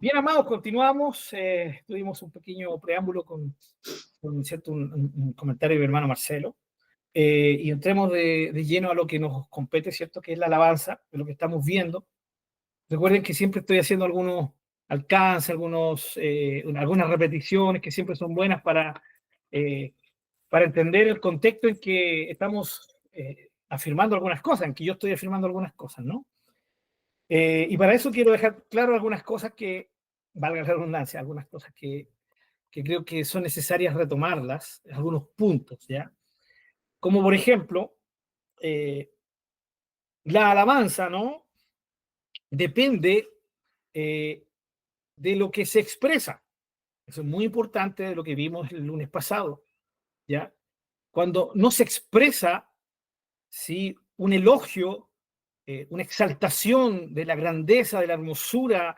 Bien, amados, continuamos. Tuvimos un pequeño preámbulo con cierto, un comentario de mi hermano Marcelo. Y entremos de lleno a lo que nos compete, ¿cierto? Que es la alabanza, de lo que estamos viendo. Recuerden que siempre estoy haciendo algunos alcances, algunas repeticiones que siempre son buenas eh, para entender el contexto en que estamos afirmando algunas cosas, en que yo estoy afirmando algunas cosas, ¿no? Y para eso quiero dejar claro algunas cosas que, valga la redundancia, algunas cosas que creo que son necesarias retomarlas, algunos puntos, ¿ya? Como por ejemplo, eh, la alabanza, ¿no? Depende de lo que se expresa. Eso es muy importante de lo que vimos el lunes pasado, ¿ya? Cuando no se expresa, ¿sí? Un elogio, una exaltación de la grandeza, de la hermosura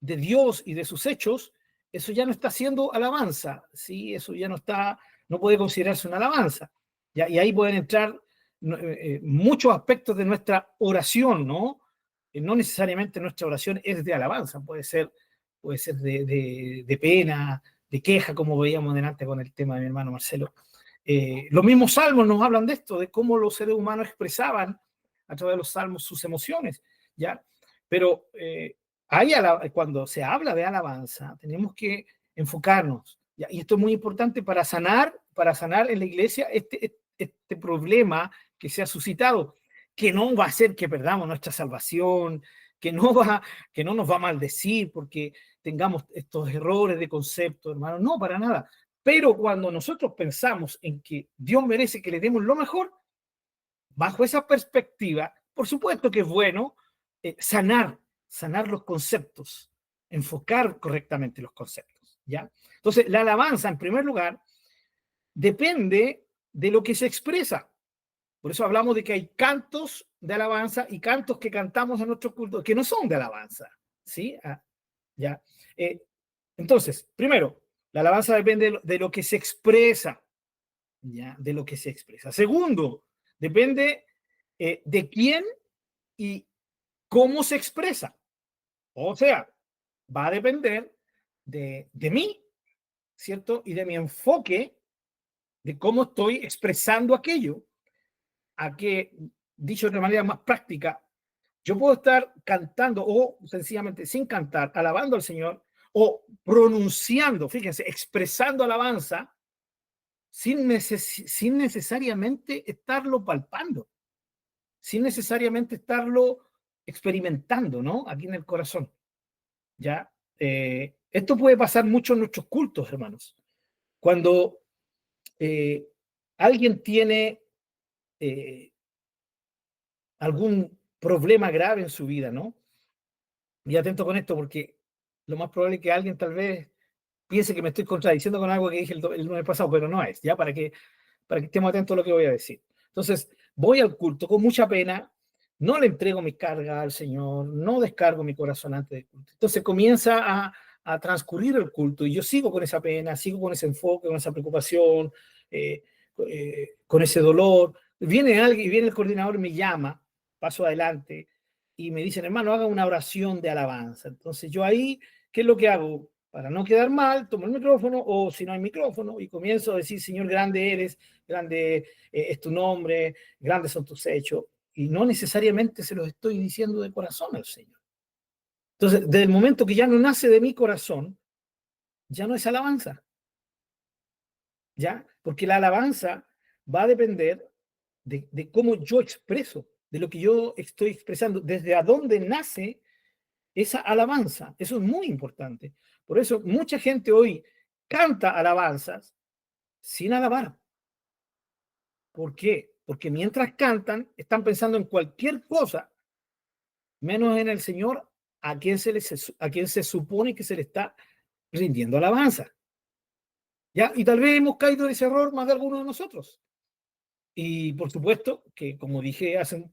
de Dios y de sus hechos, eso ya no está siendo alabanza, ¿sí? Eso ya no puede considerarse una alabanza. ¿Ya? Y ahí pueden entrar muchos aspectos de nuestra oración, ¿no? No necesariamente nuestra oración es de alabanza, puede ser de pena, de queja, como veíamos delante con el tema de mi hermano Marcelo. Los mismos salmos nos hablan de esto, de cómo los seres humanos expresaban a través de los salmos sus emociones, ¿ya? Pero cuando se habla de alabanza, tenemos que enfocarnos, ¿ya? Y esto es muy importante para sanar en la iglesia este problema que se ha suscitado, que no va a hacer que perdamos nuestra salvación, que no nos va a maldecir porque tengamos estos errores de concepto, hermano, no, para nada. Pero cuando nosotros pensamos en que Dios merece que le demos lo mejor, bajo esa perspectiva, por supuesto que es bueno sanar los conceptos, enfocar correctamente los conceptos, ¿ya? Entonces, la alabanza, en primer lugar, depende de lo que se expresa. Por eso hablamos de que hay cantos de alabanza y cantos que cantamos en nuestro culto que no son de alabanza, ¿sí? ¿Ya? Entonces, primero, la alabanza depende de lo que se expresa, ¿ya? De lo que se expresa. Segundo, depende de quién y cómo se expresa. O sea, va a depender de mí, ¿cierto? Y de mi enfoque, de cómo estoy expresando aquello. A que, dicho de una manera más práctica, yo puedo estar cantando o sencillamente sin cantar, alabando al Señor o pronunciando, fíjense, expresando alabanza sin necesariamente estarlo palpando, sin necesariamente estarlo experimentando, ¿no? Aquí en el corazón, ¿ya? Esto puede pasar mucho en nuestros cultos, hermanos. Cuando eh, alguien tiene algún problema grave en su vida, ¿no? Y atento con esto, porque lo más probable es que alguien tal vez piense que me estoy contradiciendo con algo que dije el lunes pasado, pero no es, ¿ya? Para que estemos atentos a lo que voy a decir. Entonces, voy al culto con mucha pena, no le entrego mi carga al Señor, no descargo mi corazón antes del culto. Entonces comienza a transcurrir el culto y yo sigo con esa pena, sigo con ese enfoque, con esa preocupación, eh, con ese dolor. Viene alguien, viene el coordinador, me llama, paso adelante y me dicen, hermano, haga una oración de alabanza. Entonces yo ahí, ¿qué es lo que hago? Para no quedar mal, tomo el micrófono o si no hay micrófono y comienzo a decir, Señor, grande eres, grande es tu nombre, grandes son tus hechos. Y no necesariamente se los estoy diciendo de corazón al Señor. Entonces, desde el momento que ya no nace de mi corazón, ya no es alabanza. ¿Ya? Porque la alabanza va a depender de cómo yo expreso, de lo que yo estoy expresando, desde a dónde nace esa alabanza. Eso es muy importante. Por eso mucha gente hoy canta alabanzas sin alabar. ¿Por qué? Porque mientras cantan, están pensando en cualquier cosa, menos en el Señor a quien se supone que se le está rindiendo alabanza. ¿Ya? Y tal vez hemos caído en ese error más de algunos de nosotros. Y por supuesto que, como dije hace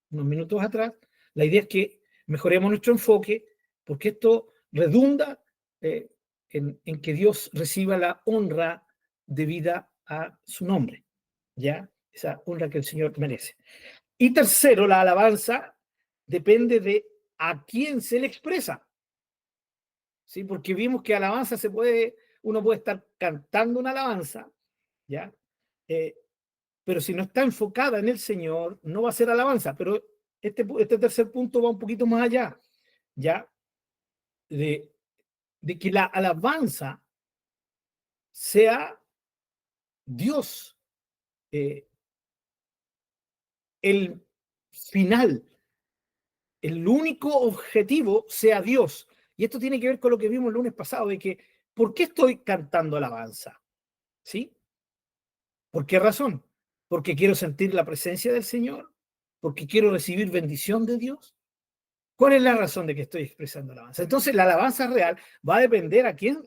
unos minutos atrás, la idea es que mejoremos nuestro enfoque porque esto redunda en que Dios reciba la honra debida a su nombre, ¿ya? Esa honra que el Señor merece. Y tercero, la alabanza depende de a quién se le expresa, ¿sí? Porque vimos que alabanza uno puede estar cantando una alabanza, ¿ya? Pero si no está enfocada en el Señor, no va a ser alabanza. Pero este tercer punto va un poquito más allá, ¿ya? De, de que la alabanza sea Dios el final, el único objetivo sea Dios. Y esto tiene que ver con lo que vimos el lunes pasado, de que, ¿por qué estoy cantando alabanza? ¿Sí? ¿Por qué razón? Porque quiero sentir la presencia del Señor, porque quiero recibir bendición de Dios. ¿Cuál es la razón de que estoy expresando alabanza? Entonces, la alabanza real va a depender a quién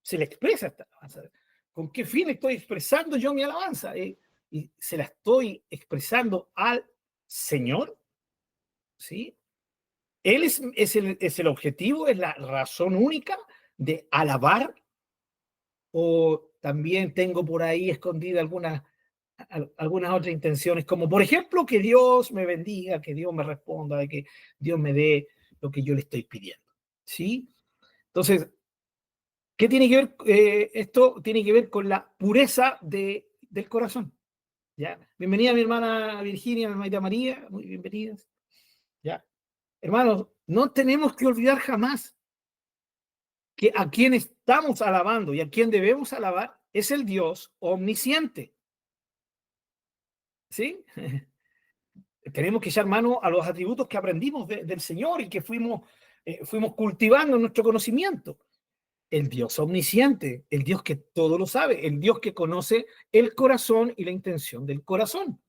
se le expresa esta alabanza. ¿Con qué fin estoy expresando yo mi alabanza? ¿Y se la estoy expresando al Señor? ¿Sí? Él es el objetivo, es la razón única de alabar, o también tengo por ahí escondida algunas otras intenciones, como por ejemplo que Dios me bendiga, que Dios me responda, de que Dios me dé lo que yo le estoy pidiendo. ¿Sí? Entonces, ¿qué tiene que ver? Esto tiene que ver con la pureza del corazón. ¿Ya? Bienvenida mi hermana Virginia, mi hermanita María, muy bienvenidas. ¿Ya? Hermanos, no tenemos que olvidar jamás que a quien estamos alabando y a quien debemos alabar es el Dios omnisciente. ¿Sí? Tenemos que echar mano a los atributos que aprendimos del Señor y que fuimos cultivando en nuestro conocimiento. El Dios omnisciente, el Dios que todo lo sabe, el Dios que conoce el corazón y la intención del corazón.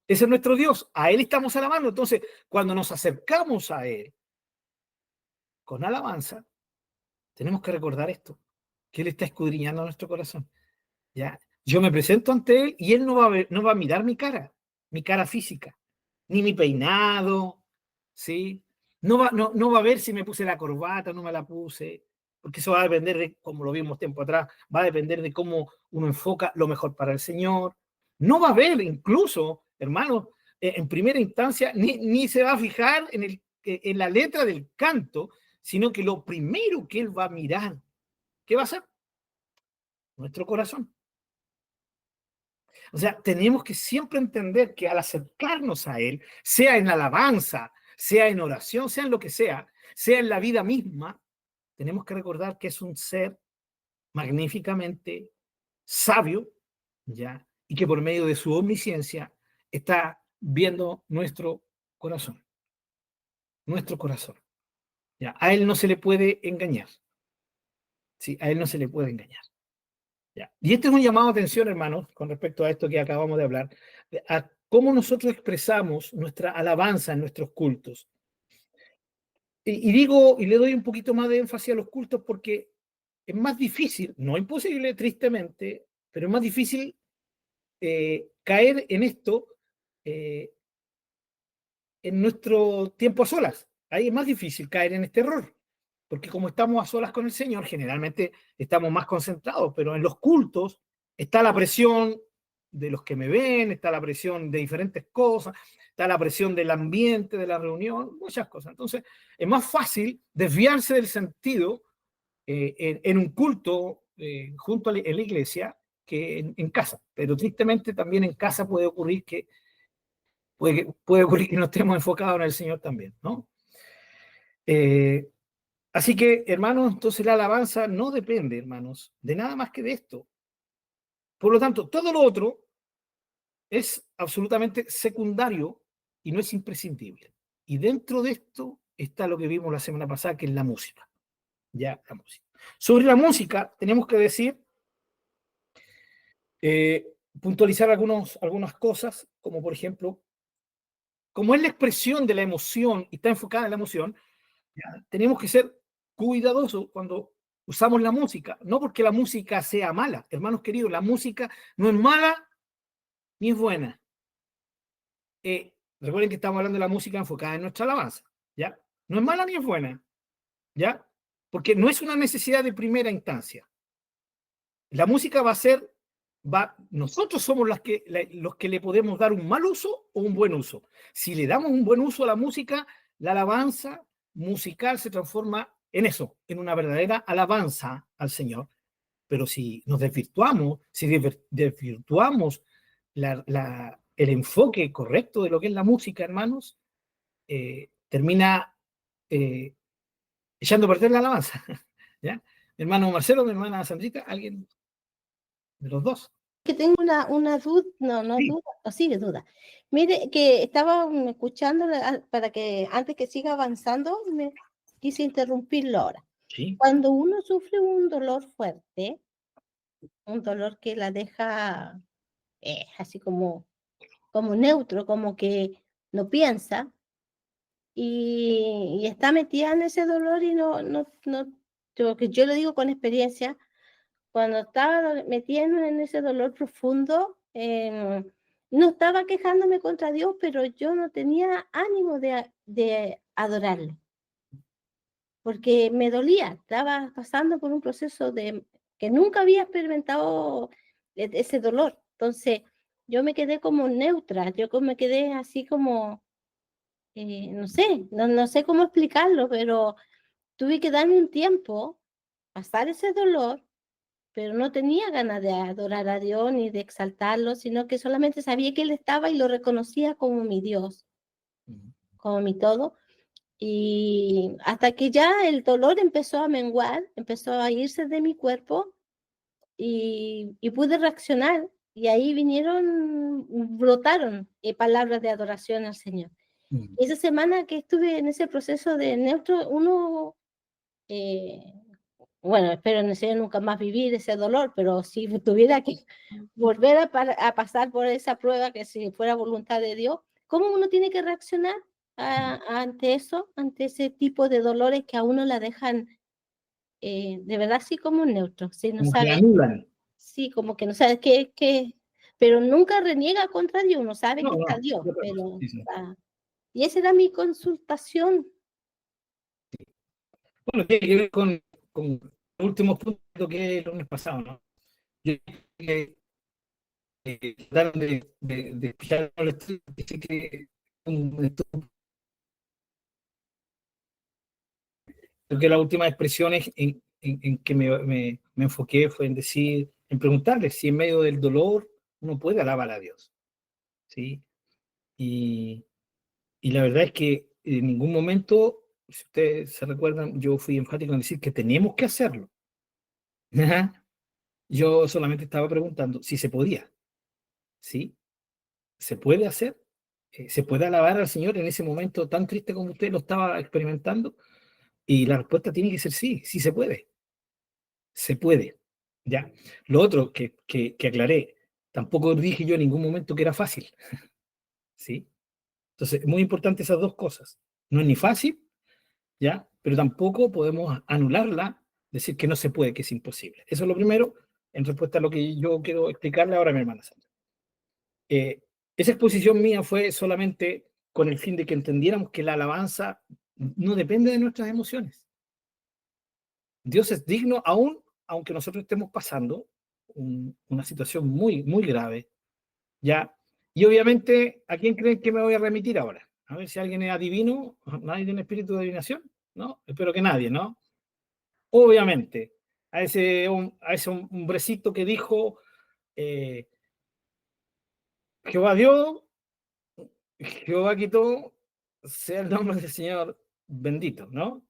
Ese es nuestro Dios, a Él estamos alabando. Entonces, cuando nos acercamos a Él con alabanza, tenemos que recordar esto, que Él está escudriñando nuestro corazón. ¿Ya? Yo me presento ante Él y Él no va a mirar mi cara física, ni mi peinado, ¿sí? No va a ver si me puse la corbata o no me la puse, porque eso va a depender de, como lo vimos tiempo atrás, va a depender de cómo uno enfoca lo mejor para el Señor. No va a ver incluso, hermano, en primera instancia, ni se va a fijar en la letra del canto, sino que lo primero que Él va a mirar, ¿qué va a ser? Nuestro corazón. O sea, tenemos que siempre entender que al acercarnos a Él, sea en alabanza, sea en oración, sea en lo que sea en la vida misma, tenemos que recordar que es un ser magníficamente sabio, ¿ya? Y que por medio de su omnisciencia está viendo nuestro corazón, ¿ya? A Él no se le puede engañar, ¿sí? A Él no se le puede engañar. ¿Ya? Y este es un llamado a atención, hermanos, con respecto a esto que acabamos de hablar, a cómo nosotros expresamos nuestra alabanza en nuestros cultos. Y le doy un poquito más de énfasis a los cultos porque es más difícil, no imposible, tristemente, pero es más difícil caer en esto eh, en nuestro tiempo a solas. Ahí es más difícil caer en este error, porque como estamos a solas con el Señor, generalmente estamos más concentrados, pero en los cultos está la presión de los que me ven, está la presión de diferentes cosas, está la presión del ambiente, de la reunión, muchas cosas. Entonces, es más fácil desviarse del sentido en un culto junto en la iglesia que en casa. Pero tristemente también en casa puede ocurrir que no estemos enfocados en el Señor también, ¿no? Eh, Así que, hermanos, entonces la alabanza no depende, hermanos, de nada más que de esto. Por lo tanto, todo lo otro es absolutamente secundario y no es imprescindible. Y dentro de esto está lo que vimos la semana pasada, que es la música. Ya, la música. Sobre la música, tenemos que decir, puntualizar algunas cosas, como por ejemplo, como es la expresión de la emoción y está enfocada en la emoción, ya, tenemos que ser cuidadosos cuando usamos la música, no porque la música sea mala, hermanos queridos, la música no es mala ni es buena. Recuerden que estamos hablando de la música enfocada en nuestra alabanza, ¿ya? No es mala ni es buena, ¿ya? Porque no es una necesidad de primera instancia. La música nosotros somos los que le podemos dar un mal uso o un buen uso. Si le damos un buen uso a la música, la alabanza musical se transforma en eso, en una verdadera alabanza al Señor. Pero si nos desvirtuamos, si desvirtuamos el enfoque correcto de lo que es la música, hermanos, termina echando a perder la alabanza. ¿Ya? Mi hermano Marcelo, mi hermana Sandrita, alguien de los dos. Que tengo una duda, no Sí. duda, o sí, duda. Mire, que estaba escuchando para que antes que siga avanzando, me quise interrumpirlo ahora. Sí. Cuando uno sufre un dolor fuerte, un dolor que la deja así como neutro, como que no piensa, y está metida en ese dolor y yo lo digo con experiencia, cuando estaba metida en ese dolor profundo, no estaba quejándome contra Dios, pero yo no tenía ánimo de adorarle, porque me dolía, estaba pasando por un proceso que nunca había experimentado ese dolor. Entonces, yo me quedé como neutra, me quedé así como, no sé cómo explicarlo, pero tuve que darme un tiempo, pasar ese dolor, pero no tenía ganas de adorar a Dios ni de exaltarlo, sino que solamente sabía que Él estaba y lo reconocía como mi Dios, como mi todo. Y hasta que ya el dolor empezó a menguar, empezó a irse de mi cuerpo y pude reaccionar. Y ahí brotaron palabras de adoración al Señor. Esa semana que estuve en ese proceso de neutro, bueno, espero en el Señor nunca más vivir ese dolor, pero si tuviera que volver a pasar por esa prueba, que si fuera voluntad de Dios, ¿cómo uno tiene que reaccionar ante eso, ante ese tipo de dolores que a uno la dejan de verdad así como neutro? Si no Como que sabe, anulan. sí, como que no sabe qué, pero nunca reniega contra Dios, uno sabe No, que está no, Dios, otra cosa. pero... Sí, sí. Y esa era mi consultación. Bueno, tiene que ver con el último punto que el lunes pasado, ¿no? Yo creo que trataron de explicar al estudio, que creo que las últimas expresiones en que me enfoqué fue en decir, en preguntarle si en medio del dolor uno puede alabar a Dios, ¿sí? Y, y la verdad es que en ningún momento, si ustedes se recuerdan, yo fui enfático en decir que tenemos que hacerlo. Ajá. Yo solamente estaba preguntando si se podía, ¿sí? ¿Se puede hacer? ¿Se puede alabar al Señor en ese momento tan triste como usted lo estaba experimentando? Y la respuesta tiene que ser sí, sí se puede. Se puede. ¿Ya? Lo otro que aclaré, tampoco dije yo en ningún momento que era fácil, ¿sí? Entonces, es muy importante esas dos cosas. No es ni fácil, ¿ya? Pero tampoco podemos anularla, decir que no se puede, que es imposible. Eso es lo primero, en respuesta a lo que yo quiero explicarle ahora a mi hermana Sandra. Esa exposición mía fue solamente con el fin de que entendiéramos que la alabanza no depende de nuestras emociones. Dios es digno aún aunque nosotros estemos pasando una situación muy, muy grave, ¿ya? Y obviamente, ¿a quién creen que me voy a remitir ahora? A ver si alguien es adivino, nadie tiene espíritu de adivinación, ¿no? Espero que nadie, ¿no? Obviamente, a ese hombrecito que dijo, eh, Jehová dio, Jehová quitó, sea el nombre del Señor bendito, ¿no?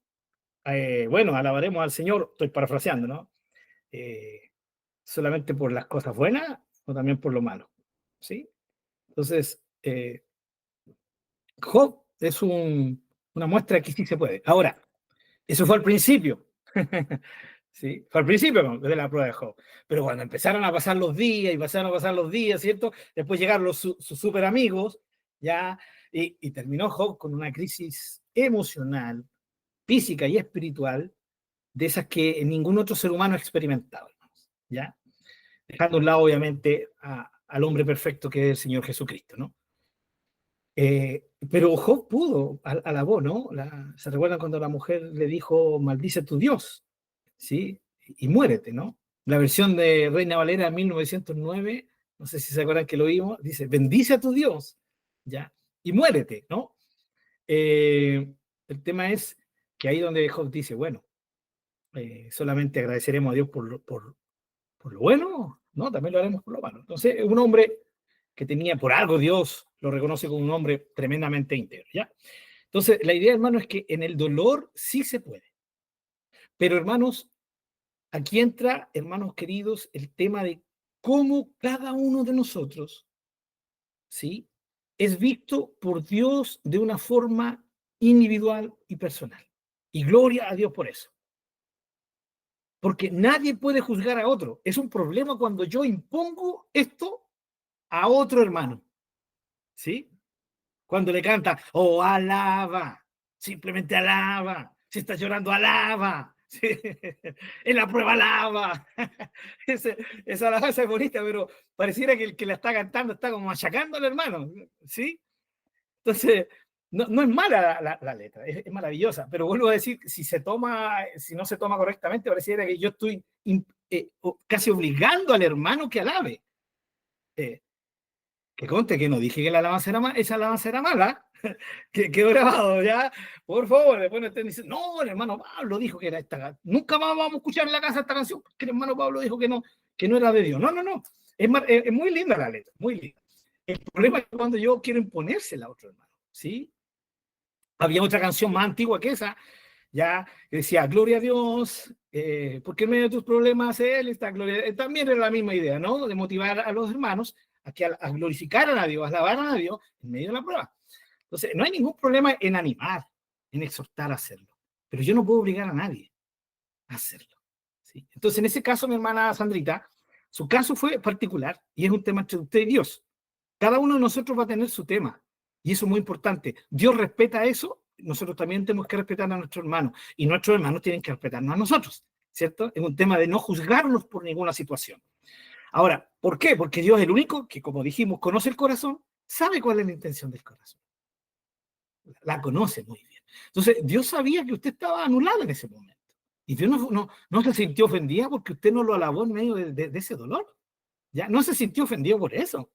Bueno, alabaremos al Señor, estoy parafraseando, ¿no? Solamente por las cosas buenas o también por lo malo, ¿sí? Entonces, Job es una muestra de que sí se puede. Ahora, eso fue al principio, ¿sí? Fue al principio de la prueba de Job. Pero cuando empezaron a pasar los días y pasaron a pasar los días, ¿cierto? Después llegaron sus super amigos, ¿ya? Y terminó Job con una crisis emocional, física y espiritual, de esas que ningún otro ser humano ha experimentado, ¿ya? Dejando a un lado, obviamente, al hombre perfecto que es el Señor Jesucristo, ¿no? Pero Job pudo, alabó, ¿no? ¿Se recuerdan cuando la mujer le dijo, maldice a tu Dios? ¿Sí? Y muérete, ¿no? La versión de Reina Valera de 1909, no sé si se acuerdan que lo vimos, dice, bendice a tu Dios, ¿ya? Y muérete, ¿no? El tema es que ahí donde Job dice, bueno, solamente agradeceremos a Dios por lo bueno, ¿no? También lo haremos por lo malo. Entonces, un hombre que tenía, por algo Dios lo reconoce como un hombre tremendamente íntegro, ¿ya? Entonces, la idea, hermano, es que en el dolor sí se puede. Pero, hermanos, aquí entra, hermanos queridos, el tema de cómo cada uno de nosotros, ¿sí?, es visto por Dios de una forma individual y personal. Y gloria a Dios por eso. Porque nadie puede juzgar a otro. Es un problema cuando yo impongo esto a otro hermano, ¿sí? Cuando le canta, oh, alaba, simplemente alaba, si está llorando, alaba, ¿sí? En la prueba alaba. Esa alabanza es bonita, pero pareciera que el que la está cantando está como machacando al hermano, ¿sí? Entonces, no es mala la letra, es maravillosa, pero vuelvo a decir, si no se toma correctamente, pareciera que yo estoy casi obligando al hermano que alabe. Que conste que no dije que la alabanza era esa alabanza era mala, que quedó grabado ya, por favor, después no estén diciendo, no, el hermano Pablo dijo que era esta, nunca más vamos a escuchar en la casa esta canción, porque el hermano Pablo dijo que no era de Dios. No, es muy linda la letra, muy linda. El problema es cuando yo quiero imponérsela a otro hermano, ¿sí? Había otra canción más antigua que esa, ya, que decía, gloria a Dios, porque en medio de tus problemas Él está, gloria. También era la misma idea, ¿no? De motivar a los hermanos a que a glorificaran a Dios, a alabaran a Dios en medio de la prueba. Entonces, no hay ningún problema en animar, en exhortar a hacerlo, pero yo no puedo obligar a nadie a hacerlo, ¿sí? Entonces, en ese caso, mi hermana Sandrita, su caso fue particular y es un tema entre usted y Dios. Cada uno de nosotros va a tener su tema y eso es muy importante. Dios respeta eso, nosotros también tenemos que respetar a nuestros hermanos y nuestros hermanos tienen que respetarnos a nosotros, ¿cierto? Es un tema de no juzgarnos por ninguna situación. Ahora, ¿por qué? Porque Dios es el único que, como dijimos, conoce el corazón, sabe cuál es la intención del corazón. La conoce muy bien. Entonces, Dios sabía que usted estaba anulado en ese momento. Y Dios no se sintió ofendida porque usted no lo alabó en medio de ese dolor. ¿Ya? No se sintió ofendido por eso.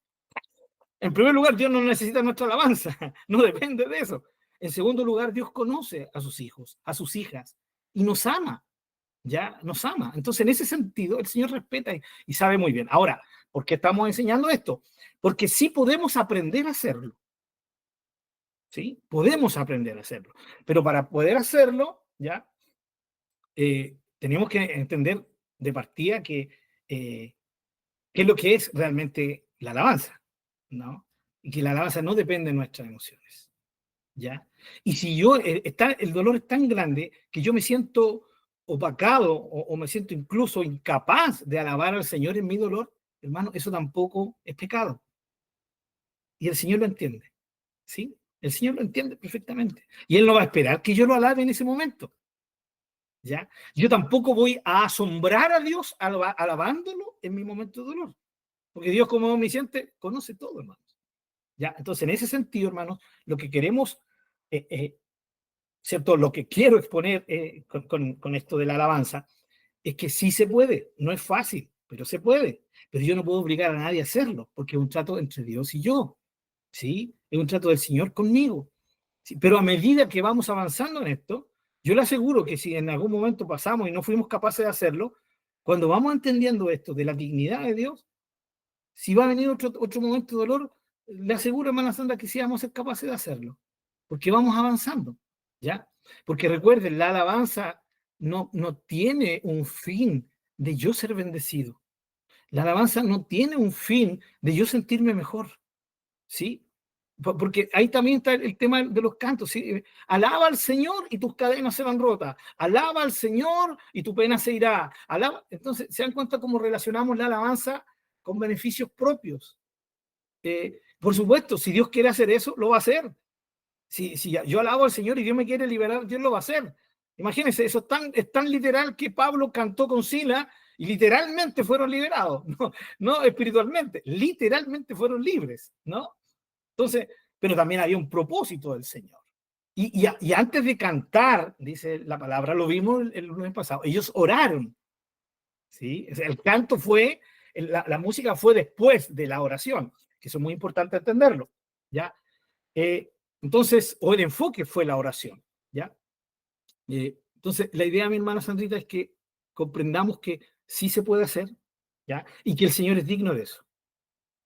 En primer lugar, Dios no necesita nuestra alabanza, no depende de eso. En segundo lugar, Dios conoce a sus hijos, a sus hijas, y nos ama, ya nos ama. Entonces, en ese sentido, el Señor respeta y sabe muy bien. Ahora, ¿por qué estamos enseñando esto? Porque sí podemos aprender a hacerlo, ¿sí? Podemos aprender a hacerlo. Pero para poder hacerlo, ya, tenemos que entender de partida qué es lo que es realmente la alabanza, ¿no? Y que la alabanza no depende de nuestras emociones, ¿ya? Y si el dolor es tan grande que yo me siento opacado o me siento incluso incapaz de alabar al Señor en mi dolor, hermano, eso tampoco es pecado. Y el Señor lo entiende, ¿sí? El Señor lo entiende perfectamente. Y Él no va a esperar que yo lo alabe en ese momento, ¿ya? Yo tampoco voy a asombrar a Dios alabándolo en mi momento de dolor. Porque Dios, como omnisciente, conoce todo, hermanos. ¿Ya? Entonces, en ese sentido, hermanos, lo que queremos, ¿cierto? Lo que quiero exponer con esto de la alabanza es que sí se puede. No es fácil, pero se puede. Pero yo no puedo obligar a nadie a hacerlo, porque es un trato entre Dios y yo, ¿sí? Es un trato del Señor conmigo. ¿Sí? Pero a medida que vamos avanzando en esto, yo le aseguro que si en algún momento pasamos y no fuimos capaces de hacerlo, cuando vamos entendiendo esto de la dignidad de Dios, si va a venir otro momento de dolor, le aseguro, hermana Sandra, que sí vamos a ser capaces de hacerlo, porque vamos avanzando, ¿ya? Porque recuerden, la alabanza no tiene un fin de yo ser bendecido. La alabanza no tiene un fin de yo sentirme mejor, ¿sí? Porque ahí también está el tema de los cantos, ¿sí? Alaba al Señor y tus cadenas serán rotas. Alaba al Señor y tu pena se irá. Entonces, ¿se dan cuenta cómo relacionamos la alabanza con beneficios propios? Por supuesto, si Dios quiere hacer eso, lo va a hacer. Si yo alabo al Señor y Dios me quiere liberar, Dios lo va a hacer. Imagínense, eso es tan literal que Pablo cantó con Sila y literalmente fueron liberados, no espiritualmente, literalmente fueron libres, ¿no? Entonces, pero también había un propósito del Señor. Y antes de cantar, dice la palabra, lo vimos el lunes pasado, ellos oraron, ¿sí? O sea, el canto fue, la música fue después de la oración, que eso es muy importante entenderlo, ¿ya? Entonces, o el enfoque fue la oración, ¿ya? Entonces, la idea, mi hermana Sandrita, es que comprendamos que sí se puede hacer, ¿ya? Y que el Señor es digno de eso.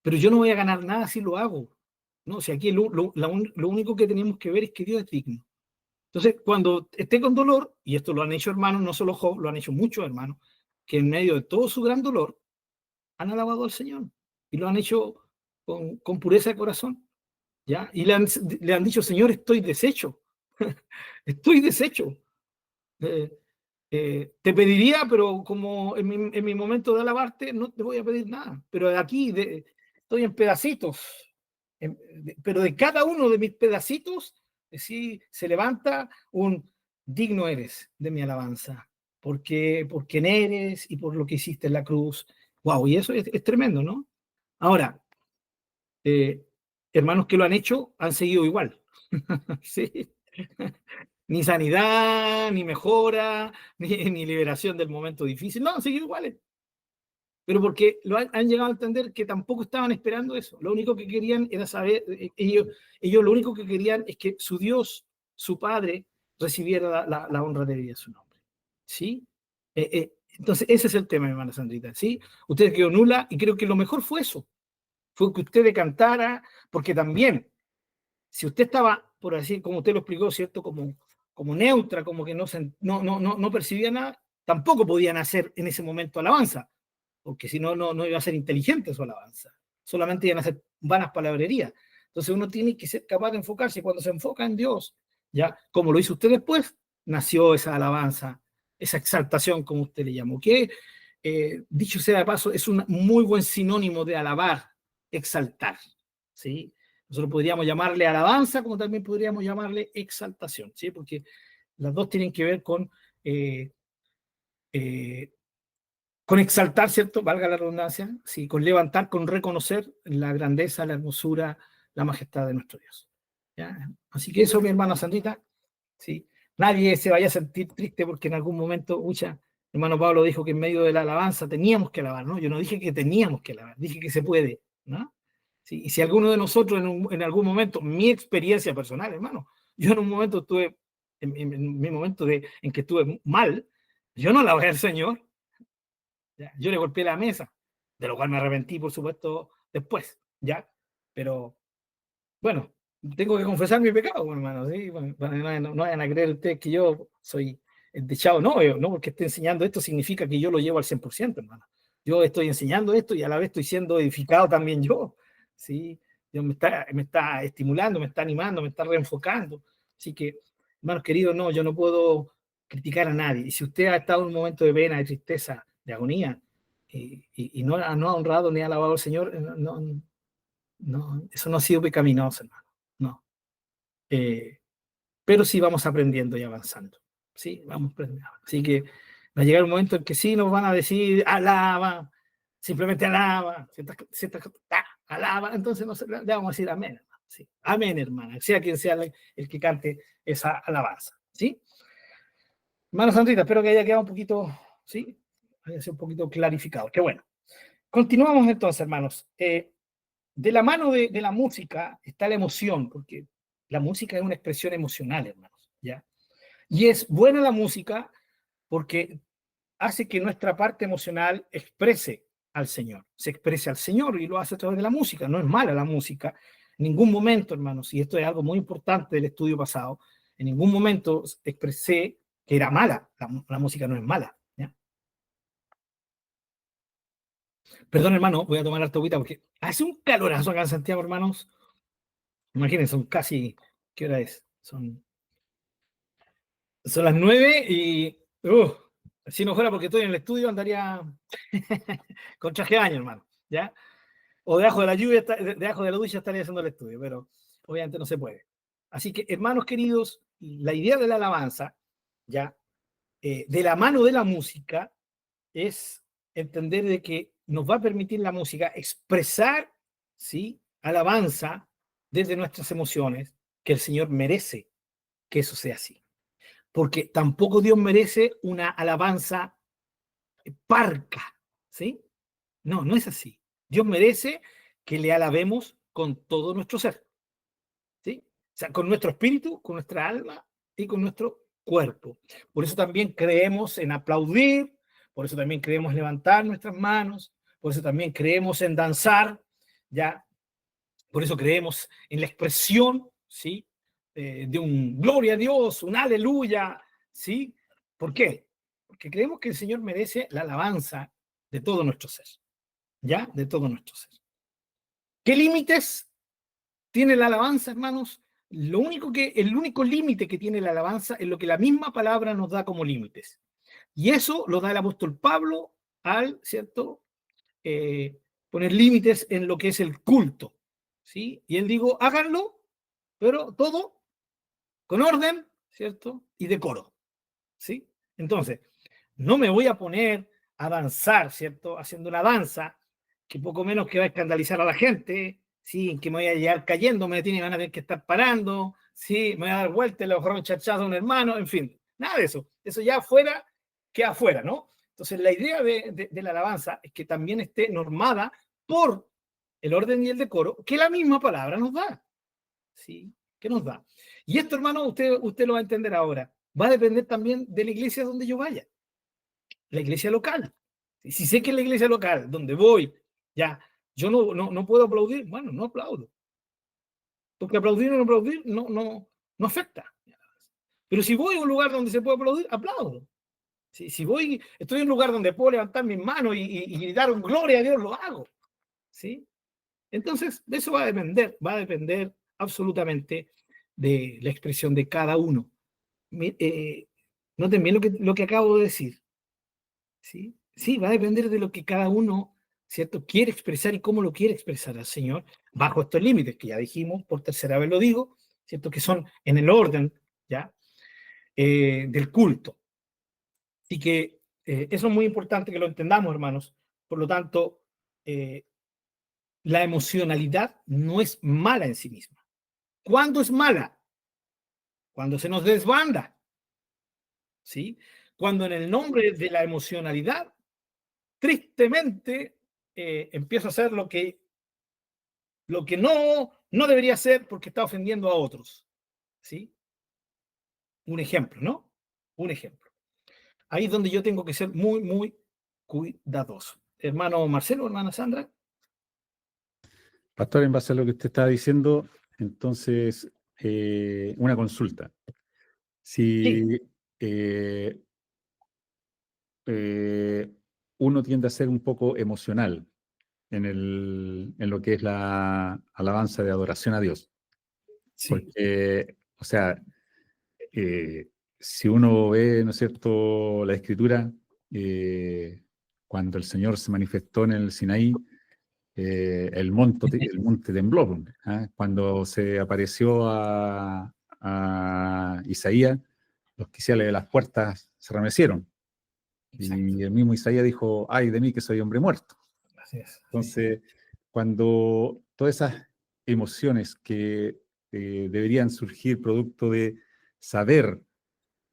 Pero yo no voy a ganar nada si lo hago. No, o sea, aquí lo único que tenemos que ver es que Dios es digno. Entonces, cuando esté con dolor, y esto lo han hecho hermanos, no solo Job, lo han hecho muchos hermanos, que en medio de todo su gran dolor han alabado al Señor y lo han hecho con pureza de corazón, ¿ya? Y le han dicho, Señor, estoy deshecho, estoy deshecho. Eh, te pediría, pero como en mi momento de alabarte, no te voy a pedir nada. Pero de aquí estoy en pedacitos. Pero de cada uno de mis pedacitos, sí se levanta un digno eres de mi alabanza. Por quien eres y por lo que hiciste en la cruz. Wow, y eso es tremendo, ¿no? Ahora, hermanos que lo han hecho han seguido igual. Sí. Ni sanidad, ni mejora, ni liberación del momento difícil. No, han seguido iguales. Pero porque han llegado a entender que tampoco estaban esperando eso. Lo único que querían era saber, ellos lo único que querían es que su Dios, su Padre, recibiera la honra de vida a su nombre. ¿Sí? Entonces, ese es el tema, mi hermana Sandrita. ¿Sí? Usted quedó nula y creo que lo mejor fue eso. Fue que usted decantara, porque también si usted estaba, por así como usted lo explicó, ¿cierto? Como neutra, como que no percibía nada, tampoco podían hacer en ese momento alabanza, porque si no, no iba a ser inteligente su alabanza, solamente iban a ser vanas palabrerías. Entonces uno tiene que ser capaz de enfocarse, cuando se enfoca en Dios, ya, como lo hizo usted después, nació esa alabanza, esa exaltación, como usted le llamó, que, dicho sea de paso, es un muy buen sinónimo de alabar, exaltar, ¿sí? Nosotros podríamos llamarle alabanza, como también podríamos llamarle exaltación, ¿sí? Porque las dos tienen que ver eh, eh, con exaltar, ¿cierto? Valga la redundancia, sí, con levantar, con reconocer la grandeza, la hermosura, la majestad de nuestro Dios. ¿Ya? Así que eso, mi hermana Sandrita, sí. Nadie se vaya a sentir triste porque en algún momento, hermano Pablo dijo que en medio de la alabanza teníamos que alabar, ¿no? Yo no dije que teníamos que alabar, dije que se puede, ¿no? Sí, y si alguno de nosotros en algún momento, mi experiencia personal, hermano, yo en un momento estuve, en mi momento en que estuve mal, yo no alabé al Señor, ¿ya? Yo le golpeé la mesa, de lo cual me arrepentí, por supuesto, después, ¿ya? Pero, bueno, tengo que confesar mi pecado, hermano, ¿sí? Bueno, no vayan a creer ustedes que yo soy dechado, no, no porque esté enseñando esto significa que yo lo llevo al 100%, hermano. Yo estoy enseñando esto y a la vez estoy siendo edificado también yo, ¿sí? Dios me está estimulando, me está animando, me está reenfocando. Así que, hermanos queridos, no, yo no puedo criticar a nadie. Y si usted ha estado en un momento de pena, de tristeza, de agonía, y no ha honrado ni ha alabado al Señor, no, eso no ha sido pecaminoso, hermano. No. Pero sí vamos aprendiendo y avanzando. Sí, vamos aprendiendo. Así que va a llegar un momento en que sí nos van a decir, alaba, simplemente alaba, alaba, entonces le vamos a decir amén. Sí. Amén, hermana, sea quien sea el que cante esa alabanza. ¿Sí? Hermano Sandrita, espero que haya quedado un poquito, ¿sí? Haya sido un poquito clarificado. Qué bueno. Continuamos entonces, hermanos. De la mano de la música está la emoción, porque la música es una expresión emocional, hermanos, ¿ya? Y es buena la música porque hace que nuestra parte emocional exprese al Señor, se exprese al Señor y lo hace a través de la música. No es mala la música, en ningún momento, hermanos, y esto es algo muy importante del estudio pasado, en ningún momento expresé que era mala, la música no es mala, ¿ya? Perdón, hermano, voy a tomar harta agüita porque hace un calorazo acá en Santiago, hermanos. Imagínense, son casi, ¿qué hora es? Son las 9 y, si no fuera porque estoy en el estudio, andaría con traje de baño, hermano, ¿ya? O debajo de la lluvia, debajo de la ducha estaría haciendo el estudio, pero obviamente no se puede. Así que, hermanos queridos, la idea de la alabanza, ¿ya? De la mano de la música, es entender de que nos va a permitir la música expresar, ¿sí? Alabanza desde nuestras emociones, que el Señor merece que eso sea así. Porque tampoco Dios merece una alabanza parca, ¿sí? No, no es así. Dios merece que le alabemos con todo nuestro ser, ¿sí? O sea, con nuestro espíritu, con nuestra alma y con nuestro cuerpo. Por eso también creemos en aplaudir, por eso también creemos levantar nuestras manos, por eso también creemos en danzar, ¿ya? Por eso creemos en la expresión, ¿sí? De un gloria a Dios, un aleluya, ¿sí? ¿Por qué? Porque creemos que el Señor merece la alabanza de todo nuestro ser, ¿ya? De todo nuestro ser. ¿Qué límites tiene la alabanza, hermanos? El único límite que tiene la alabanza es lo que la misma palabra nos da como límites. Y eso lo da el apóstol Pablo al, ¿cierto? Poner límites en lo que es el culto, ¿sí? Y él dijo, háganlo, pero todo con orden, ¿cierto? Y decoro, ¿sí? Entonces, no me voy a poner a danzar, ¿cierto? Haciendo una danza que poco menos que va a escandalizar a la gente, ¿sí? En que me voy a llegar cayendo, van a tener que estar parando, ¿sí? Me voy a dar vuelta, le voy a agarrar un chachazo a un hermano, en fin, nada de eso. Eso ya afuera, queda afuera, ¿no? Entonces, la idea de la alabanza es que también esté normada por el orden y el decoro que la misma palabra nos da, ¿sí? ¿Qué nos da? Y esto, hermano, usted lo va a entender ahora. Va a depender también de la iglesia donde yo vaya, la iglesia local. Si sé que es la iglesia local donde voy, ya, yo no puedo aplaudir, bueno, no aplaudo. Porque aplaudir o no aplaudir no afecta. Pero si voy a un lugar donde se puede aplaudir, aplaudo. Si voy, estoy en un lugar donde puedo levantar mis manos y gritar un gloria a Dios, lo hago. ¿Sí? Entonces, de eso va a depender absolutamente de la expresión de cada uno. Noten bien lo que acabo de decir. ¿Sí? Sí, va a depender de lo que cada uno, ¿cierto?, quiere expresar y cómo lo quiere expresar al Señor, bajo estos límites que ya dijimos, por tercera vez lo digo, ¿cierto?, que son en el orden, ¿ya?, del culto. Así que eso es muy importante que lo entendamos, hermanos. Por lo tanto, la emocionalidad no es mala en sí misma. ¿Cuándo es mala? Cuando se nos desbanda, ¿sí? Cuando en el nombre de la emocionalidad, tristemente, empiezo a hacer lo que no debería hacer porque está ofendiendo a otros, ¿sí? Un ejemplo, ¿no? Un ejemplo. Ahí es donde yo tengo que ser muy, muy cuidadoso. Hermano Marcelo, hermana Sandra. Pastor, en base a lo que usted estaba diciendo, entonces, una consulta. Si Sí, eh, uno tiende a ser un poco emocional en lo que es la alabanza de adoración a Dios, sí, porque, o sea, si uno ve, ¿no es cierto?, la Escritura, cuando el Señor se manifestó en el Sinaí, el monte tembló, ¿ah? Cuando se apareció a Isaías, los quiciales de las puertas se remecieron. exacto. Y el mismo Isaías dijo, ay de mí que soy hombre muerto. Así es. Sí. Entonces, cuando todas esas emociones que deberían surgir producto de saber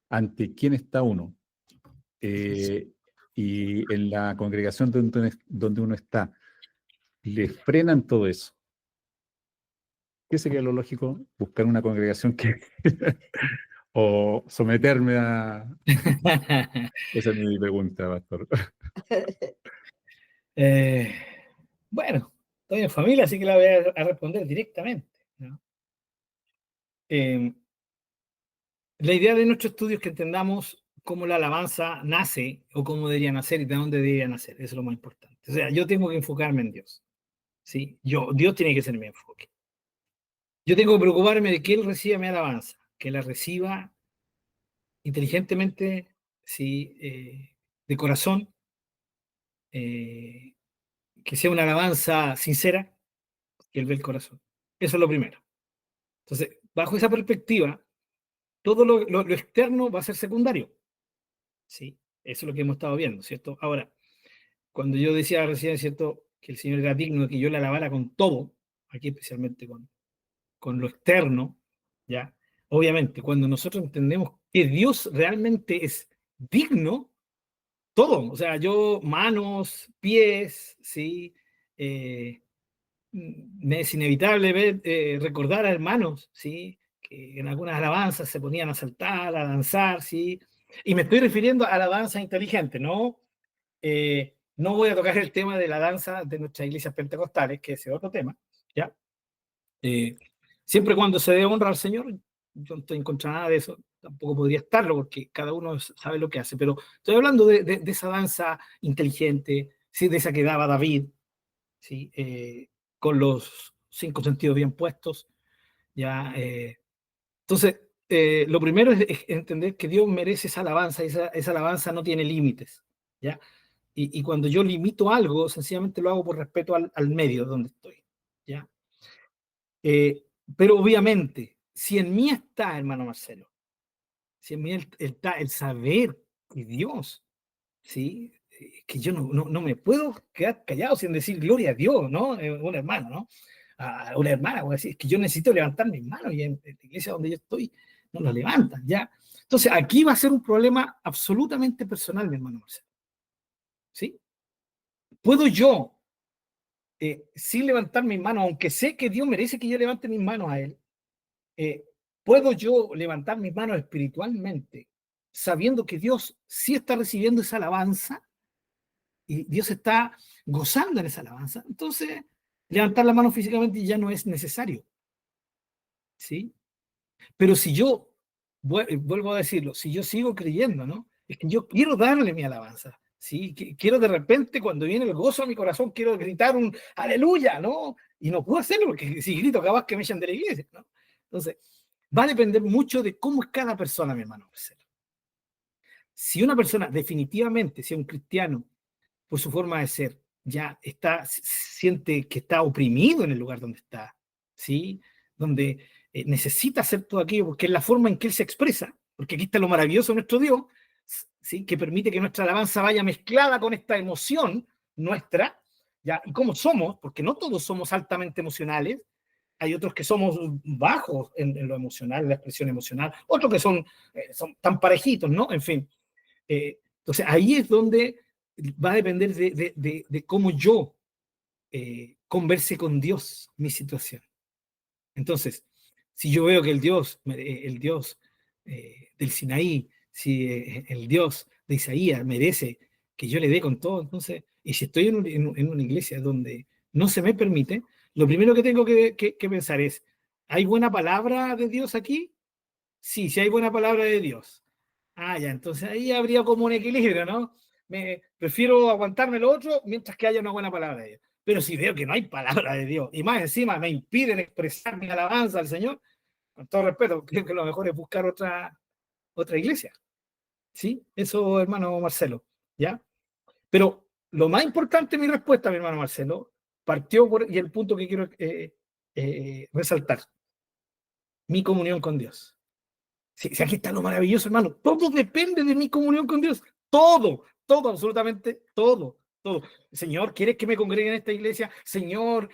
ante quién está uno, eh, y en la congregación donde uno está, le frenan todo eso. ¿Qué sería lo lógico? Buscar una congregación que... o someterme a... Esa es mi pregunta, pastor. Eh, bueno, estoy en familia, así que la voy a responder directamente, ¿no? Eh, la idea de nuestro estudio es que entendamos cómo la alabanza nace o cómo debería nacer y de dónde debería nacer. Eso es lo más importante. O sea, yo tengo que enfocarme en Dios. ¿Sí? Dios tiene que ser mi enfoque. Yo tengo que preocuparme de que Él reciba mi alabanza, que la reciba inteligentemente, ¿sí? De corazón, eh, que sea una alabanza sincera, que Él ve el corazón. Eso es lo primero. Entonces, bajo esa perspectiva, todo lo externo va a ser secundario. ¿Sí? Eso es lo que hemos estado viendo, ¿cierto? Ahora, cuando yo decía recién, ¿cierto?, que el Señor era digno de que yo le alabara con todo, aquí especialmente con lo externo, ¿ya? Obviamente, cuando nosotros entendemos que Dios realmente es digno, todo, o sea, yo, manos, pies, ¿sí? Me es inevitable recordar a hermanos, ¿sí? Que en algunas alabanzas se ponían a saltar, a danzar, ¿sí? Y me estoy refiriendo a alabanza inteligente, ¿no? No voy a tocar el tema de la danza de nuestras iglesias pentecostales, que ese es otro tema, ¿ya? Siempre cuando se dé honra al Señor, yo no estoy en contra de nada de eso, tampoco podría estarlo, porque cada uno sabe lo que hace, pero estoy hablando de esa danza inteligente, ¿sí? De esa que daba David, ¿sí? Con los 5 sentidos bien puestos, ¿ya? Entonces, lo primero es entender que Dios merece esa alabanza, y esa alabanza no tiene límites, ¿ya? Y cuando yo limito algo, sencillamente lo hago por respeto al medio donde estoy, ¿ya? Eh, pero obviamente, si en mí está, hermano Marcelo, si en mí está el saber que Dios, ¿sí? Que yo no me puedo quedar callado sin decir gloria a Dios, ¿no? Un hermano, ¿no? A una hermana, voy a decir, es que yo necesito levantar mis manos y en la iglesia donde yo estoy no las levantan, ¿ya? Entonces aquí va a ser un problema absolutamente personal, mi hermano Marcelo, ¿sí? ¿Puedo yo, sin levantar mis manos, aunque sé que Dios merece que yo levante mis manos a Él, ¿puedo yo levantar mis manos espiritualmente sabiendo que Dios sí está recibiendo esa alabanza y Dios está gozando en esa alabanza? Entonces, levantar la mano físicamente ya no es necesario, ¿sí? Pero si yo, vuelvo a decirlo, si yo sigo creyendo, ¿no? Es que yo quiero darle mi alabanza, ¿sí? Quiero de repente, cuando viene el gozo a mi corazón, quiero gritar un aleluya, ¿no? Y no puedo hacerlo porque si grito, capaz que me echan de la iglesia, ¿no? Entonces, va a depender mucho de cómo es cada persona, mi hermano Marcelo. Si una persona definitivamente, si es un cristiano, por su forma de ser, ya siente que está oprimido en el lugar donde está, ¿sí? Donde necesita hacer todo aquello, porque es la forma en que él se expresa, porque aquí está lo maravilloso de nuestro Dios, ¿sí? Que permite que nuestra alabanza vaya mezclada con esta emoción nuestra, ¿ya? Y cómo somos, porque no todos somos altamente emocionales, hay otros que somos bajos en lo emocional, en la expresión emocional, otros que son tan parejitos, ¿no? En fin. Entonces ahí es donde va a depender de cómo yo converse con Dios mi situación. Entonces, si yo veo que el Dios del Sinaí, si el Dios de Isaías merece que yo le dé con todo, entonces, y si estoy en una iglesia donde no se me permite, lo primero que tengo que pensar es, ¿hay buena palabra de Dios aquí? Sí, sí hay buena palabra de Dios. Ah, ya, entonces ahí habría como un equilibrio, ¿no? Prefiero aguantarme lo otro mientras que haya una buena palabra de Dios. Pero si veo que no hay palabra de Dios y más encima me impiden expresar mi alabanza al Señor, con todo respeto, creo que lo mejor es buscar otra iglesia. ¿Sí? Eso, hermano Marcelo, ¿ya? Pero lo más importante de mi respuesta, mi hermano Marcelo, partió y el punto que quiero resaltar, mi comunión con Dios. Si aquí está lo maravilloso, hermano. Todo depende de mi comunión con Dios. Todo, absolutamente todo. Señor, ¿quieres que me congregue en esta iglesia? Señor,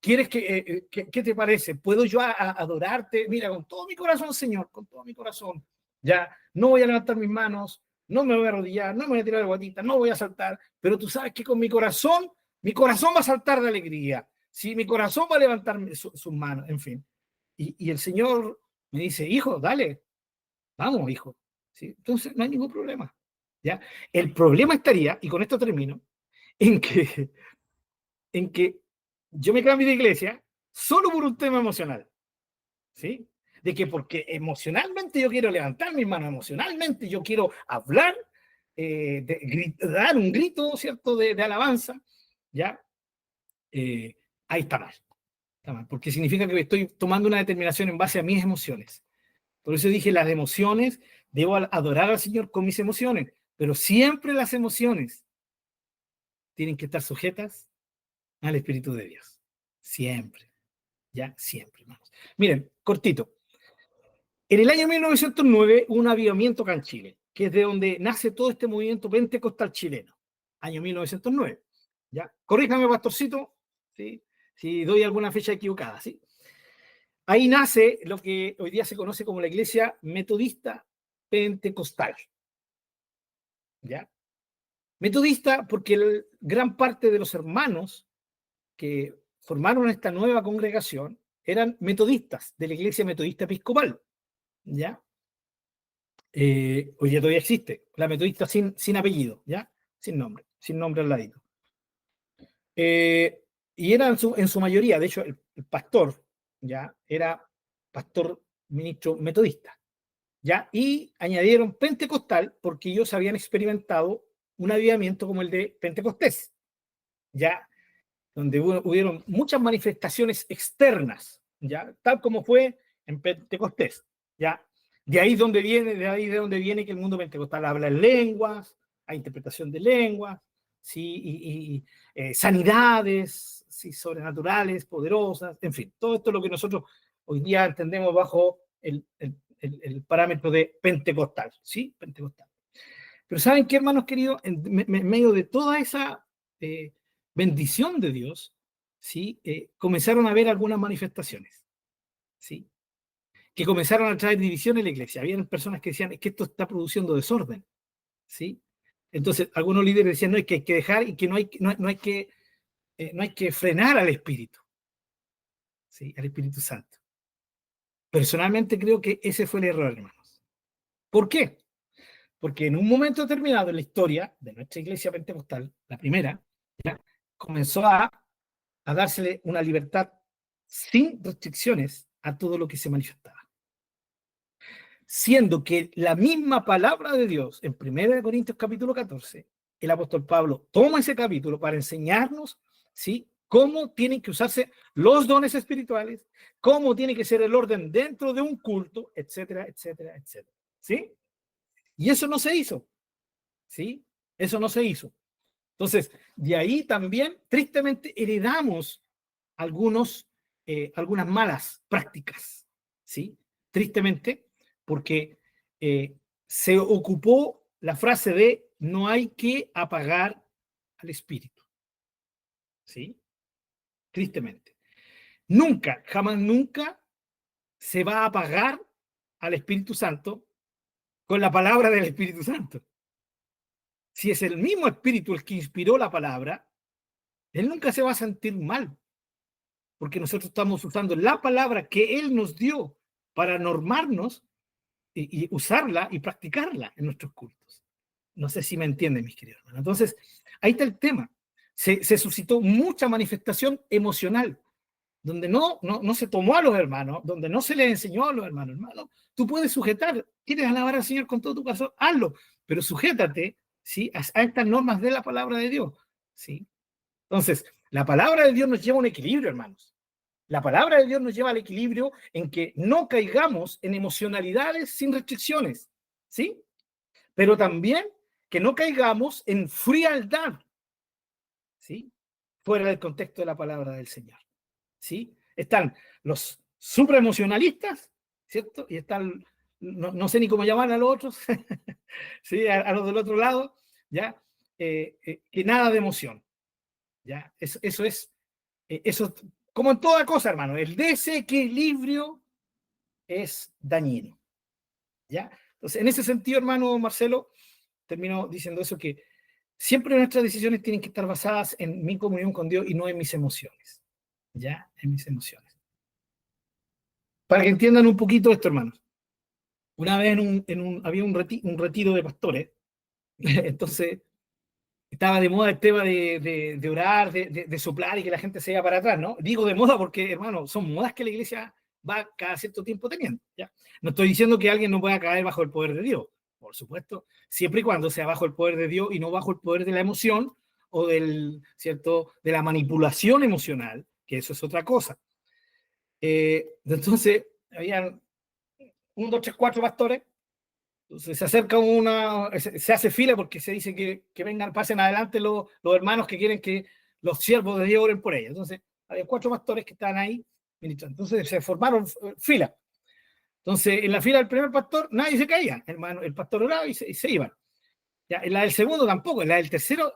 ¿quieres qué te parece? ¿Puedo yo adorarte? Mira, con todo mi corazón, Señor, con todo mi corazón. Ya, no voy a levantar mis manos, no me voy a arrodillar, no me voy a tirar de guatita, no voy a saltar, pero tú sabes que con mi corazón va a saltar de alegría. Sí, mi corazón va a levantar sus manos, en fin. Y el Señor me dice, hijo, dale, vamos, hijo. ¿Sí? Entonces no hay ningún problema. ¿Ya? El problema estaría, y con esto termino, en que yo me cambie de iglesia solo por un tema emocional. ¿Sí? De que porque emocionalmente yo quiero levantar mis manos, emocionalmente yo quiero hablar, dar un grito, ¿cierto?, de alabanza, ¿ya? Ahí está mal. Está mal, porque significa que estoy tomando una determinación en base a mis emociones. Por eso dije, las emociones, debo adorar al Señor con mis emociones, pero siempre las emociones tienen que estar sujetas al Espíritu de Dios. Siempre, ya, siempre, hermanos. Miren, cortito. En el año 1909 hubo un avivamiento acá en Chile, que es de donde nace todo este movimiento pentecostal chileno. Año 1909. ¿Ya? Corríjame, pastorcito, ¿sí? Si doy alguna fecha equivocada, ¿sí? Ahí nace lo que hoy día se conoce como la Iglesia Metodista Pentecostal. ¿Ya? Metodista porque gran parte de los hermanos que formaron esta nueva congregación eran metodistas de la Iglesia Metodista Episcopal. ¿Ya? Hoy día todavía existe, la metodista sin apellido. ¿Ya? sin nombre al ladito. Y era en su mayoría, de hecho, el pastor, ¿ya? Era pastor ministro metodista, ¿ya? Y añadieron pentecostal porque ellos habían experimentado un avivamiento como el de Pentecostés, ¿ya? Donde hubieron muchas manifestaciones externas, ¿ya? Tal como fue en Pentecostés, ¿ya? De ahí de donde viene que el mundo pentecostal habla en lenguas, hay interpretación de lenguas, ¿sí? Sanidades, ¿sí? Sobrenaturales, poderosas, en fin, todo esto es lo que nosotros hoy día entendemos bajo el parámetro de pentecostal, ¿sí? Pentecostal. Pero ¿saben qué, hermanos queridos? En medio de toda esa bendición de Dios, ¿sí? Comenzaron a haber algunas manifestaciones, ¿sí? Que comenzaron a traer división en la iglesia. Habían personas que decían, es que esto está produciendo desorden, ¿sí? Entonces, algunos líderes decían, no, es que hay que dejar y que no hay que frenar al Espíritu, ¿sí? Al Espíritu Santo. Personalmente creo que ese fue el error, hermanos. ¿Por qué? Porque en un momento determinado en la historia de nuestra iglesia pentecostal, la primera, ¿ya? Comenzó a dársele una libertad sin restricciones a todo lo que se manifestaba. Siendo que la misma palabra de Dios en 1 Corintios capítulo 14, el apóstol Pablo toma ese capítulo para enseñarnos, ¿sí?, cómo tienen que usarse los dones espirituales, cómo tiene que ser el orden dentro de un culto, etcétera, etcétera, etcétera, ¿sí? Y eso no se hizo, ¿sí? Eso no se hizo. Entonces, de ahí también, tristemente, heredamos algunas malas prácticas, ¿sí? Tristemente, porque se ocupó la frase de no hay que apagar al espíritu, ¿sí? Tristemente. Nunca, jamás nunca se va a apagar al Espíritu Santo con la palabra del Espíritu Santo. Si es el mismo Espíritu el que inspiró la palabra, Él nunca se va a sentir mal, porque nosotros estamos usando la palabra que Él nos dio para normarnos y usarla y practicarla en nuestros cultos. No sé si me entienden, mis queridos hermanos. Entonces, ahí está el tema. Se suscitó mucha manifestación emocional, donde no se tomó a los hermanos, donde no se les enseñó a los hermanos. Hermano, tú puedes sujetar, quieres alabar al Señor con todo tu corazón, hazlo, pero sujétate, ¿sí?, a estas normas de la palabra de Dios, ¿sí? Entonces, la palabra de Dios nos lleva a un equilibrio, hermanos. La palabra de Dios nos lleva al equilibrio en que no caigamos en emocionalidades sin restricciones, ¿sí? Pero también que no caigamos en frialdad, ¿sí?, fuera del contexto de la palabra del Señor, ¿sí? Están los supraemocionalistas, ¿cierto? Y están, no sé ni cómo llamar a los otros, ¿sí?, a los del otro lado, ¿ya? Que nada de emoción, ¿ya? Eso es, como en toda cosa, hermano, el desequilibrio es dañino, ¿ya? Entonces, en ese sentido, hermano Marcelo, termino diciendo eso, que siempre nuestras decisiones tienen que estar basadas en mi comunión con Dios y no en mis emociones, ¿ya? En mis emociones. Para que entiendan un poquito esto, hermanos. Una vez había un retiro de pastores, entonces estaba de moda el tema de orar, de soplar y que la gente se iba para atrás, ¿no? Digo de moda porque, hermano, son modas que la iglesia va cada cierto tiempo teniendo, ¿ya? No estoy diciendo que alguien no pueda caer bajo el poder de Dios, por supuesto, siempre y cuando sea bajo el poder de Dios y no bajo el poder de la emoción o ¿cierto?, de la manipulación emocional, que eso es otra cosa. Entonces, habían 1, 2, 3, 4 pastores. Entonces se acerca se hace fila porque se dice que vengan, pasen adelante los hermanos que quieren que los siervos de Dios oren por ellos. Entonces, había 4 pastores que estaban ahí ministrando. Entonces se formaron fila. Entonces, en la fila del primer pastor, nadie se caía. Hermano, el pastor oraba y se iban. Ya, en la del segundo tampoco. En la del tercero,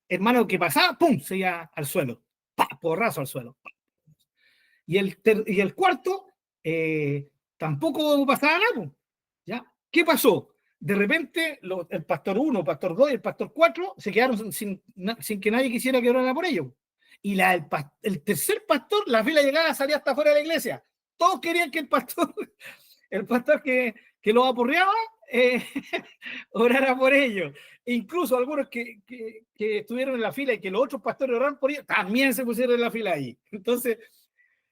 hermano que pasaba, ¡pum!, se iba al suelo. ¡Pah!, porrazo al suelo. Y el cuarto, tampoco pasaba nada. ¿Ya? ¿Qué pasó? De repente, el pastor 1, el pastor 2 y el pastor 4 se quedaron sin que nadie quisiera que orara por ellos. Y el tercer pastor, la fila llegada salía hasta fuera de la iglesia. Todos querían que el pastor que los aporreaba, eh, orara por ellos. Incluso algunos que estuvieron en la fila y que los otros pastores oraron por ellos, también se pusieron en la fila ahí. Entonces,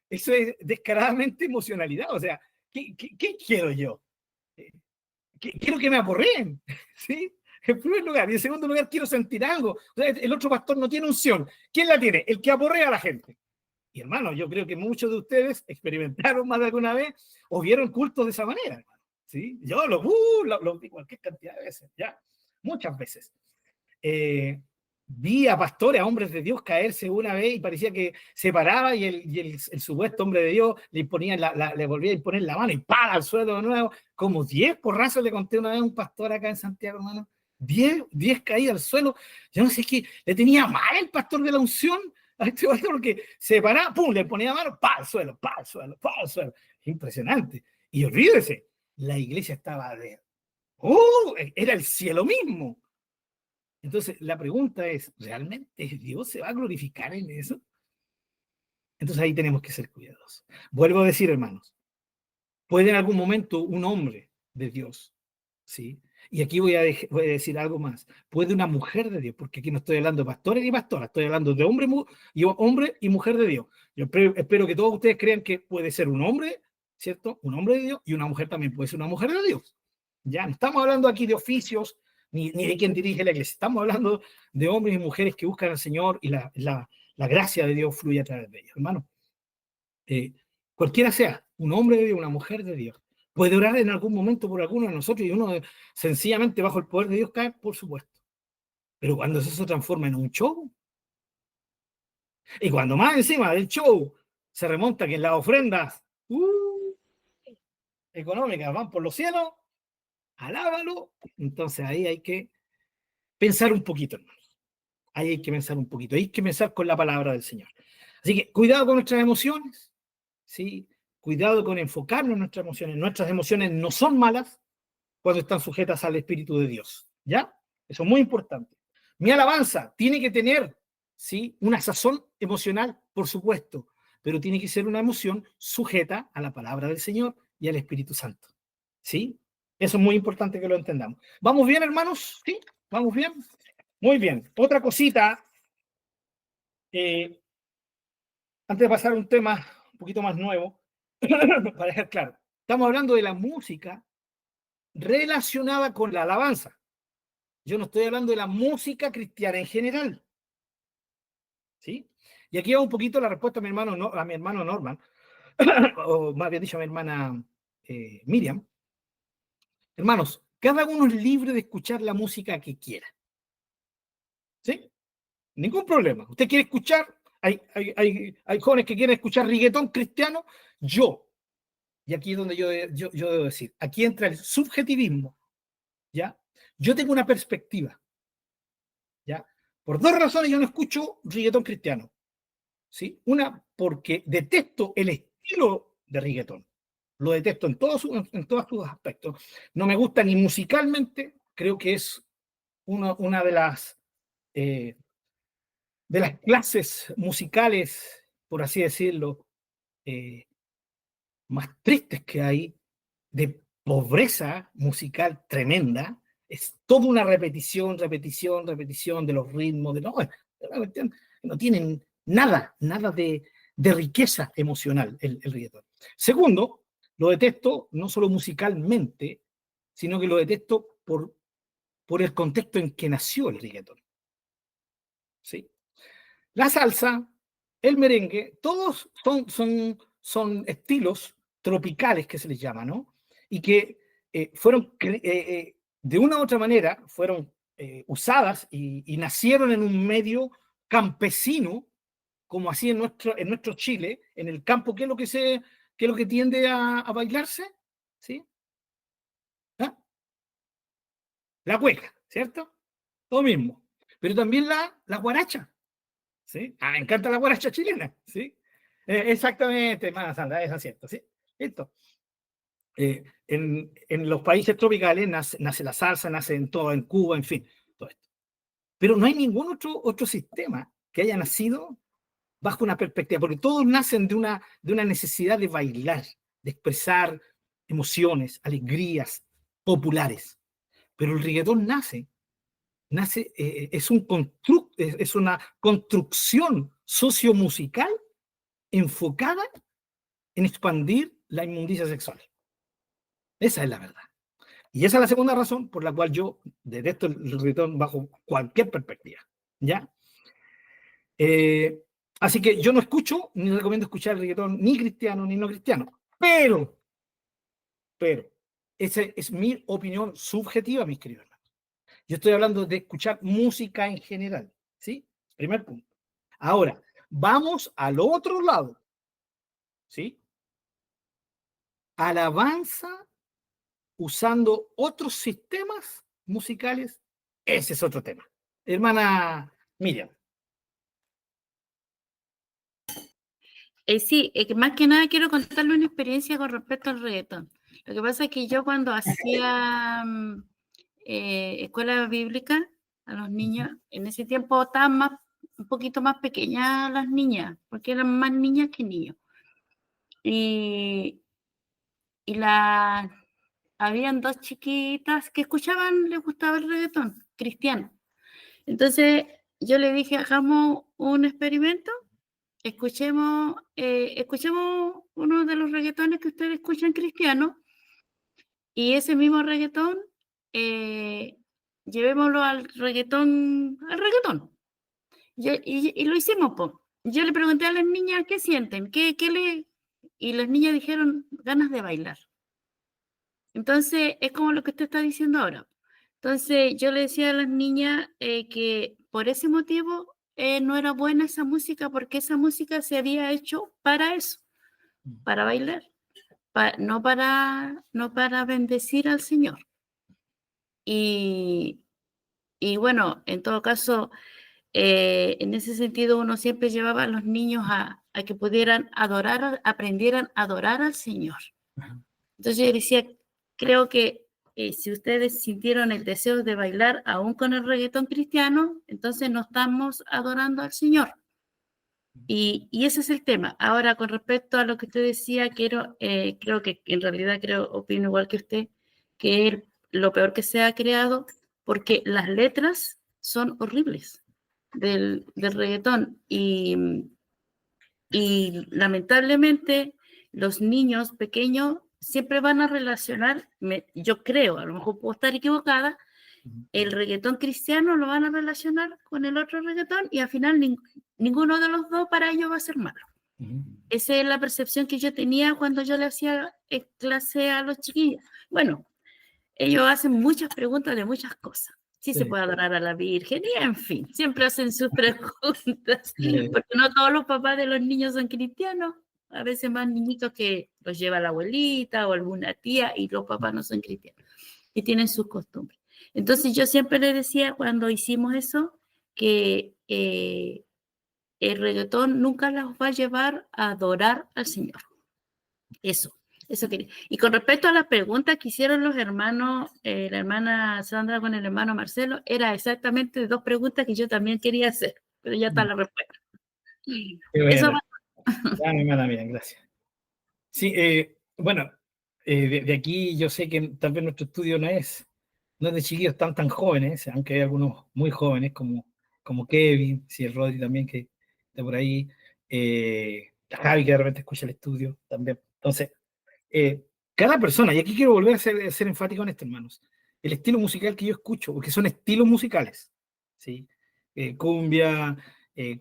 eso es descaradamente emocionalidad. O sea, ¿qué quiero yo? Quiero que me aporreen, ¿sí? En primer lugar. Y en segundo lugar, quiero sentir algo. O sea, el otro pastor no tiene unción. ¿Quién la tiene? El que aporrea a la gente. Y hermano, yo creo que muchos de ustedes experimentaron más de alguna vez o vieron cultos de esa manera, hermano. ¿Sí? Yo lo vi cualquier cantidad de veces, ya, muchas veces. Vi a pastores, a hombres de Dios caerse una vez y parecía que se paraba y el supuesto hombre de Dios le volvía a imponer la mano y ¡pala! Al suelo de nuevo. Como 10 porrazos le conté una vez a un pastor acá en Santiago, hermano. 10 caídas al suelo. Yo no sé qué, le tenía mal el pastor de la unción a este pastor porque se paraba, ¡pum! Le ponía la mano, ¡pa! Al suelo, ¡pa! Al suelo, ¡pa! Al suelo. Impresionante. Y olvídese, la iglesia estaba era el cielo mismo. Entonces, la pregunta es, ¿realmente Dios se va a glorificar en eso? Entonces ahí tenemos que ser cuidadosos. Vuelvo a decir, hermanos, puede en algún momento un hombre de Dios, ¿sí? Y aquí voy a decir algo más. Puede una mujer de Dios, porque aquí no estoy hablando de pastores ni pastoras, estoy hablando de hombre y mujer de Dios. Yo espero que todos ustedes crean que puede ser un hombre, ¿cierto? Un hombre de Dios, y una mujer también puede ser una mujer de Dios. Ya no estamos hablando aquí de oficios, ni de quien dirige la iglesia. Estamos hablando de hombres y mujeres que buscan al Señor y la gracia de Dios fluye a través de ellos. Hermano, cualquiera sea, un hombre de Dios, una mujer de Dios, puede orar en algún momento por alguno de nosotros y uno sencillamente bajo el poder de Dios cae, por supuesto. Pero cuando eso se transforma en un show, y cuando más encima del show se remonta que las ofrendas económicas van por los cielos, alábalo, entonces ahí hay que pensar un poquito, hermanos. Ahí hay que pensar un poquito, hay que pensar con la palabra del Señor. Así que cuidado con nuestras emociones, ¿sí? Cuidado con enfocarnos en nuestras emociones. Nuestras emociones no son malas cuando están sujetas al Espíritu de Dios, ¿ya? Eso es muy importante. Mi alabanza tiene que tener, ¿sí? Una sazón emocional, por supuesto, pero tiene que ser una emoción sujeta a la palabra del Señor y al Espíritu Santo, ¿sí? Eso es muy importante que lo entendamos. ¿Vamos bien, hermanos? ¿Sí? ¿Vamos bien? Muy bien. Otra cosita, antes de pasar a un tema un poquito más nuevo, para dejar claro, estamos hablando de la música relacionada con la alabanza. Yo no estoy hablando de la música cristiana en general, ¿sí? Y aquí va un poquito la respuesta a mi hermano Norman, o más bien dicho a mi hermana Miriam. Hermanos, cada uno es libre de escuchar la música que quiera, ¿sí? Ningún problema. Usted quiere escuchar, hay jóvenes que quieren escuchar reggaetón cristiano, y aquí es donde yo debo decir, aquí entra el subjetivismo, ¿ya? Yo tengo una perspectiva, ¿ya? Por dos razones yo no escucho reggaetón cristiano, ¿sí? Una, porque detesto el estilo de reggaetón, lo detesto en todos sus aspectos. No me gusta ni musicalmente, creo que es una de las clases musicales, por así decirlo, más tristes que hay, de pobreza musical tremenda. Es toda una repetición de los ritmos, no tienen nada de riqueza emocional el reggaetón. Segundo, lo detesto no solo musicalmente, sino que lo detesto por el contexto en que nació el reggaetón, ¿sí? La salsa, el merengue, todos son estilos tropicales que se les llama, ¿no? Y que fueron, de una u otra manera, fueron usadas y nacieron en un medio campesino, como así en nuestro Chile, en el campo, ¿qué es lo que tiende a bailarse? ¿Sí? ¿Ah? La cueca, ¿cierto? Lo mismo. Pero también la guaracha. ¿Sí? Me encanta la guaracha chilena, ¿sí? Exactamente, hermana Sandra, es cierto, ¿sí? Esto. En los países tropicales nace la salsa, nace en todo, en Cuba, en fin, todo esto. Pero no hay ningún otro sistema que haya nacido bajo una perspectiva, porque todos nacen de una necesidad de bailar, de expresar emociones, alegrías, populares. Pero el reggaetón nace es es una construcción sociomusical enfocada en expandir la inmundicia sexual. Esa es la verdad. Y esa es la segunda razón por la cual yo detesto el reggaetón bajo cualquier perspectiva, ¿ya? Así que yo no escucho, ni recomiendo escuchar el reggaetón ni cristiano ni no cristiano, pero, esa es mi opinión subjetiva, mis queridos hermanos. Yo estoy hablando de escuchar música en general, ¿sí? Primer punto. Ahora, vamos al otro lado, ¿sí? Alabanza usando otros sistemas musicales, ese es otro tema. Hermana Miriam. Sí, que más que nada quiero contarle una experiencia con respecto al reggaetón. Lo que pasa es que yo cuando hacía escuela bíblica a los niños, en ese tiempo estaban un poquito más pequeñas las niñas, porque eran más niñas que niños. Y habían dos chiquitas que escuchaban, les gustaba el reggaetón cristiano. Entonces yo le dije, hagamos un experimento. Escuchemos uno de los reggaetones que ustedes escuchan cristianos y ese mismo reggaetón llevémoslo al reggaetón. Y lo hicimos, po. Yo le pregunté a las niñas qué sienten, y las niñas dijeron ganas de bailar. Entonces es como lo que usted está diciendo ahora. Entonces yo le decía a las niñas que por ese motivo no era buena esa música, porque esa música se había hecho para eso, para bailar, no para bendecir al Señor. Y bueno, en todo caso, en ese sentido uno siempre llevaba a los niños a que pudieran aprendieran a adorar al Señor. Entonces yo decía, creo que si ustedes sintieron el deseo de bailar aún con el reggaetón cristiano, entonces no estamos adorando al Señor. Y ese es el tema. Ahora, con respecto a lo que usted decía, creo que en realidad opino igual que usted, que es lo peor que se ha creado, porque las letras son horribles del reggaetón. Y lamentablemente los niños pequeños siempre van a relacionar, yo creo, a lo mejor puedo estar equivocada, el reggaetón cristiano lo van a relacionar con el otro reggaetón y al final ninguno de los dos para ellos va a ser malo. Esa es la percepción que yo tenía cuando yo le hacía clase a los chiquillos. Bueno, ellos hacen muchas preguntas de muchas cosas. Sí, se puede adorar a la Virgen y en fin, siempre hacen sus preguntas, porque no todos los papás de los niños son cristianos. A veces más niñitos que los lleva la abuelita o alguna tía y los papás no son cristianos y tienen sus costumbres. Entonces yo siempre le decía cuando hicimos eso que el reggaetón nunca los va a llevar a adorar al Señor. Eso quería. Y con respecto a las preguntas que hicieron los hermanos, la hermana Sandra con el hermano Marcelo, era exactamente dos preguntas que yo también quería hacer, pero ya está la respuesta. Eso va. Ya, mi hermana, bien, gracias. Sí, bueno, de aquí yo sé que tal vez nuestro estudio no es de chiquillos tan jóvenes, aunque hay algunos muy jóvenes como Kevin, sí, el Rodri también que está por ahí, la Javi que de repente escucha el estudio también. Entonces, cada persona, y aquí quiero volver a ser enfático en esto, hermanos, el estilo musical que yo escucho, porque son estilos musicales, ¿sí? Cumbia,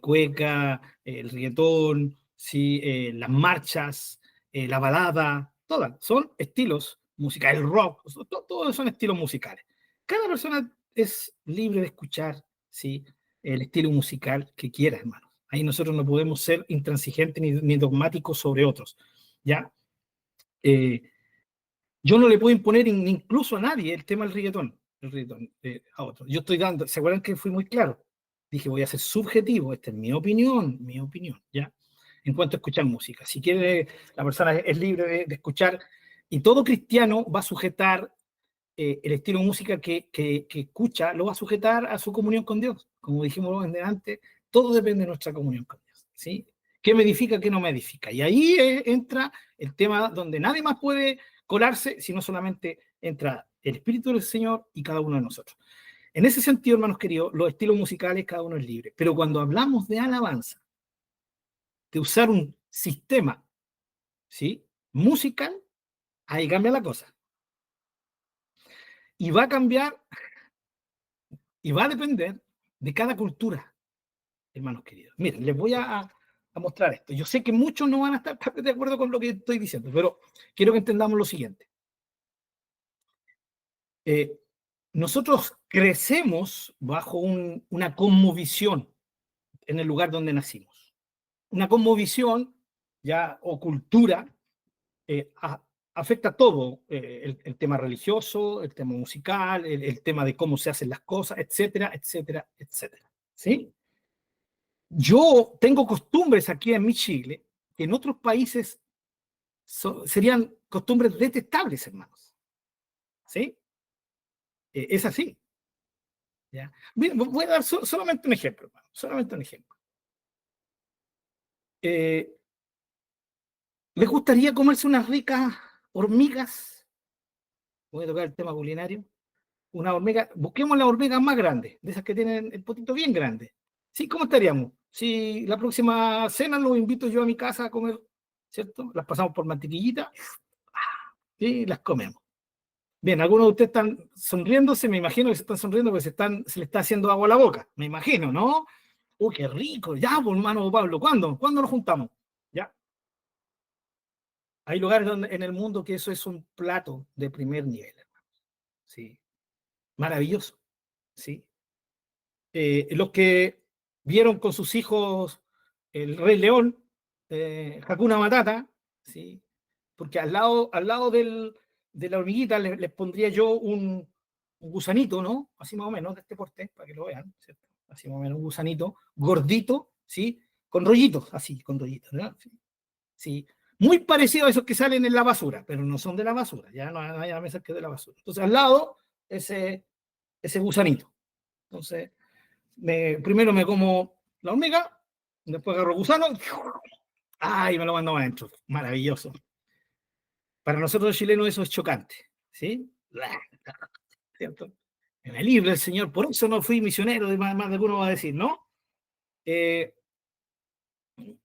cueca, el reggaetón, ¿sí? Las marchas, la balada, todas son estilos musicales, el rock, todos son estilos musicales. Cada persona es libre de escuchar, ¿sí? El estilo musical que quiera, hermanos. Ahí nosotros no podemos ser intransigentes ni dogmáticos sobre otros, ¿ya? Yo no le puedo imponer incluso a nadie el tema del reggaetón, a otro. Yo estoy dando, ¿se acuerdan que fui muy claro? Dije, voy a ser subjetivo, esta es mi opinión, ¿ya? En cuanto a escuchar música. Si quiere, la persona es libre de escuchar, y todo cristiano va a sujetar el estilo de música que escucha, lo va a sujetar a su comunión con Dios. Como dijimos antes, todo depende de nuestra comunión con Dios, ¿sí? ¿Qué me edifica, qué no me edifica? Y ahí entra el tema donde nadie más puede colarse, sino solamente entra el Espíritu del Señor y cada uno de nosotros. En ese sentido, hermanos queridos, los estilos musicales cada uno es libre. Pero cuando hablamos de alabanza, de usar un sistema, ¿sí?, musical, ahí cambia la cosa. Y va a cambiar y va a depender de cada cultura, hermanos queridos. Miren, les voy a mostrar esto. Yo sé que muchos no van a estar de acuerdo con lo que estoy diciendo, pero quiero que entendamos lo siguiente. Nosotros crecemos bajo una cosmovisión en el lugar donde nacimos. Una cosmovisión ya o cultura afecta todo, el tema religioso, el tema musical, el tema de cómo se hacen las cosas, etcétera, etcétera, etcétera. ¿Sí? Yo tengo costumbres aquí en mi Chile que en otros países serían costumbres detestables, hermanos. ¿Sí? Es así. ¿Ya? Voy a dar solamente un ejemplo, hermano, solamente un ejemplo. ¿Les gustaría comerse unas ricas hormigas? Voy a tocar el tema culinario. Una hormiga, busquemos las hormigas más grandes, de esas que tienen el potito bien grande. ¿Sí? ¿Cómo estaríamos? Si la próxima cena los invito yo a mi casa a comer, ¿cierto? Las pasamos por mantequillita y las comemos. Bien, algunos de ustedes están sonriéndose, me imagino que se están sonriendo porque se le está haciendo agua a la boca, me imagino, ¿no? Qué rico, ya, pues, hermano Pablo, ¿cuándo? ¿Cuándo nos juntamos? Ya. Hay lugares en el mundo que eso es un plato de primer nivel, hermano. Sí. Maravilloso, ¿sí? Los que vieron con sus hijos El Rey León, Hakuna Matata, ¿sí? Porque al lado de la hormiguita les pondría yo un gusanito, ¿no? Así más o menos, de este porte, para que lo vean, ¿cierto? Así más o menos, un gusanito gordito, ¿sí? Con rollitos, así, con rollitos, ¿verdad? Sí. Sí. Muy parecido a esos que salen en la basura, pero no son de la basura, ya no hay mesas que de la basura. Entonces, al lado, ese gusanito. Entonces, primero me como la hormiga, después agarro el gusano, ¡ay! Me lo mando adentro. Maravilloso. Para nosotros los chilenos eso es chocante, ¿sí? ¿Cierto? Me libre el Señor, por eso no fui misionero, más de alguno va a decir, ¿no?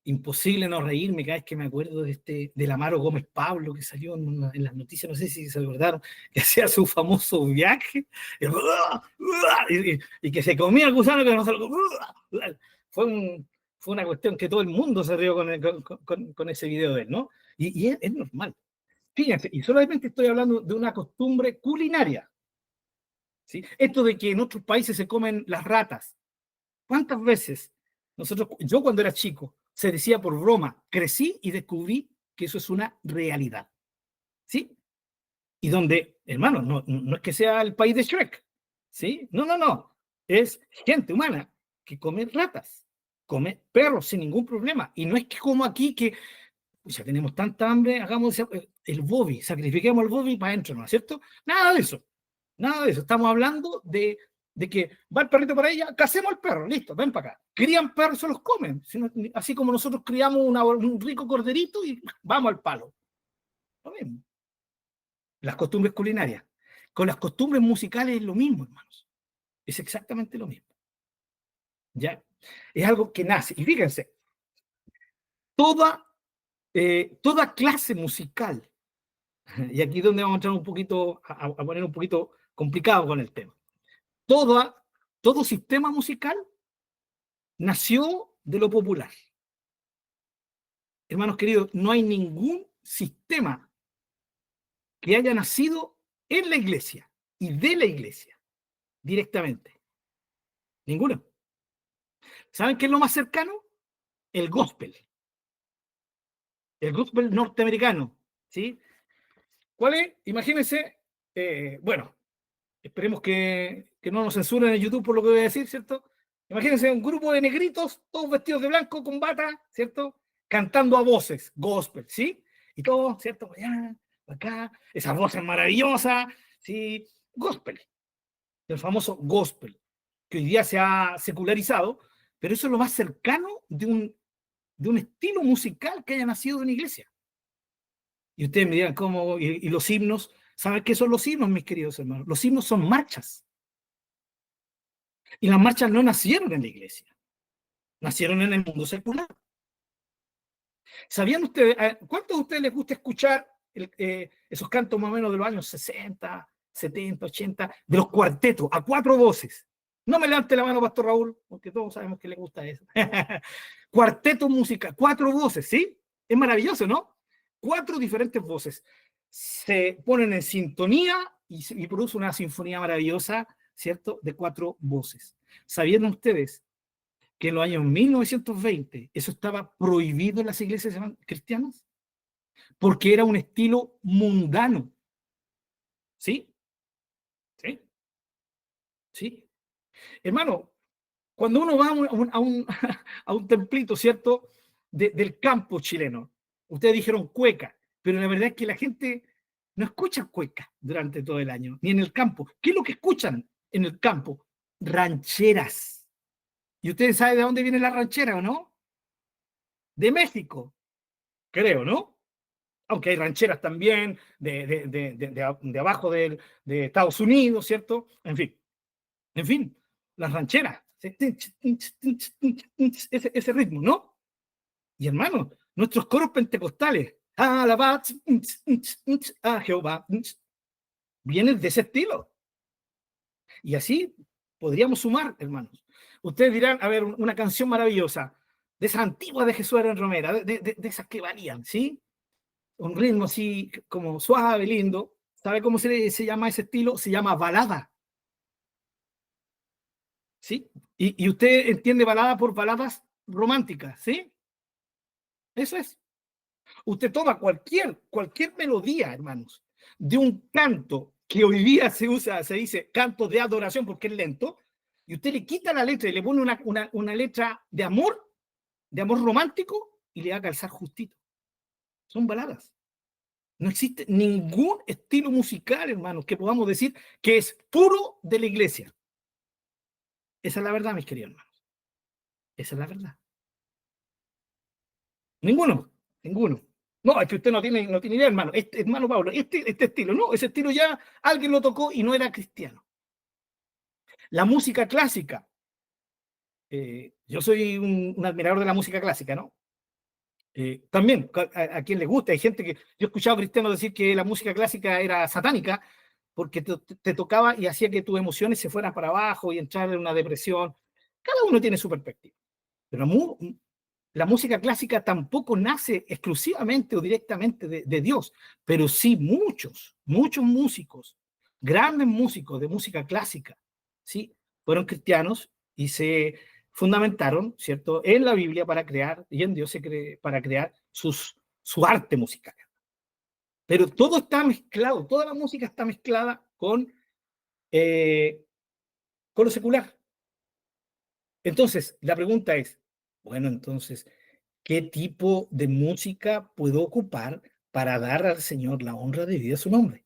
Imposible no reírme cada vez que me acuerdo del Amaro Gómez Pablo que salió en las noticias, no sé si se acordaron, que hacía su famoso viaje y que se comía el gusano que no se lo comía. Fue una cuestión que todo el mundo se rió con ese video de él, ¿no? Y es normal. Fíjense, y solamente estoy hablando de una costumbre culinaria, ¿sí? Esto de que en otros países se comen las ratas. ¿Cuántas veces yo cuando era chico, se decía por broma, crecí y descubrí que eso es una realidad? ¿Sí? Y donde, hermano, no es que sea el país de Shrek, ¿sí? No. Es gente humana que come ratas, come perros sin ningún problema. Y no es que como aquí que ya tenemos tanta hambre, hagamos el Bobby, sacrifiquemos el Bobby para adentro, ¿no es cierto? Nada de eso. Nada de eso. Estamos hablando de que va el perrito para ella, casemos al perro, listo, ven para acá. Crían perros, se los comen. Así como nosotros criamos un rico corderito y vamos al palo. Lo mismo. Las costumbres culinarias. Con las costumbres musicales es lo mismo, hermanos. Es exactamente lo mismo. ¿Ya? Es algo que nace. Y fíjense, toda clase musical, y aquí es donde vamos a entrar un poquito, a poner un poquito complicado con el tema. Todo sistema musical nació de lo popular. Hermanos queridos, no hay ningún sistema que haya nacido en la iglesia y de la iglesia directamente. Ninguno. ¿Saben qué es lo más cercano? El gospel. El gospel norteamericano. ¿Sí? ¿Cuál es? Imagínense, bueno, esperemos que no nos censuren en YouTube por lo que voy a decir, ¿cierto? Imagínense un grupo de negritos, todos vestidos de blanco, con bata, ¿cierto? Cantando a voces, gospel, ¿sí? Y todo, ¿cierto? Allá, acá, esas voces maravillosas, ¿sí? Gospel, el famoso gospel, que hoy día se ha secularizado, pero eso es lo más cercano de un estilo musical que haya nacido de una iglesia. Y ustedes me dirán, ¿cómo? ¿Y los himnos? ¿Saben qué son los himnos, mis queridos hermanos? Los himnos son marchas. Y las marchas no nacieron en la iglesia, nacieron en el mundo secular. ¿Sabían ustedes, cuántos de ustedes les gusta escuchar esos cantos más o menos de los años 60, 70, 80, de los cuartetos, a 4 voces? No me levante la mano, Pastor Raúl, porque todos sabemos que le gusta eso. Cuarteto música, 4 voces, ¿sí? Es maravilloso, ¿no? 4 diferentes voces se ponen en sintonía y produce una sinfonía maravillosa, ¿cierto? De 4 voces. ¿Sabían ustedes que en los años 1920 eso estaba prohibido en las iglesias cristianas? Porque era un estilo mundano. ¿Sí? ¿Sí? ¿Sí? Hermano, cuando uno va a un templito, ¿cierto? Del campo chileno, ustedes dijeron cueca, pero la verdad es que la gente no escucha cueca durante todo el año, ni en el campo. ¿Qué es lo que escuchan en el campo? Rancheras. ¿Y ustedes saben de dónde viene la ranchera o no? De México, creo, ¿no? Aunque hay rancheras también de abajo de Estados Unidos, ¿cierto? En fin, las rancheras. Ese ritmo, ¿no? Y hermano, nuestros coros pentecostales, alabad a Jehová, vienen de ese estilo. Y así podríamos sumar, hermanos. Ustedes dirán, a ver, una canción maravillosa, de esas antiguas de Jesús en Romera, de esas que varían, ¿sí? Un ritmo así como suave, lindo. ¿Sabe cómo se llama ese estilo? Se llama balada. ¿Sí? Y usted entiende balada por baladas románticas, ¿sí? Eso es. Usted toma cualquier melodía, hermanos, de un canto que hoy día se usa, se dice canto de adoración porque es lento, y usted le quita la letra y le pone una letra de amor romántico, y le va a calzar justito. Son baladas. No existe ningún estilo musical, hermanos, que podamos decir que es puro de la iglesia. Esa es la verdad, mis queridos hermanos. Esa es la verdad. Ninguno. No, es que usted no tiene idea, hermano. Hermano Pablo, este estilo, no, ese estilo ya alguien lo tocó y no era cristiano. La música clásica. Yo soy un admirador de la música clásica, ¿no? También, a quien le gusta, hay gente que, yo he escuchado cristianos decir que la música clásica era satánica porque te tocaba y hacía que tus emociones se fueran para abajo y entrar en una depresión. Cada uno tiene su perspectiva. Pero la música clásica tampoco nace exclusivamente o directamente de Dios, pero sí muchos músicos, grandes músicos de música clásica, ¿sí? Fueron cristianos y se fundamentaron, ¿cierto?, en la Biblia para crear, y en Dios para crear su arte musical. Pero todo está mezclado, toda la música está mezclada con lo secular. Entonces, la pregunta es, bueno, entonces, ¿qué tipo de música puedo ocupar para dar al Señor la honra debida a su nombre?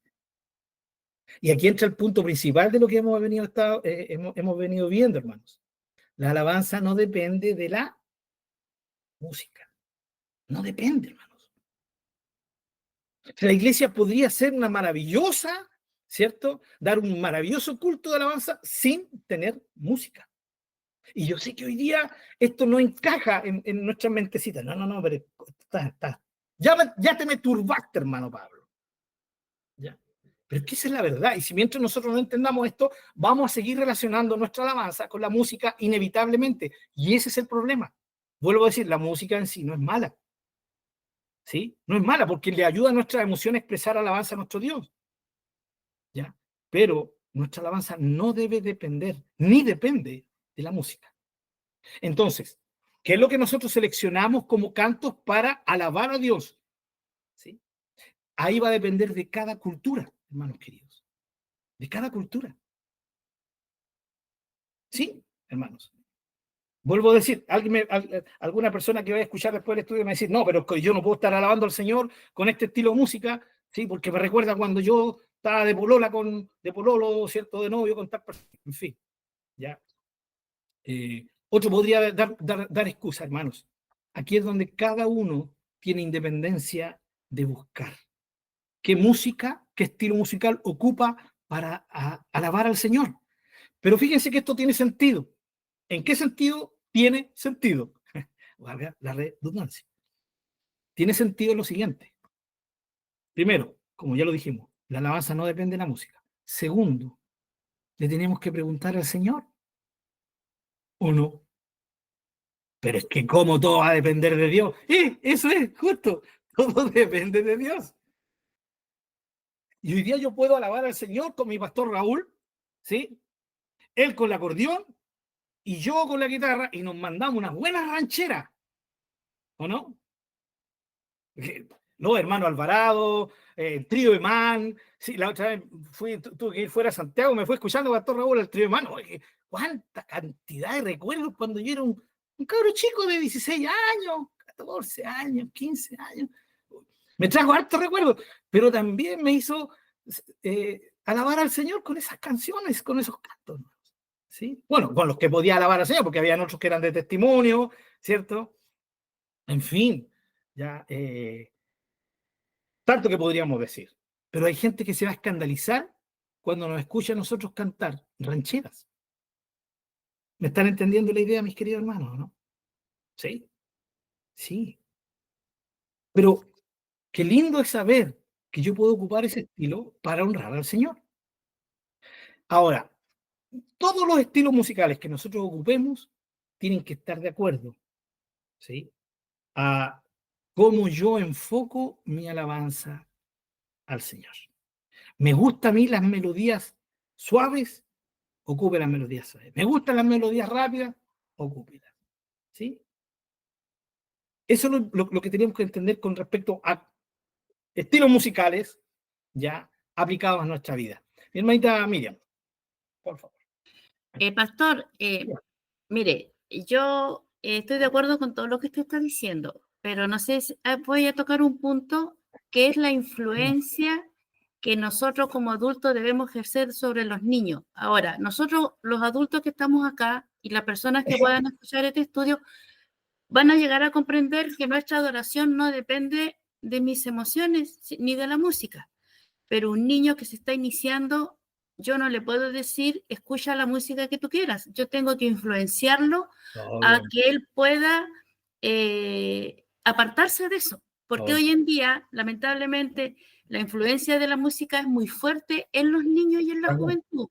Y aquí entra el punto principal de lo que hemos venido viendo, hermanos. La alabanza no depende de la música. No depende, hermanos. La iglesia podría ser una maravillosa, ¿cierto? Dar un maravilloso culto de alabanza sin tener música. Y yo sé que hoy día esto no encaja en nuestra mentecita. No, pero está. Ya te me turbaste, hermano Pablo. ¿Ya? Pero es que esa es la verdad. Y si mientras nosotros no entendamos esto, vamos a seguir relacionando nuestra alabanza con la música inevitablemente. Y ese es el problema. Vuelvo a decir, la música en sí no es mala. ¿Sí? No es mala porque le ayuda a nuestra emoción a expresar alabanza a nuestro Dios. ¿Ya? Pero nuestra alabanza no debe depender, ni depende de la música. Entonces, ¿qué es lo que nosotros seleccionamos como cantos para alabar a Dios? ¿Sí? Ahí va a depender de cada cultura, hermanos queridos. De cada cultura. ¿Sí, hermanos? Vuelvo a decir, alguna persona que vaya a escuchar después del estudio me va a decir, no, pero yo no puedo estar alabando al Señor con este estilo de música, ¿sí? Porque me recuerda cuando yo estaba de pololo, ¿cierto? De novio con tal persona. En fin, ya. Otro podría dar excusa, hermanos. Aquí es donde cada uno tiene independencia de buscar. qué música, qué estilo musical ocupa para alabar al Señor. Pero fíjense que esto tiene sentido. ¿En qué sentido tiene sentido? Valga la redundancia. Tiene sentido lo siguiente. Primero, como ya lo dijimos, la alabanza no depende de la música. Segundo, le tenemos que preguntar al Señor, ¿o no? Pero es que como todo va a depender de Dios. Eso es, justo. Todo depende de Dios. Y hoy día yo puedo alabar al Señor con mi pastor Raúl, ¿sí? Él con el acordeón y yo con la guitarra y nos mandamos unas buenas rancheras, ¿o no? No, hermano Alvarado, Trío Imán. Sí, la otra vez tuve que ir fuera a Santiago, me fue escuchando Pastor Raúl el Trío Imán. Oye, cuánta cantidad de recuerdos cuando yo era un cabro chico de 16 años, 14 años, 15 años. Me trajo hartos recuerdos, pero también me hizo alabar al Señor con esas canciones, con esos cantos. ¿Sí? Bueno, con los que podía alabar al Señor, porque había otros que eran de testimonio, ¿cierto? En fin, ya. Tanto que podríamos decir. Pero hay gente que se va a escandalizar cuando nos escucha a nosotros cantar rancheras. ¿Me están entendiendo la idea, mis queridos hermanos, no? Sí, sí. Pero qué lindo es saber que yo puedo ocupar ese estilo para honrar al Señor. Ahora, todos los estilos musicales que nosotros ocupemos tienen que estar de acuerdo, ¿sí? A cómo yo enfoco mi alabanza al Señor. Me gustan a mí las melodías suaves, ocupe las melodías suaves. Me gustan las melodías rápidas, ocúpelas. ¿Sí? Eso es lo que tenemos que entender con respecto a estilos musicales ya aplicados a nuestra vida. Mi hermanita Miriam, por favor. Pastor, mire, yo estoy de acuerdo con todo lo que usted está diciendo, pero no sé si voy a tocar un punto que es la influencia que nosotros como adultos debemos ejercer sobre los niños. Ahora, nosotros los adultos que estamos acá y las personas que puedan escuchar este estudio van a llegar a comprender que nuestra adoración no depende de mis emociones ni de la música, pero un niño que se está iniciando, yo no le puedo decir, escucha la música que tú quieras, yo tengo que influenciarlo a que él pueda apartarse de eso, porque hoy en día, lamentablemente, la influencia de la música es muy fuerte en los niños y en la juventud.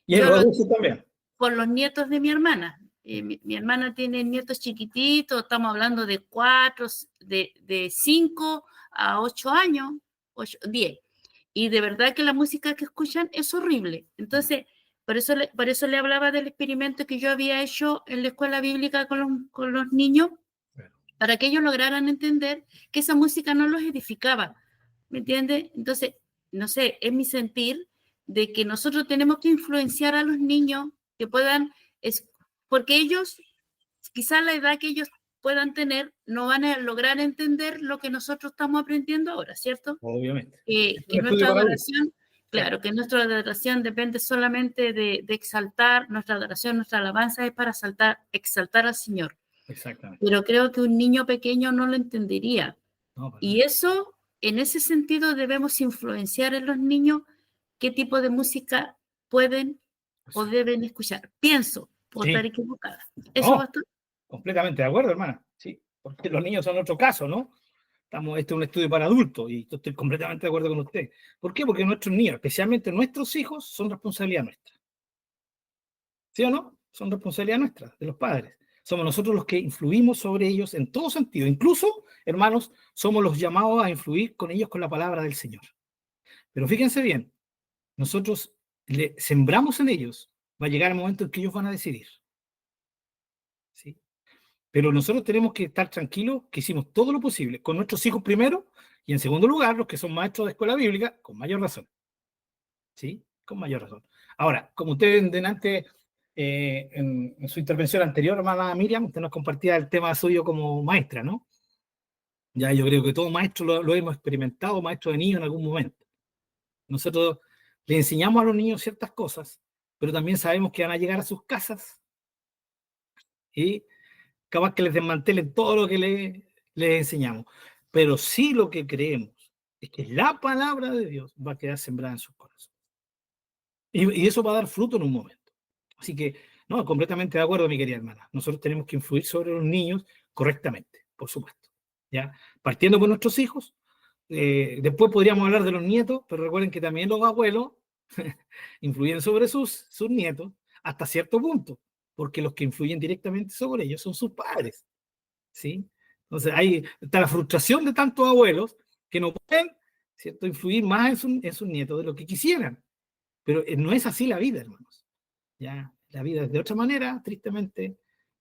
Y en los adultos también. Con los nietos de mi hermana. Mi hermana tiene nietos chiquititos, estamos hablando de 4, de 5 a 8 años, 10. Y de verdad que la música que escuchan es horrible. Entonces, por eso le hablaba del experimento que yo había hecho en la escuela bíblica con los niños, para que ellos lograran entender que esa música no los edificaba. ¿Me entiendes? Entonces, no sé, es mi sentir de que nosotros tenemos que influenciar a los niños que puedan, porque ellos, quizás la edad que ellos puedan tener, no van a lograr entender lo que nosotros estamos aprendiendo ahora, ¿cierto? Obviamente. Que nuestra adoración, claro, que nuestra adoración depende solamente de exaltar, nuestra adoración, nuestra alabanza es para exaltar al Señor. Exactamente. Pero creo que un niño pequeño no lo entendería. No, y eso, en ese sentido, debemos influenciar en los niños qué tipo de música pueden o deben escuchar. Pienso, puedo estar equivocada. ¿Eso va a estar? Completamente de acuerdo, hermana. Sí, porque los niños son otro caso, ¿no? Este es un estudio para adultos y estoy completamente de acuerdo con usted. ¿Por qué? Porque nuestros niños, especialmente nuestros hijos, son responsabilidad nuestra. ¿Sí o no? Son responsabilidad nuestra, de los padres. Somos nosotros los que influimos sobre ellos en todo sentido. Incluso, hermanos, somos los llamados a influir con ellos con la palabra del Señor. Pero fíjense bien, nosotros le sembramos en ellos, va a llegar el momento en que ellos van a decidir. ¿Sí? Pero nosotros tenemos que estar tranquilos que hicimos todo lo posible con nuestros hijos primero y en segundo lugar, los que son maestros de escuela bíblica, con mayor razón. ¿Sí? Con mayor razón. Ahora, como usted delante, en su intervención anterior, hermana Miriam, usted nos compartía el tema suyo como maestra, ¿no? Ya yo creo que todo maestro lo hemos experimentado, maestro de niños en algún momento. Nosotros le enseñamos a los niños ciertas cosas, pero también sabemos que van a llegar a sus casas y capaz que les desmantelen todo lo que les enseñamos. Pero sí lo que creemos es que la palabra de Dios va a quedar sembrada en sus corazones. Y eso va a dar fruto en un momento. Así que, no, completamente de acuerdo, mi querida hermana. Nosotros tenemos que influir sobre los niños correctamente, por supuesto. ¿Ya? Partiendo por nuestros hijos. Después podríamos hablar de los nietos, pero recuerden que también los abuelos influyen sobre sus nietos hasta cierto punto, porque los que influyen directamente sobre ellos son sus padres. ¿Sí? Entonces ahí está la frustración de tantos abuelos que no pueden, ¿cierto?, influir más en sus nietos de lo que quisieran. Pero no es así la vida, hermanos. Ya, la vida es de otra manera, tristemente.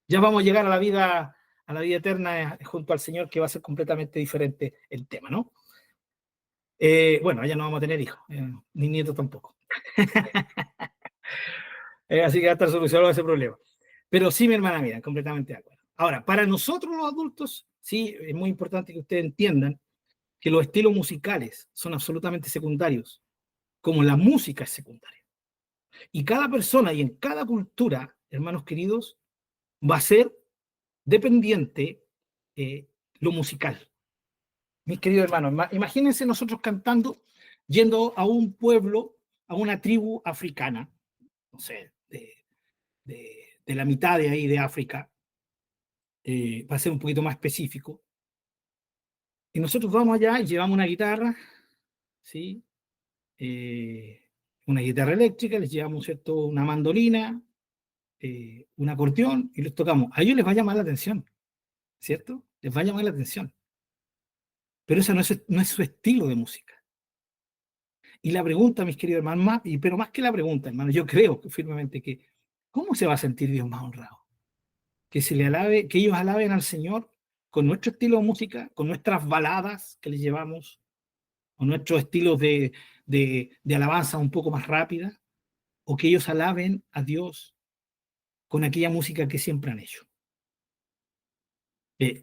Ya vamos a llegar a la vida eterna junto al Señor, que va a ser completamente diferente el tema, ¿no? Bueno, allá no vamos a tener hijos, ni nietos tampoco. Así que va a estar solucionado ese problema. Pero sí, mi hermana, mira, completamente de acuerdo. Ahora, para nosotros los adultos, sí, es muy importante que ustedes entiendan que los estilos musicales son absolutamente secundarios, como la música es secundaria. Y cada persona y en cada cultura, hermanos queridos, va a ser dependiente lo musical. Mis queridos hermanos, imagínense nosotros cantando, yendo a un pueblo, a una tribu africana, no sé, de la mitad de ahí de África, para ser un poquito más específico, y nosotros vamos allá y llevamos una guitarra, ¿sí? Una guitarra eléctrica, les llevamos, ¿cierto?, una mandolina, un acordeón, y los tocamos. A ellos les va a llamar la atención, ¿cierto? Les va a llamar la atención. Pero ese no es su estilo de música. Y la pregunta, mis queridos hermanos, pero más que la pregunta, hermano, yo creo firmemente que, ¿cómo se va a sentir Dios más honrado? Que ellos alaben al Señor con nuestro estilo de música, con nuestras baladas que les llevamos, con nuestros estilos de alabanza un poco más rápida, o que ellos alaben a Dios con aquella música que siempre han hecho.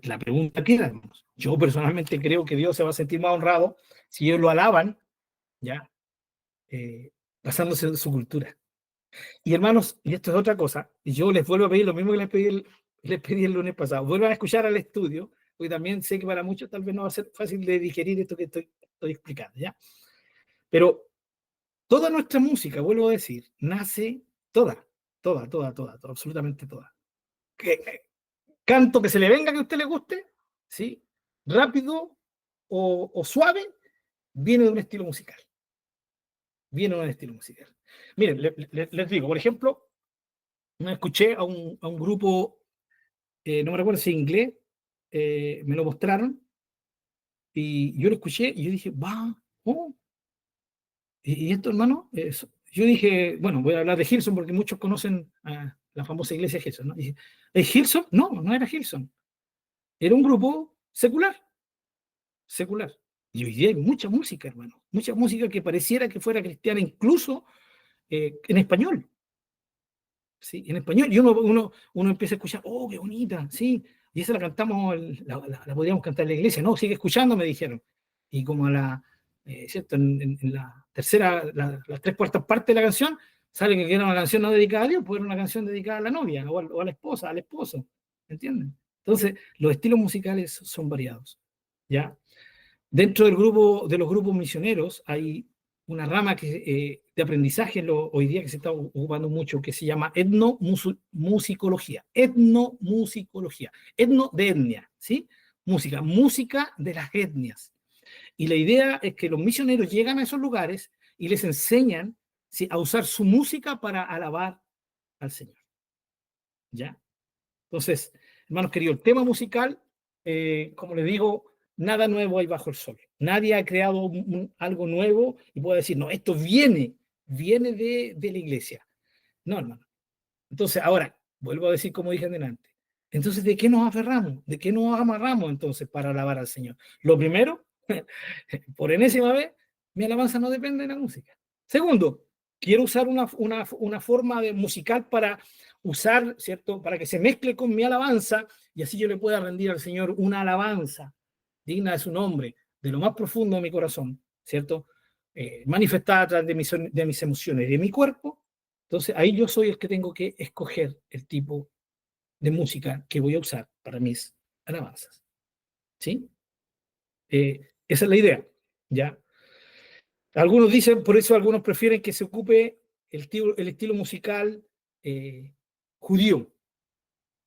La pregunta queda, hermanos. Yo personalmente creo que Dios se va a sentir más honrado si ellos lo alaban, ya, basándose en su cultura. Y hermanos, y esto es otra cosa, y yo les vuelvo a pedir lo mismo que les pedí el lunes pasado, vuelvan a escuchar al estudio, porque también sé que para muchos tal vez no va a ser fácil de digerir esto que estoy explicando, ¿ya? Pero toda nuestra música, vuelvo a decir, nace toda, absolutamente toda. Canto que se le venga que a usted le guste, ¿sí? Rápido o suave, viene de un estilo musical. Viene de un estilo musical. Miren, les digo, por ejemplo, me escuché a un grupo, no me recuerdo si en inglés, me lo mostraron, y yo lo escuché y yo dije, va, oh. Y esto, hermano, yo dije, bueno, voy a hablar de Hillsong porque muchos conocen a la famosa iglesia de Hillsong, ¿no? Y dije, ¿es Hillsong? No era Hillsong. Era un grupo secular. Y hoy día hay mucha música, hermano, mucha música que pareciera que fuera cristiana, incluso en español. ¿Sí? En español, y uno empieza a escuchar, oh, qué bonita, sí, y esa la cantamos, la podríamos cantar en la iglesia, no, sigue escuchando, me dijeron. Y como ¿cierto? En la tercera, las 3/4 partes de la canción, sale que era una canción no dedicada a Dios, pues era una canción dedicada a la novia, o a la esposa, al esposo, ¿entienden? Entonces, los estilos musicales son variados, ¿ya? Dentro del grupo, de los grupos misioneros, hay una rama de aprendizaje hoy día que se está ocupando mucho, que se llama etnomusicología. Etnomusicología. Etno de etnia, ¿sí? Música de las etnias. Y la idea es que los misioneros llegan a esos lugares y les enseñan, ¿sí?, a usar su música para alabar al Señor. ¿Ya? Entonces, hermanos queridos, el tema musical, como les digo, nada nuevo hay bajo el sol. Nadie ha creado algo nuevo y puede decir, no, esto viene de la iglesia. No, hermano. Entonces, ahora, vuelvo a decir como dije antes. Entonces, ¿de qué nos aferramos? ¿De qué nos amarramos entonces para alabar al Señor? Lo primero, por enésima vez, mi alabanza no depende de la música. Segundo, quiero usar una forma musical para usar, ¿cierto?, para que se mezcle con mi alabanza y así yo le pueda rendir al Señor una alabanza digna de su nombre, de lo más profundo de mi corazón, ¿cierto? Manifestada a través de mis emociones y de mi cuerpo. Entonces ahí yo soy el que tengo que escoger el tipo de música que voy a usar para mis alabanzas. ¿Sí? Esa es la idea. ¿ya? Algunos dicen, por eso algunos prefieren que se ocupe el estilo musical judío,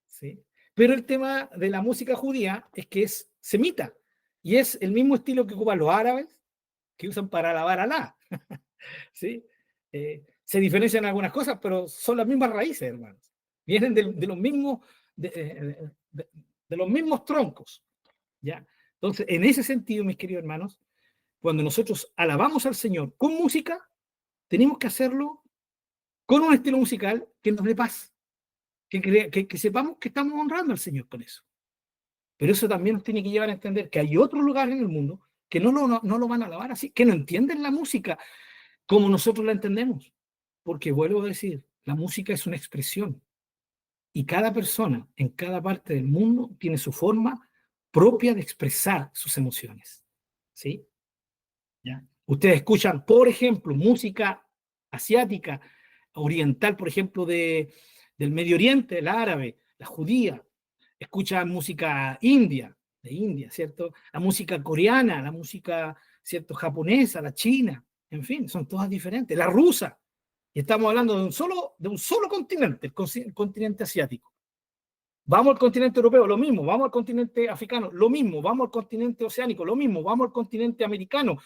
¿sí? Pero el tema de la música judía es que es semita y es el mismo estilo que ocupan los árabes, que usan para alabar a Alá, ¿sí? Se diferencian algunas cosas, pero son las mismas raíces, hermanos. Vienen de los mismos, de los mismos troncos, ¿ya? Entonces, en ese sentido, mis queridos hermanos, cuando nosotros alabamos al Señor con música, tenemos que hacerlo con un estilo musical que nos dé paz, que sepamos que estamos honrando al Señor con eso. Pero eso también nos tiene que llevar a entender que hay otros lugares en el mundo que no lo van a alabar así, que no entienden la música como nosotros la entendemos. Porque vuelvo a decir, la música es una expresión y cada persona en cada parte del mundo tiene su forma propia de expresar sus emociones. ¿Sí? ¿Ya? Ustedes escuchan, por ejemplo, música asiática, oriental, por ejemplo, del Medio Oriente, el árabe, la judía. Escuchan música india, de India, ¿cierto? La música coreana, la música, ¿cierto? Japonesa, la china, en fin, son todas diferentes. La rusa. Y estamos hablando de un solo continente, el continente asiático. Vamos al continente europeo, lo mismo. Vamos al continente africano, lo mismo. Vamos al continente oceánico, lo mismo. Vamos al continente americano,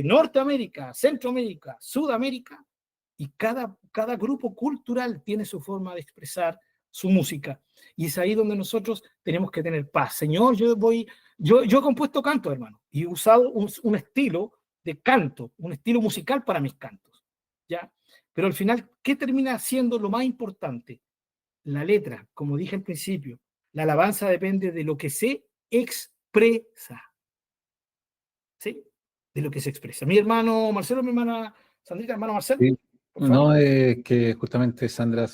Norteamérica, Centroamérica, Sudamérica. Y cada grupo cultural tiene su forma de expresar su música. Y es ahí donde nosotros tenemos que tener paz. Señor, yo he compuesto cantos, hermano, y he usado un estilo de canto, un estilo musical para mis cantos. ¿Ya? Pero al final, ¿qué termina siendo lo más importante? La letra, como dije al principio, la alabanza depende de lo que se expresa, ¿sí? De lo que se expresa. Mi hermano Marcelo, mi hermana Sandrita, hermano Marcelo, Sí. por favor. No, que justamente Sandra,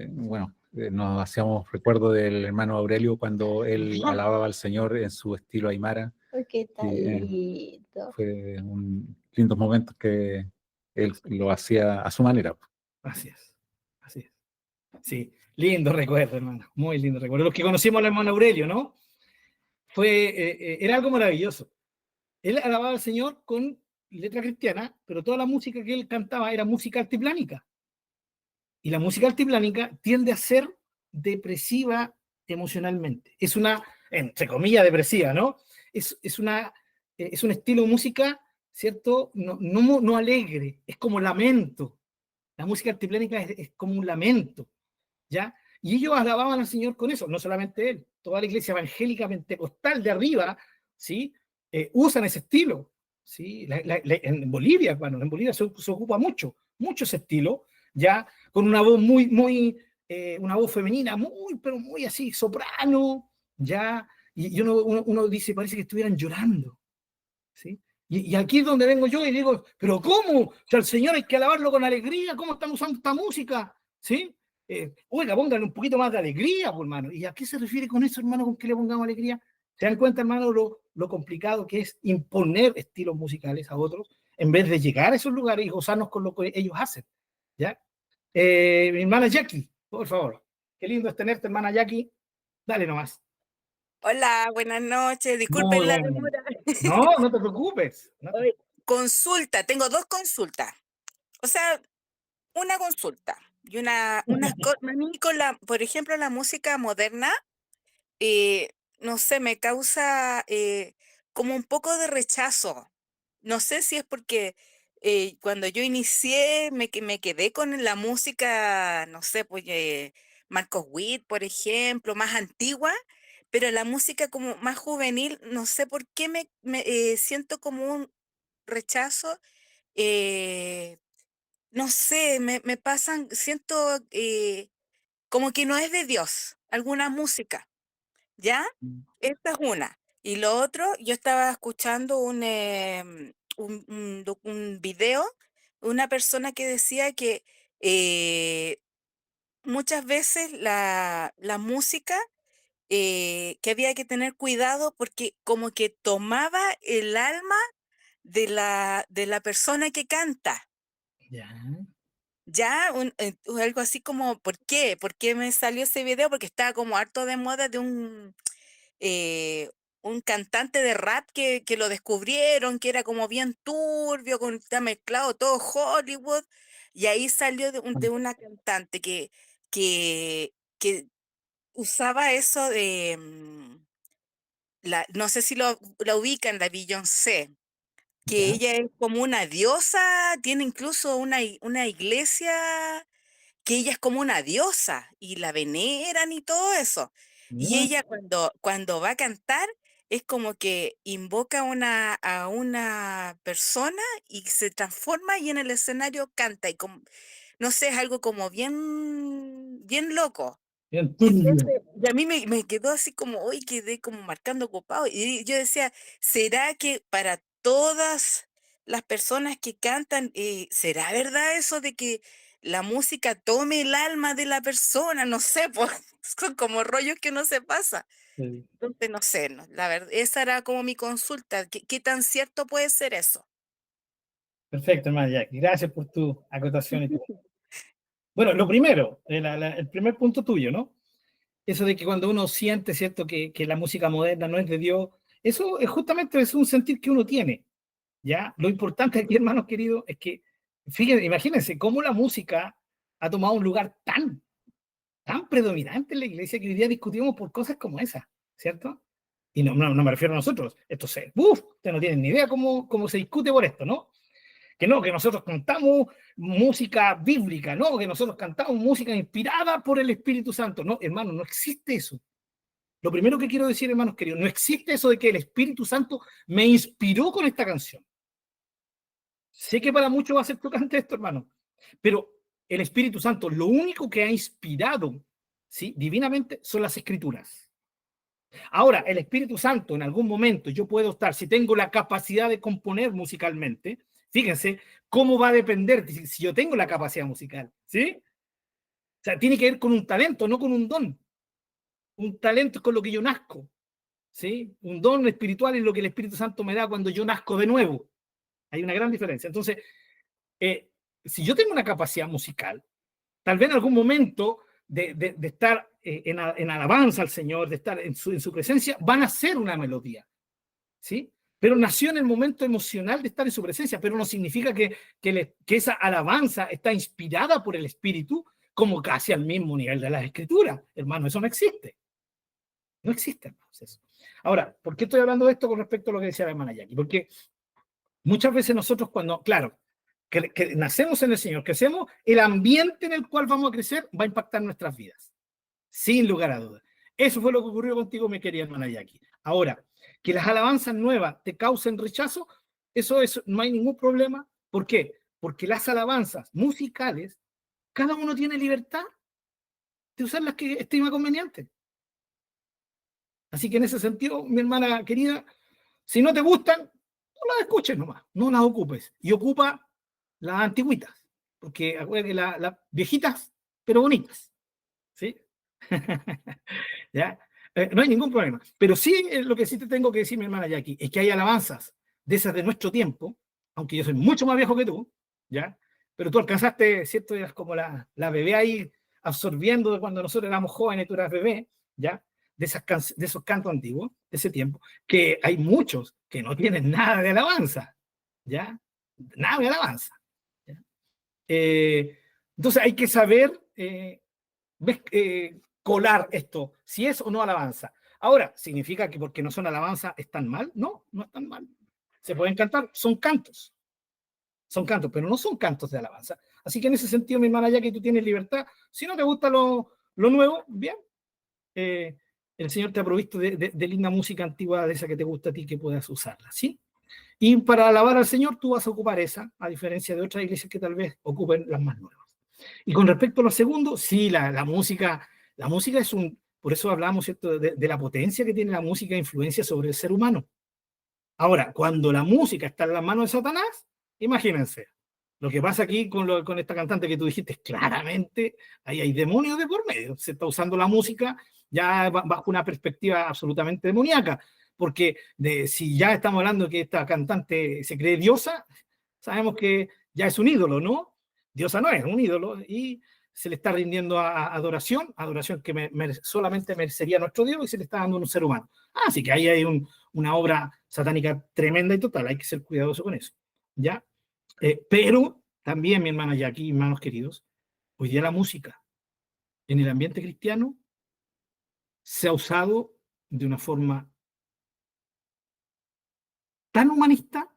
bueno, nos hacíamos recuerdo del hermano Aurelio cuando él alababa al Señor en su estilo aymara. Ay, qué Y, talito. fue un lindos momentos que él lo hacía a su manera. Así es, así es. Sí, lindo recuerdo, hermano, muy lindo recuerdo. Los que conocimos al hermano Aurelio, ¿no? Era algo maravilloso. Él alababa al Señor con letra cristiana, pero toda la música que él cantaba era música altiplánica. Y la música altiplánica tiende a ser depresiva emocionalmente. Es una, entre comillas, depresiva, ¿no? Es un estilo de música, ¿cierto? No alegre, es como lamento. La música altiplánica es como un lamento, ¿ya? Y ellos alababan al Señor con eso, no solamente él, toda la iglesia evangélica pentecostal de arriba, ¿sí? Usan ese estilo, ¿sí? En Bolivia, bueno, en Bolivia se ocupa mucho ese estilo, ¿ya? Con una voz una voz femenina pero muy así, soprano, ¿ya? Y uno dice, parece que estuvieran llorando, ¿sí? Y aquí es donde vengo yo y digo, pero ¿cómo? O sea, al Señor hay que alabarlo con alegría, ¿cómo están usando esta música? ¿Sí? Oiga, pónganle un poquito más de alegría, pues, hermano. ¿Y a qué se refiere con eso, hermano, con que le pongamos alegría? ¿Se dan cuenta, hermano, lo complicado que es imponer estilos musicales a otros en vez de llegar a esos lugares y gozarnos con lo que ellos hacen? ¿Ya? Mi hermana Jackie, por favor. Qué lindo es tenerte, hermana Jackie. Dale nomás. Hola, buenas noches. Muy Disculpen la bueno. demora. No te preocupes. Oye, consulta, tengo dos consultas. O sea, una consulta y a mí con por ejemplo, la música moderna, no sé, me causa como un poco de rechazo. No sé si es porque cuando yo inicié me quedé con la música, no sé, pues Marcos Witt, por ejemplo, más antigua, pero la música como más juvenil, no sé por qué me siento como un rechazo. eh, no sé, me pasan, siento como que no es de Dios, alguna música. ¿Ya? Esta es una. Y lo otro, yo estaba escuchando un video, una persona que decía que muchas veces la música, que había que tener cuidado porque como que tomaba el alma de la persona que canta. Ya. Ya, algo así como, ¿por qué? ¿Por qué me salió ese video? Porque estaba como harto de moda de eh, un cantante de rap que lo descubrieron, que era como bien turbio, está mezclado todo Hollywood, y ahí salió de una cantante que usaba eso de, no sé si la ubican, la Beyoncé, que ¿Ya? ella es como una diosa, tiene incluso una iglesia que ella es como una diosa y la veneran y todo eso. Y ¿Ya? ella cuando va a cantar es como que invoca a una persona y se transforma y en el escenario canta y como, no sé, es algo como bien loco. Bien turbio. Y a mí me quedó así como, hoy quedé como marcando ocupado. Y yo decía, ¿será que para todas las personas que cantan, será verdad eso de que la música tome el alma de la persona? No sé, pues, son como rollos que no se pasa. Sí. Entonces, no sé, la verdad, esa era como mi consulta. ¿Qué tan cierto puede ser eso? Perfecto, hermana Jackie. Gracias por tu acotación y tu... Bueno, lo primero, el primer punto tuyo, ¿no? Eso de que cuando uno siente, ¿cierto?, que la música moderna no es de Dios, eso es justamente es un sentir que uno tiene, ¿ya? Lo importante aquí, hermanos queridos, es que, fíjense, imagínense cómo la música ha tomado un lugar tan predominante en la iglesia que hoy día discutimos por cosas como esas, ¿cierto? Y no me refiero a nosotros, esto se, ustedes no tienen ni idea cómo se discute por esto, ¿no? Que no, que nosotros cantamos música bíblica, no, que nosotros cantamos música inspirada por el Espíritu Santo. No, hermano, no existe eso. Lo primero que quiero decir, hermanos queridos, no existe eso de que el Espíritu Santo me inspiró con esta canción. Sé que para muchos va a ser tocante esto, hermano, pero el Espíritu Santo, lo único que ha inspirado, ¿sí?, divinamente, son las Escrituras. Ahora, el Espíritu Santo, en algún momento, yo puedo estar, si tengo la capacidad de componer musicalmente, fíjense cómo va a depender si yo tengo la capacidad musical, ¿sí? O sea, tiene que ver con un talento, no con un don. Un talento es con lo que yo nazco, ¿sí? Un don espiritual es lo que el Espíritu Santo me da cuando yo nazco de nuevo. Hay una gran diferencia. Entonces, si yo tengo una capacidad musical, tal vez en algún momento de estar en alabanza al Señor, de estar en su presencia, van a ser una melodía, ¿sí? Pero nació en el momento emocional de estar en su presencia, pero no significa que esa alabanza está inspirada por el Espíritu como casi al mismo nivel de las Escrituras. Hermano, eso no existe. No existe, hermanos, eso. Ahora, ¿por qué estoy hablando de esto con respecto a lo que decía la hermana Jackie? Porque muchas veces nosotros cuando, claro, que nacemos en el Señor, crecemos, el ambiente en el cual vamos a crecer va a impactar nuestras vidas, sin lugar a dudas. Eso fue lo que ocurrió contigo, mi querida hermana Jackie. Ahora, que las alabanzas nuevas te causen rechazo, eso no hay ningún problema. ¿Por qué? Porque las alabanzas musicales, cada uno tiene libertad de usar las que estima conveniente. Así que en ese sentido, mi hermana querida, si no te gustan, no las escuches nomás, no las ocupes. Y ocupa las antigüitas, porque acuérdate que las viejitas, pero bonitas, ¿sí? ¿Ya? No hay ningún problema. Pero sí, lo que sí te tengo que decir, mi hermana Jackie, es que hay alabanzas de esas de nuestro tiempo, aunque yo soy mucho más viejo que tú, ¿ya? Pero tú alcanzaste, ¿cierto? Eras como la bebé ahí absorbiendo de cuando nosotros éramos jóvenes, tú eras bebé, ¿ya? De esos cantos antiguos, de ese tiempo, que hay muchos que no tienen nada de alabanza, ¿ya? Nada de alabanza. ¿Ya? Entonces hay que saber colar esto, si es o no alabanza. Ahora, ¿significa que porque no son alabanza están mal? No, no están mal. Se pueden cantar, son cantos, pero no son cantos de alabanza. Así que en ese sentido, mi hermana, ya que tú tienes libertad, si no te gusta lo nuevo, bien. El Señor te ha provisto de linda música antigua, de esa que te gusta a ti, que puedas usarla, ¿sí? Y para alabar al Señor, tú vas a ocupar esa, a diferencia de otras iglesias que tal vez ocupen las más nuevas. Y con respecto a lo segundo, sí, la música es por eso hablamos, ¿cierto?, de la potencia que tiene la música, influencia sobre el ser humano. Ahora, cuando la música está en las manos de Satanás, imagínense, lo que pasa aquí con esta cantante que tú dijiste, claramente ahí hay demonios de por medio, se está usando la música ya bajo una perspectiva absolutamente demoníaca, porque si ya estamos hablando de que esta cantante se cree diosa, sabemos que ya es un ídolo, ¿no? Diosa no es un ídolo, y se le está rindiendo adoración que solamente merecería nuestro Dios, y se le está dando a un ser humano. Así que ahí hay una obra satánica tremenda y total, hay que ser cuidadoso con eso, ¿ya? Pero también, mi hermana Jackie, hermanos queridos, hoy día la música en el ambiente cristiano se ha usado de una forma tan humanista,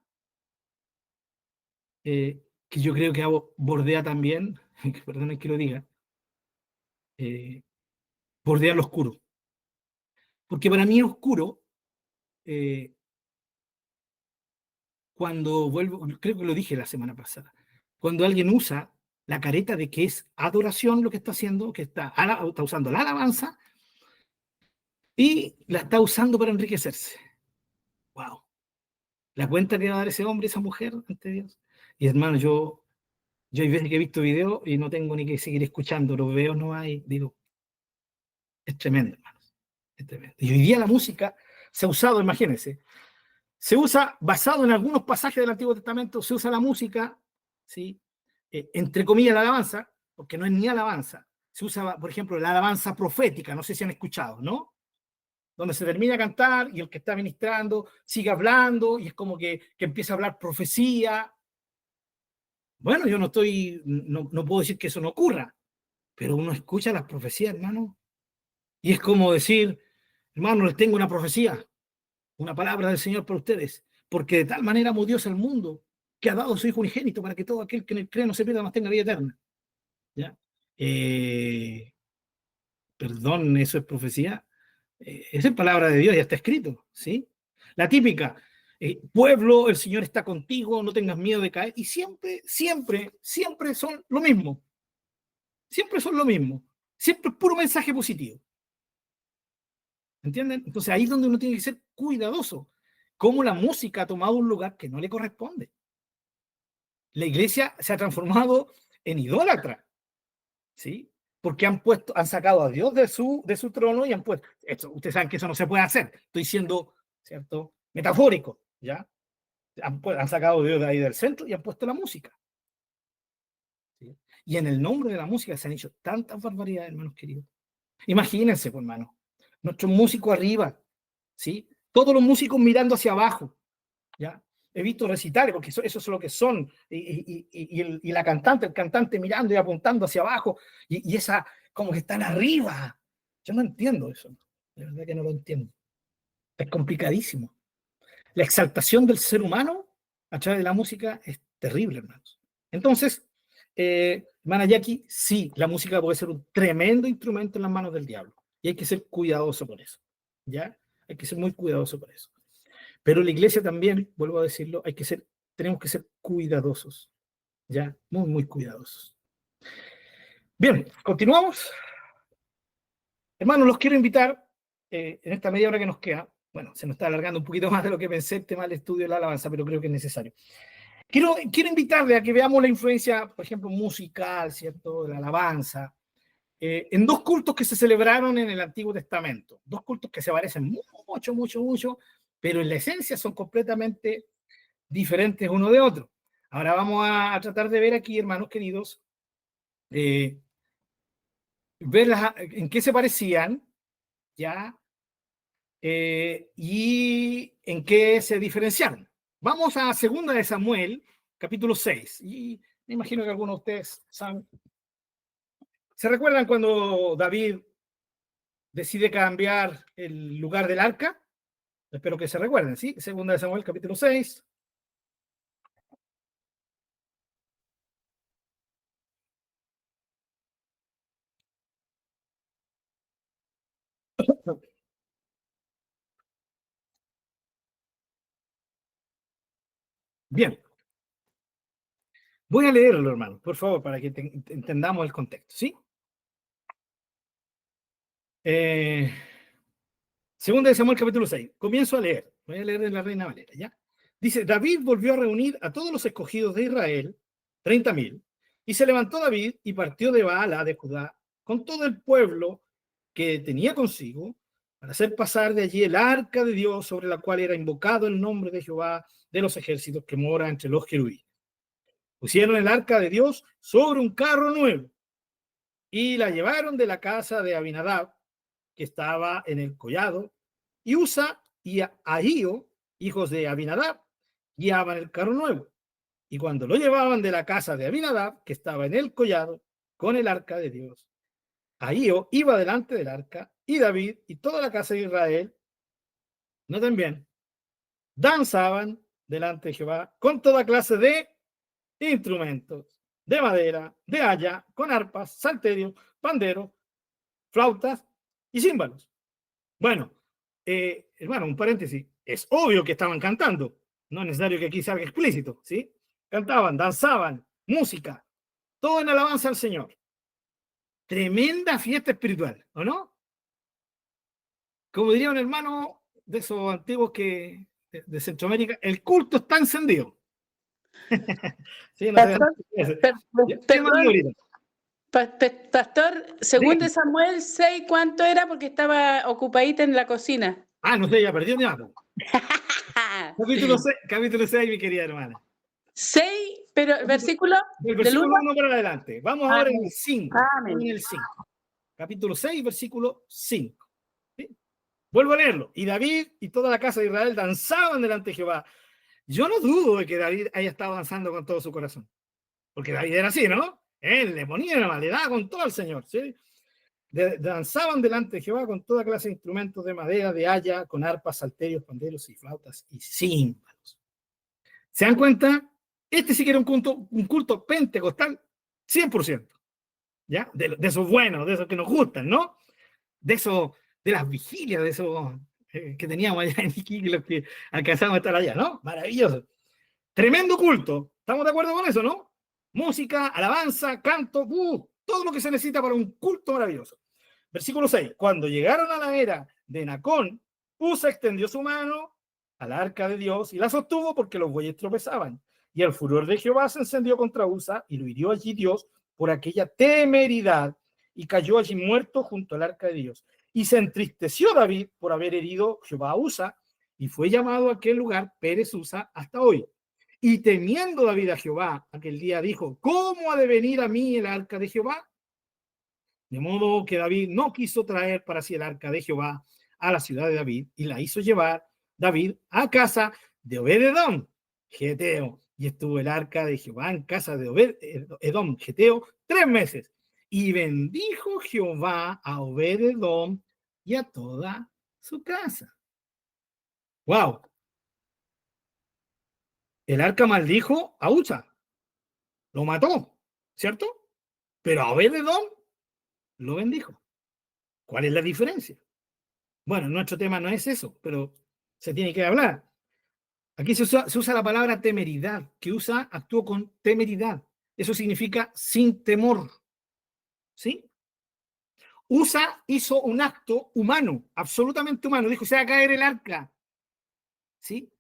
que yo creo que bordea también, perdonen que lo diga, bordea lo oscuro. Porque para mí es oscuro cuando vuelvo, creo que lo dije la semana pasada, cuando alguien usa la careta de que es adoración lo que está haciendo, que está usando la alabanza y la está usando para enriquecerse. ¡Wow! La cuenta que va a dar ese hombre, esa mujer ante Dios. Y hermano, yo hay veces que he visto videos y no tengo ni que seguir escuchando, los veo no hay, digo, es tremendo, hermanos, es tremendo. Y hoy día la música se ha usado, imagínense, se usa basado en algunos pasajes del Antiguo Testamento, se usa la música, ¿sí? Entre comillas la alabanza, porque no es ni alabanza, se usa, por ejemplo, la alabanza profética, no sé si han escuchado, ¿no? Donde se termina a cantar y el que está ministrando sigue hablando y es como que empieza a hablar profecía. Bueno, yo no puedo decir que eso no ocurra, pero uno escucha las profecías, hermano, y es como decir, hermano, les tengo una profecía, una palabra del Señor para ustedes, porque de tal manera amó Dios al mundo, que ha dado a su Hijo unigénito para que todo aquel que en él cree no se pierda, mas tenga vida eterna. ¿Ya? Perdón, ¿eso es profecía? Esa es palabra de Dios, ya está escrito, ¿sí? La típica, pueblo, el Señor está contigo, no tengas miedo de caer, y siempre, siempre, siempre son lo mismo. Siempre son lo mismo. Siempre es puro mensaje positivo. ¿Entienden? Entonces ahí es donde uno tiene que ser cuidadoso. Cómo la música ha tomado un lugar que no le corresponde. La iglesia se ha transformado en idólatra, ¿sí? Porque han sacado a Dios de su trono y han puesto, ustedes saben que eso no se puede hacer, estoy siendo, ¿cierto?, metafórico, ¿ya? Han sacado a Dios de ahí del centro y han puesto la música. ¿Sí? Y en el nombre de la música se han hecho tantas barbaridades, hermanos queridos. Imagínense, pues, hermano, nuestros músicos arriba, ¿sí? Todos los músicos mirando hacia abajo, ¿ya? He visto recitales, porque eso es lo que son, y la cantante, el cantante mirando y apuntando hacia abajo, y esa, como que están arriba. Yo no entiendo eso, de verdad que no lo entiendo. Es complicadísimo. La exaltación del ser humano a través de la música es terrible, hermanos. Entonces, hermana Jackie, sí, la música puede ser un tremendo instrumento en las manos del diablo, y hay que ser cuidadoso con eso, ¿ya? Hay que ser muy cuidadoso con eso. Pero la iglesia también, vuelvo a decirlo, tenemos que ser cuidadosos, ¿ya? Muy, muy cuidadosos. Bien, continuamos. Hermanos, los quiero invitar en esta media hora que nos queda. Bueno, se nos está alargando un poquito más de lo que pensé el tema del estudio de la alabanza, pero creo que es necesario. Quiero invitarle a que veamos la influencia, por ejemplo, musical, ¿cierto?, de la alabanza, en dos cultos que se celebraron en el Antiguo Testamento. Dos cultos que se parecen mucho, mucho, mucho, pero en la esencia son completamente diferentes uno de otro. Ahora vamos a tratar de ver aquí, hermanos queridos, ver en qué se parecían, ¿ya? Y en qué se diferenciaron. Vamos a 2 de Samuel, capítulo 6. Y me imagino que algunos de ustedes saben. ¿Se recuerdan cuando David decide cambiar el lugar del arca? Espero que se recuerden, ¿sí? 2 de Samuel, capítulo 6. Bien. Voy a leerlo, hermano, por favor, para que entendamos el contexto, ¿sí? 2 de Samuel, capítulo 6. Comienzo a leer. Voy a leer en la Reina Valera, ¿ya? Dice, David volvió a reunir a todos los escogidos de Israel, 30,000, y se levantó David y partió de Baala de Judá con todo el pueblo que tenía consigo para hacer pasar de allí el arca de Dios sobre la cual era invocado el nombre de Jehová de los ejércitos que mora entre los querubines. Pusieron el arca de Dios sobre un carro nuevo y la llevaron de la casa de Abinadab, que estaba en el collado, y Usa y Ahío, hijos de Abinadab, guiaban el carro nuevo. Y cuando lo llevaban de la casa de Abinadab, que estaba en el collado, con el arca de Dios, Ahío iba delante del arca, y David y toda la casa de Israel, noten bien, danzaban delante de Jehová con toda clase de instrumentos de madera, de haya, con arpas, salterios, panderos, flautas y címbalos. Bueno, hermano, un paréntesis. Es obvio que estaban cantando. No es necesario que aquí salga explícito, ¿sí? Cantaban, danzaban, música, todo en alabanza al Señor. Tremenda fiesta espiritual, ¿o no? Como diría un hermano de esos antiguos que de Centroamérica, el culto está encendido. Sí, no sé. Perdón, pastor, según de Samuel 6, ¿cuánto era? Porque estaba ocupadita en la cocina. Ah, no sé, ya perdió ni nada. Capítulo 6, mi querida hermana. 6, pero versículo Del del versículo 1. 1 para adelante. Vamos ahora en Amén. el 5. Amén. En el 5. Capítulo 6, versículo 5. ¿Sí? Vuelvo a leerlo. Y David y toda la casa de Israel danzaban delante de Jehová. Yo no dudo de que David haya estado danzando con todo su corazón. Porque David era así, ¿no? Él le ponía la le daba con todo al Señor. ¿Sí? Danzaban delante de Jehová con toda clase de instrumentos de madera, de haya, con arpas, salterios, panderos y flautas y címbalos. ¿Se dan cuenta? Este sí que era un culto pentecostal 100%. ¿Ya? De esos buenos, de esos que nos gustan, ¿no? De esos, de las vigilias, de esos que teníamos allá en Iquique, los que alcanzamos a estar allá, ¿no? Maravilloso. Tremendo culto. ¿Estamos de acuerdo con eso, no? Música, alabanza, canto, todo lo que se necesita para un culto maravilloso. Versículo 6. Cuando llegaron a la era de Nacón, Usa extendió su mano al arca de Dios y la sostuvo porque los bueyes tropezaban. Y el furor de Jehová se encendió contra Usa y lo hirió allí Dios por aquella temeridad y cayó allí muerto junto al arca de Dios. Y se entristeció David por haber herido Jehová a Usa y fue llamado a aquel lugar Pérez Usa hasta hoy. Y temiendo David a Jehová, aquel día dijo, ¿cómo ha de venir a mí el arca de Jehová? De modo que David no quiso traer para sí el arca de Jehová a la ciudad de David y la hizo llevar David a casa de Obed-edom, geteo. Y estuvo el arca de Jehová en casa de Obed-edom, geteo, 3 meses. Y bendijo Jehová a Obed-edom y a toda su casa. ¡Wow! El arca maldijo a Usa. Lo mató, ¿cierto? Pero a Obed-edom lo bendijo. ¿Cuál es la diferencia? Bueno, nuestro tema no es eso, pero se tiene que hablar. Aquí se usa la palabra temeridad, que Usa actuó con temeridad. Eso significa sin temor. ¿Sí? Usa hizo un acto humano, absolutamente humano. Dijo, se va a caer el arca. ¿Sí?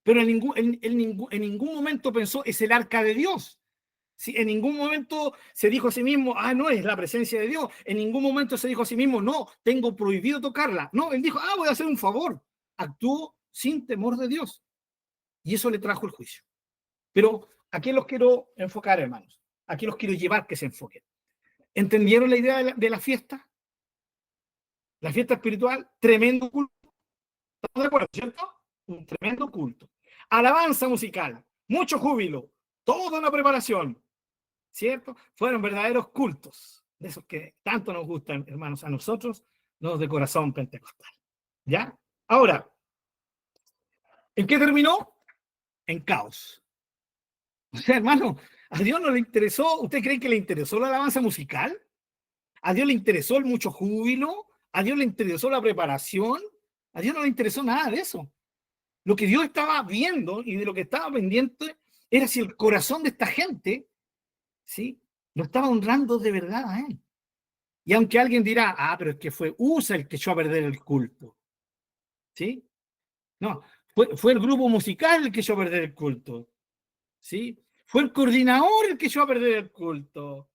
Pero en ningún momento pensó, es el arca de Dios. ¿Sí? En ningún momento se dijo a sí mismo, no, es la presencia de Dios. En ningún momento se dijo a sí mismo, no, tengo prohibido tocarla. No, él dijo, voy a hacer un favor. Actuó sin temor de Dios. Y eso le trajo el juicio. Pero aquí los quiero enfocar, hermanos. Aquí los quiero llevar que se enfoquen. ¿Entendieron la idea de la fiesta? La fiesta espiritual, tremendo culto. ¿Estamos de acuerdo, cierto? Un tremendo culto. Alabanza musical, mucho júbilo, toda una preparación. ¿Cierto? Fueron verdaderos cultos, de esos que tanto nos gustan, hermanos, a nosotros, los de corazón pentecostal. ¿Ya? Ahora, ¿en qué terminó? En caos. O sea, hermano, a Dios no le interesó, ¿usted cree que le interesó la alabanza musical? ¿A Dios le interesó el mucho júbilo? ¿A Dios le interesó la preparación? A Dios no le interesó nada de eso. Lo que Dios estaba viendo y de lo que estaba pendiente era si el corazón de esta gente, ¿sí?, lo estaba honrando de verdad a él. Y aunque alguien dirá, pero es que fue Usa el que echó a perder el culto. ¿Sí? No, fue el grupo musical el que echó a perder el culto. ¿Sí? Fue el coordinador el que echó a perder el culto.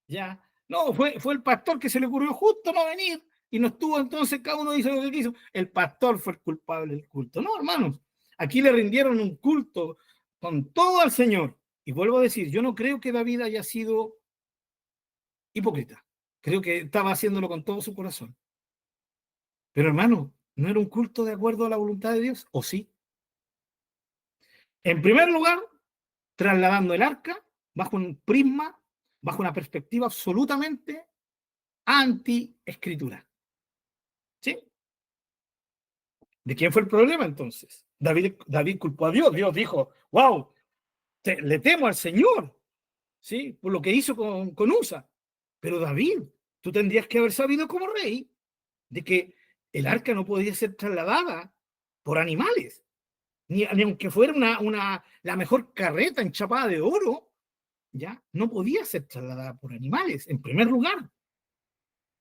¿Ya? No, fue el pastor que se le ocurrió justo no venir y no estuvo, entonces cada uno hizo lo que quiso. El pastor fue el culpable del culto. No, hermanos, aquí le rindieron un culto con todo al Señor. Y vuelvo a decir, yo no creo que David haya sido hipócrita. Creo que estaba haciéndolo con todo su corazón. Pero hermano, ¿no era un culto de acuerdo a la voluntad de Dios? ¿O sí? En primer lugar, trasladando el arca bajo un prisma, bajo una perspectiva absolutamente anti-escritura. ¿Sí? ¿De quién fue el problema entonces? David culpó a Dios. Dios dijo, wow, le temo al Señor, ¿sí? Por lo que hizo con Usa. Pero David, tú tendrías que haber sabido como rey de que el arca no podía ser trasladada por animales, ni aunque fuera la mejor carreta enchapada de oro, ya no podía ser trasladada por animales, en primer lugar.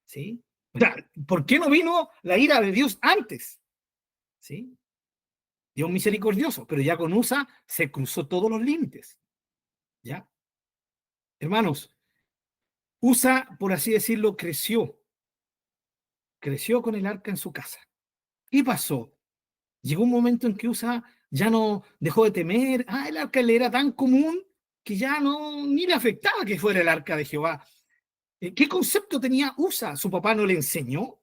¿Sí? O sea, ¿por qué no vino la ira de Dios antes? ¿Sí? Dios misericordioso, pero ya con Usa se cruzó todos los límites. ¿Ya? Hermanos, Usa, por así decirlo, creció con el arca en su casa. ¿Qué pasó? Llegó un momento en que Usa ya no dejó de temer. El arca le era tan común que ya ni le afectaba que fuera el arca de Jehová. ¿Qué concepto tenía Usa? ¿Su papá no le enseñó?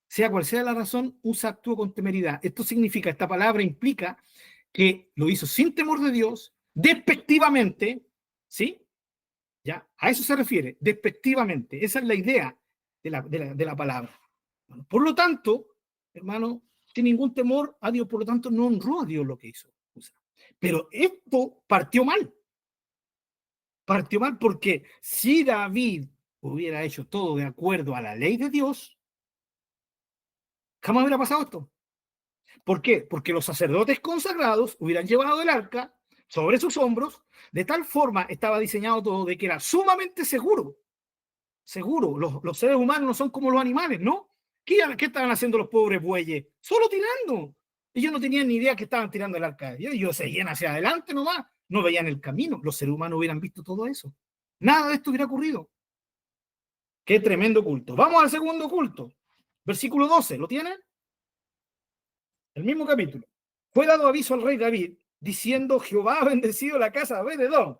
Sea cual sea la razón, Usa actuó con temeridad. Esto significa, esta palabra implica que lo hizo sin temor de Dios, despectivamente, ¿sí? ¿Ya? A eso se refiere, despectivamente. Esa es la idea de la palabra. Bueno, por lo tanto, hermano, sin ningún temor a Dios, por lo tanto, no honró a Dios lo que hizo Usa. Pero esto partió mal. Partió mal porque si David hubiera hecho todo de acuerdo a la ley de Dios, jamás hubiera pasado esto. ¿Por qué? Porque los sacerdotes consagrados hubieran llevado el arca sobre sus hombros, de tal forma estaba diseñado todo de que era sumamente seguro. Seguro, los seres humanos no son como los animales, ¿no? ¿Qué estaban haciendo los pobres bueyes? Solo tirando. Ellos no tenían ni idea que estaban tirando el arca de Dios. Ellos seguían hacia adelante nomás, no veían el camino. Los seres humanos hubieran visto todo eso. Nada de esto hubiera ocurrido. Qué tremendo culto. Vamos al segundo culto. Versículo 12, ¿lo tienen? El mismo capítulo. Fue dado aviso al rey David, diciendo: Jehová ha bendecido la casa de Obed-edom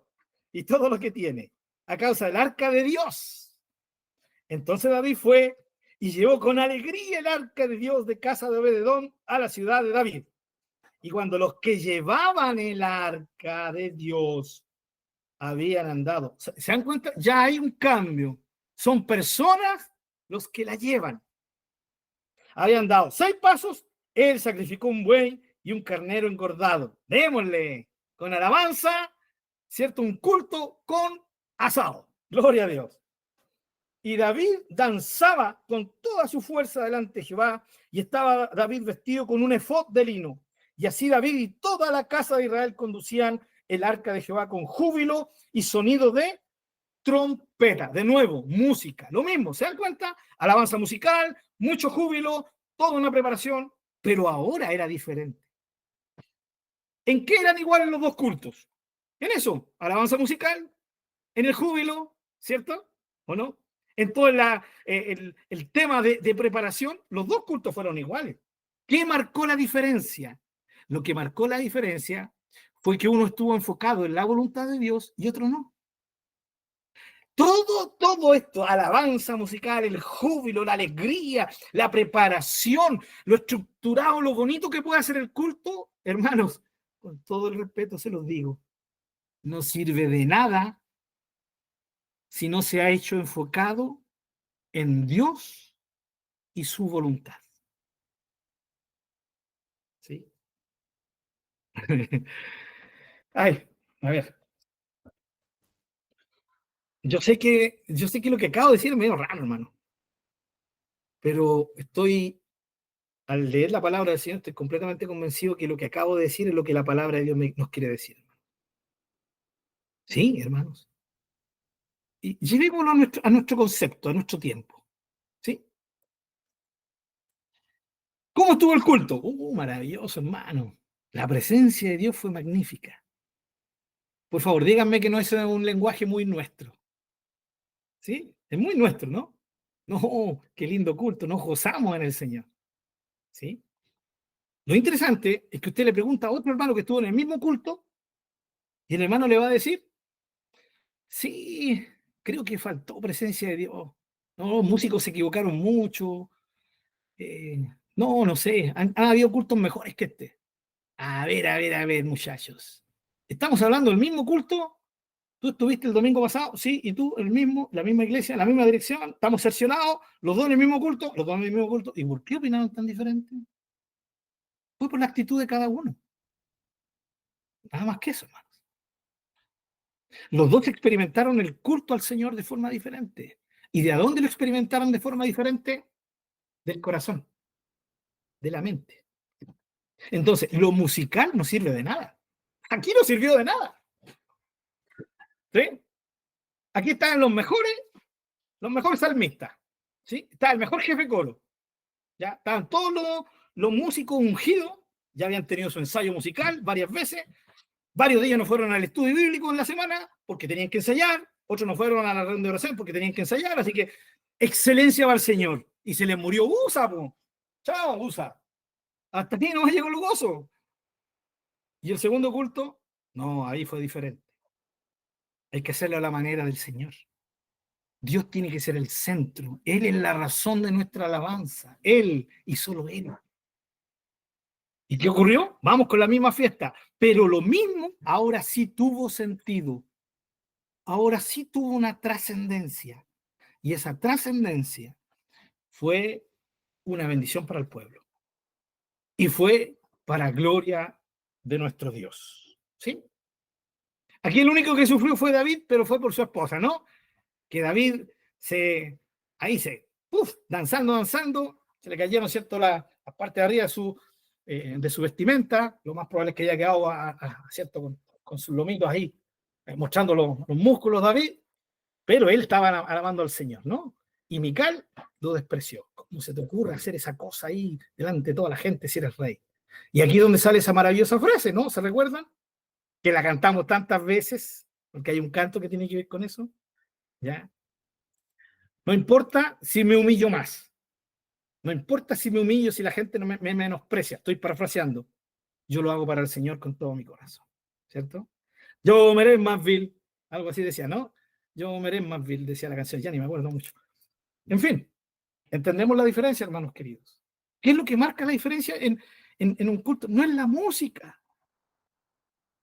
y todo lo que tiene, a causa del arca de Dios. Entonces David fue y llevó con alegría el arca de Dios de casa de Obed-edom a la ciudad de David. Y cuando los que llevaban el arca de Dios habían andado, ¿se dan cuenta? Ya hay un cambio. Son personas los que la llevan. Habían dado 6 pasos, él sacrificó un buey y un carnero engordado. Démosle con alabanza, ¿cierto? Un culto con asado. Gloria a Dios. Y David danzaba con toda su fuerza delante de Jehová, y estaba David vestido con un efod de lino. Y así David y toda la casa de Israel conducían el arca de Jehová con júbilo y sonido de trompeta. De nuevo, música. Lo mismo, ¿se dan cuenta? Alabanza musical, mucho júbilo, toda una preparación, pero ahora era diferente. ¿En qué eran iguales los dos cultos? En eso, alabanza musical, en el júbilo, ¿cierto? ¿O no? En todo el tema de preparación, los dos cultos fueron iguales. ¿Qué marcó la diferencia? Lo que marcó la diferencia fue que uno estuvo enfocado en la voluntad de Dios y otro no. Todo esto, alabanza musical, el júbilo, la alegría, la preparación, lo estructurado, lo bonito que puede hacer el culto, hermanos, con todo el respeto se los digo, no sirve de nada si no se ha hecho enfocado en Dios y su voluntad. ¿Sí? Ay, a ver. Yo sé que lo que acabo de decir es medio raro, hermano. Pero al leer la palabra del Señor, estoy completamente convencido que lo que acabo de decir es lo que la palabra de Dios nos quiere decir. Sí, hermanos. Y llevémoslo a nuestro concepto, a nuestro tiempo. ¿Sí? ¿Cómo estuvo el culto? Maravilloso, hermano. La presencia de Dios fue magnífica. Por favor, díganme que no es un lenguaje muy nuestro. ¿Sí? Es muy nuestro, ¿no? No, qué lindo culto, nos gozamos en el Señor. ¿Sí? Lo interesante es que usted le pregunta a otro hermano que estuvo en el mismo culto y el hermano le va a decir: sí, creo que faltó presencia de Dios. No, los músicos se equivocaron mucho. No sé, han habido cultos mejores que este. A ver, muchachos. ¿Estamos hablando del mismo culto? ¿Tú estuviste el domingo pasado? Sí, y tú, la misma iglesia, la misma dirección. Estamos cercionados, los dos en el mismo culto, los dos en el mismo culto. ¿Y por qué opinaron tan diferente? Fue por la actitud de cada uno. Nada más que eso, hermanos. Los dos experimentaron el culto al Señor de forma diferente. ¿Y de dónde lo experimentaron de forma diferente? Del corazón, de la mente. Entonces, lo musical no sirve de nada. Aquí no sirvió de nada. ¿Sí? Aquí están los mejores salmistas. ¿Sí? Está el mejor jefe coro. ¿Ya? Estaban todos los músicos ungidos, ya habían tenido su ensayo musical varias veces. Varios de ellos no fueron al estudio bíblico en la semana porque tenían que ensayar. Otros no fueron a la reunión de oración porque tenían que ensayar. Así que excelencia va al Señor. Y se les murió Usa, po. Chao, Usa. Hasta aquí no llegó el gozo. Y el segundo culto, no, ahí fue diferente. Hay que hacerlo a la manera del Señor. Dios tiene que ser el centro. Él es la razón de nuestra alabanza. Él y solo Él. ¿Y qué ocurrió? Vamos con la misma fiesta. Pero lo mismo ahora sí tuvo sentido. Ahora sí tuvo una trascendencia. Y esa trascendencia fue una bendición para el pueblo. Y fue para gloria de nuestro Dios. ¿Sí? Aquí el único que sufrió fue David, pero fue por su esposa, ¿no? Que David danzando, se le cayeron, ¿cierto?, la parte de arriba de su vestimenta. Lo más probable es que haya quedado, ¿cierto?, con sus lomitos ahí, mostrando los músculos David, pero él estaba alabando al Señor, ¿no? Y Mical lo despreció. ¿Cómo se te ocurre hacer esa cosa ahí delante de toda la gente si eres rey? Y aquí es donde sale esa maravillosa frase, ¿no? ¿Se recuerdan? Que la cantamos tantas veces, porque hay un canto que tiene que ver con eso. ¿Ya? No importa si me humillo más. No importa si me humillo, si la gente no me menosprecia. Estoy parafraseando. Yo lo hago para el Señor con todo mi corazón. ¿Cierto? Yo meré más vil. Algo así decía, ¿no? Yo meré más vil, decía la canción. Ya ni me acuerdo mucho. En fin, entendemos la diferencia, hermanos queridos. ¿Qué es lo que marca la diferencia en un culto? No es la música.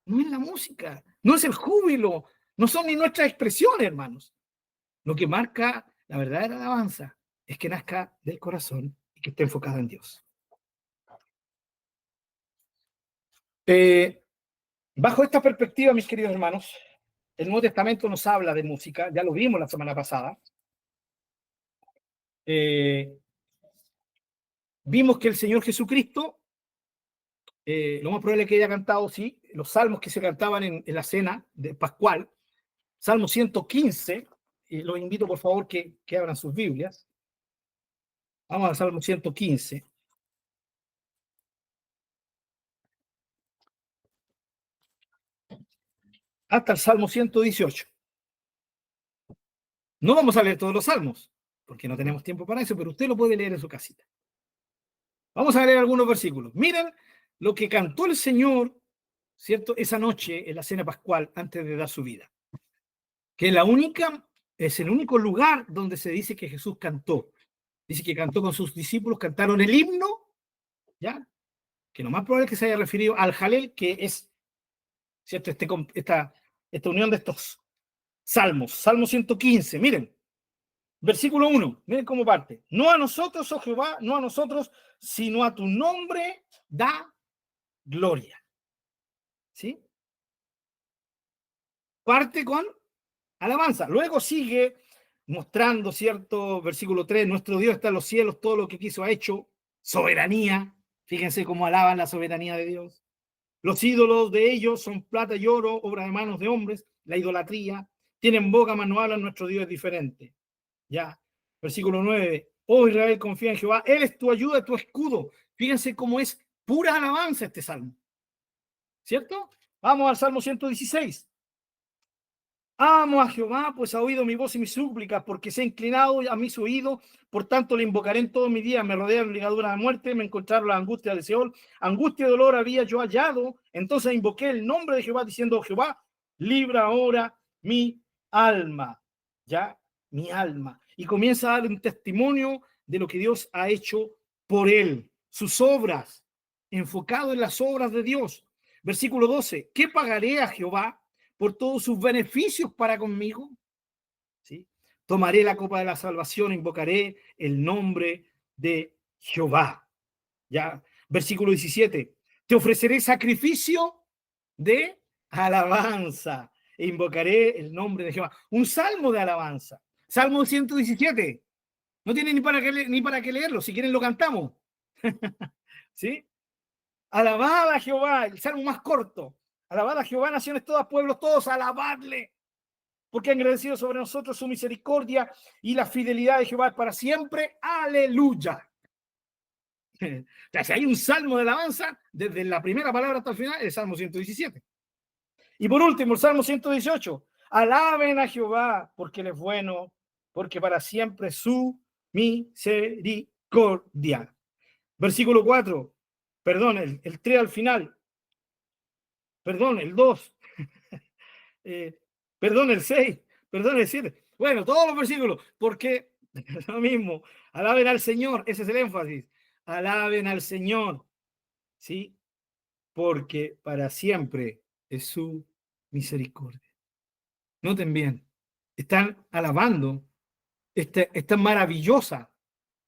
No es la música. No es el júbilo. No son ni nuestras expresiones, hermanos. Lo que marca la verdadera alabanza es que nazca del corazón y que esté enfocada en Dios. Bajo esta perspectiva, mis queridos hermanos, el Nuevo Testamento nos habla de música, ya lo vimos la semana pasada. Vimos que el Señor Jesucristo, lo más probable es que haya cantado, sí, los salmos que se cantaban en la cena de Pascual, Salmo 115, y los invito por favor que abran sus Biblias. Vamos al Salmo 115. Hasta el Salmo 118. No vamos a leer todos los salmos, porque no tenemos tiempo para eso, pero usted lo puede leer en su casita. Vamos a leer algunos versículos. Miren lo que cantó el Señor, ¿cierto?, esa noche en la cena pascual antes de dar su vida. Que es el único lugar donde se dice que Jesús cantó. Dice que cantó con sus discípulos, cantaron el himno, ¿ya? Que lo más probable es que se haya referido al Jalel, que es, ¿cierto?, esta unión de estos salmos. Salmo 115, miren, versículo 1, miren cómo parte. No a nosotros, oh Jehová, no a nosotros, sino a tu nombre da gloria. ¿Sí? Parte con alabanza. Luego sigue mostrando, ¿cierto? Versículo 3, nuestro Dios está en los cielos, todo lo que quiso ha hecho. Soberanía. Fíjense cómo alaban la soberanía de Dios. Los ídolos de ellos son plata y oro, obra de manos de hombres, la idolatría. Tienen boca, mas no hablan, nuestro Dios es diferente. Ya. Versículo 9. Oh Israel, confía en Jehová. Él es tu ayuda, tu escudo. Fíjense cómo es pura alabanza este salmo. ¿Cierto? Vamos al Salmo 116. Amo a Jehová, pues ha oído mi voz y mis súplicas, porque se ha inclinado a mí su oído, por tanto le invocaré en todo mi día. Me rodearon ligaduras de muerte, me encontraron la angustia de Seol, angustia y dolor había yo hallado, entonces invoqué el nombre de Jehová, diciendo, Jehová, libra ahora mi alma. ya mi alma. Y comienza a dar un testimonio de lo que Dios ha hecho por él, sus obras, enfocado en las obras de Dios. Versículo 12, ¿qué pagaré a Jehová por todos sus beneficios para conmigo? ¿Sí? Tomaré la copa de la salvación, invocaré el nombre de Jehová. Ya, versículo 17, te ofreceré sacrificio de alabanza e invocaré el nombre de Jehová. Un salmo de alabanza. Salmo 117. No tiene ni para qué leerlo. Si quieren lo cantamos. ¿Sí? Alabad a Jehová, el salmo más corto. Alabad a Jehová, naciones todas, pueblos todos, alabadle. Porque ha agradecido sobre nosotros su misericordia y la fidelidad de Jehová es para siempre. Aleluya. O sea, si hay un salmo de alabanza, desde la primera palabra hasta el final, el Salmo 117. Y por último, el Salmo 118. Alaben a Jehová, porque Él es bueno, porque para siempre su misericordia. Versículo 4. Perdón, el 3 al final. Perdón, el 2. Perdón, el 6. Perdón, el 7. Bueno, todos los versículos, porque es lo mismo. Alaben al Señor, ese es el énfasis. Alaben al Señor, ¿sí? Porque para siempre es su misericordia. Noten bien, están alabando esta maravillosa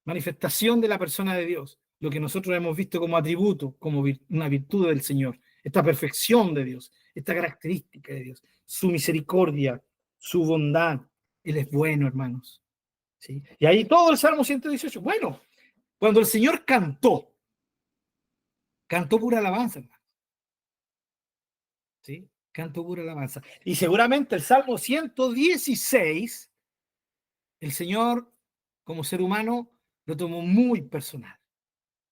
manifestación de la persona de Dios, lo que nosotros hemos visto como atributo, como una virtud del Señor, esta perfección de Dios, esta característica de Dios, su misericordia, su bondad. Él es bueno, hermanos. ¿Sí? Y ahí todo el Salmo 118. Bueno, cuando el Señor cantó pura alabanza, hermano. ¿Sí? Cantó pura alabanza. Y seguramente el Salmo 116, el Señor, como ser humano, lo tomó muy personal,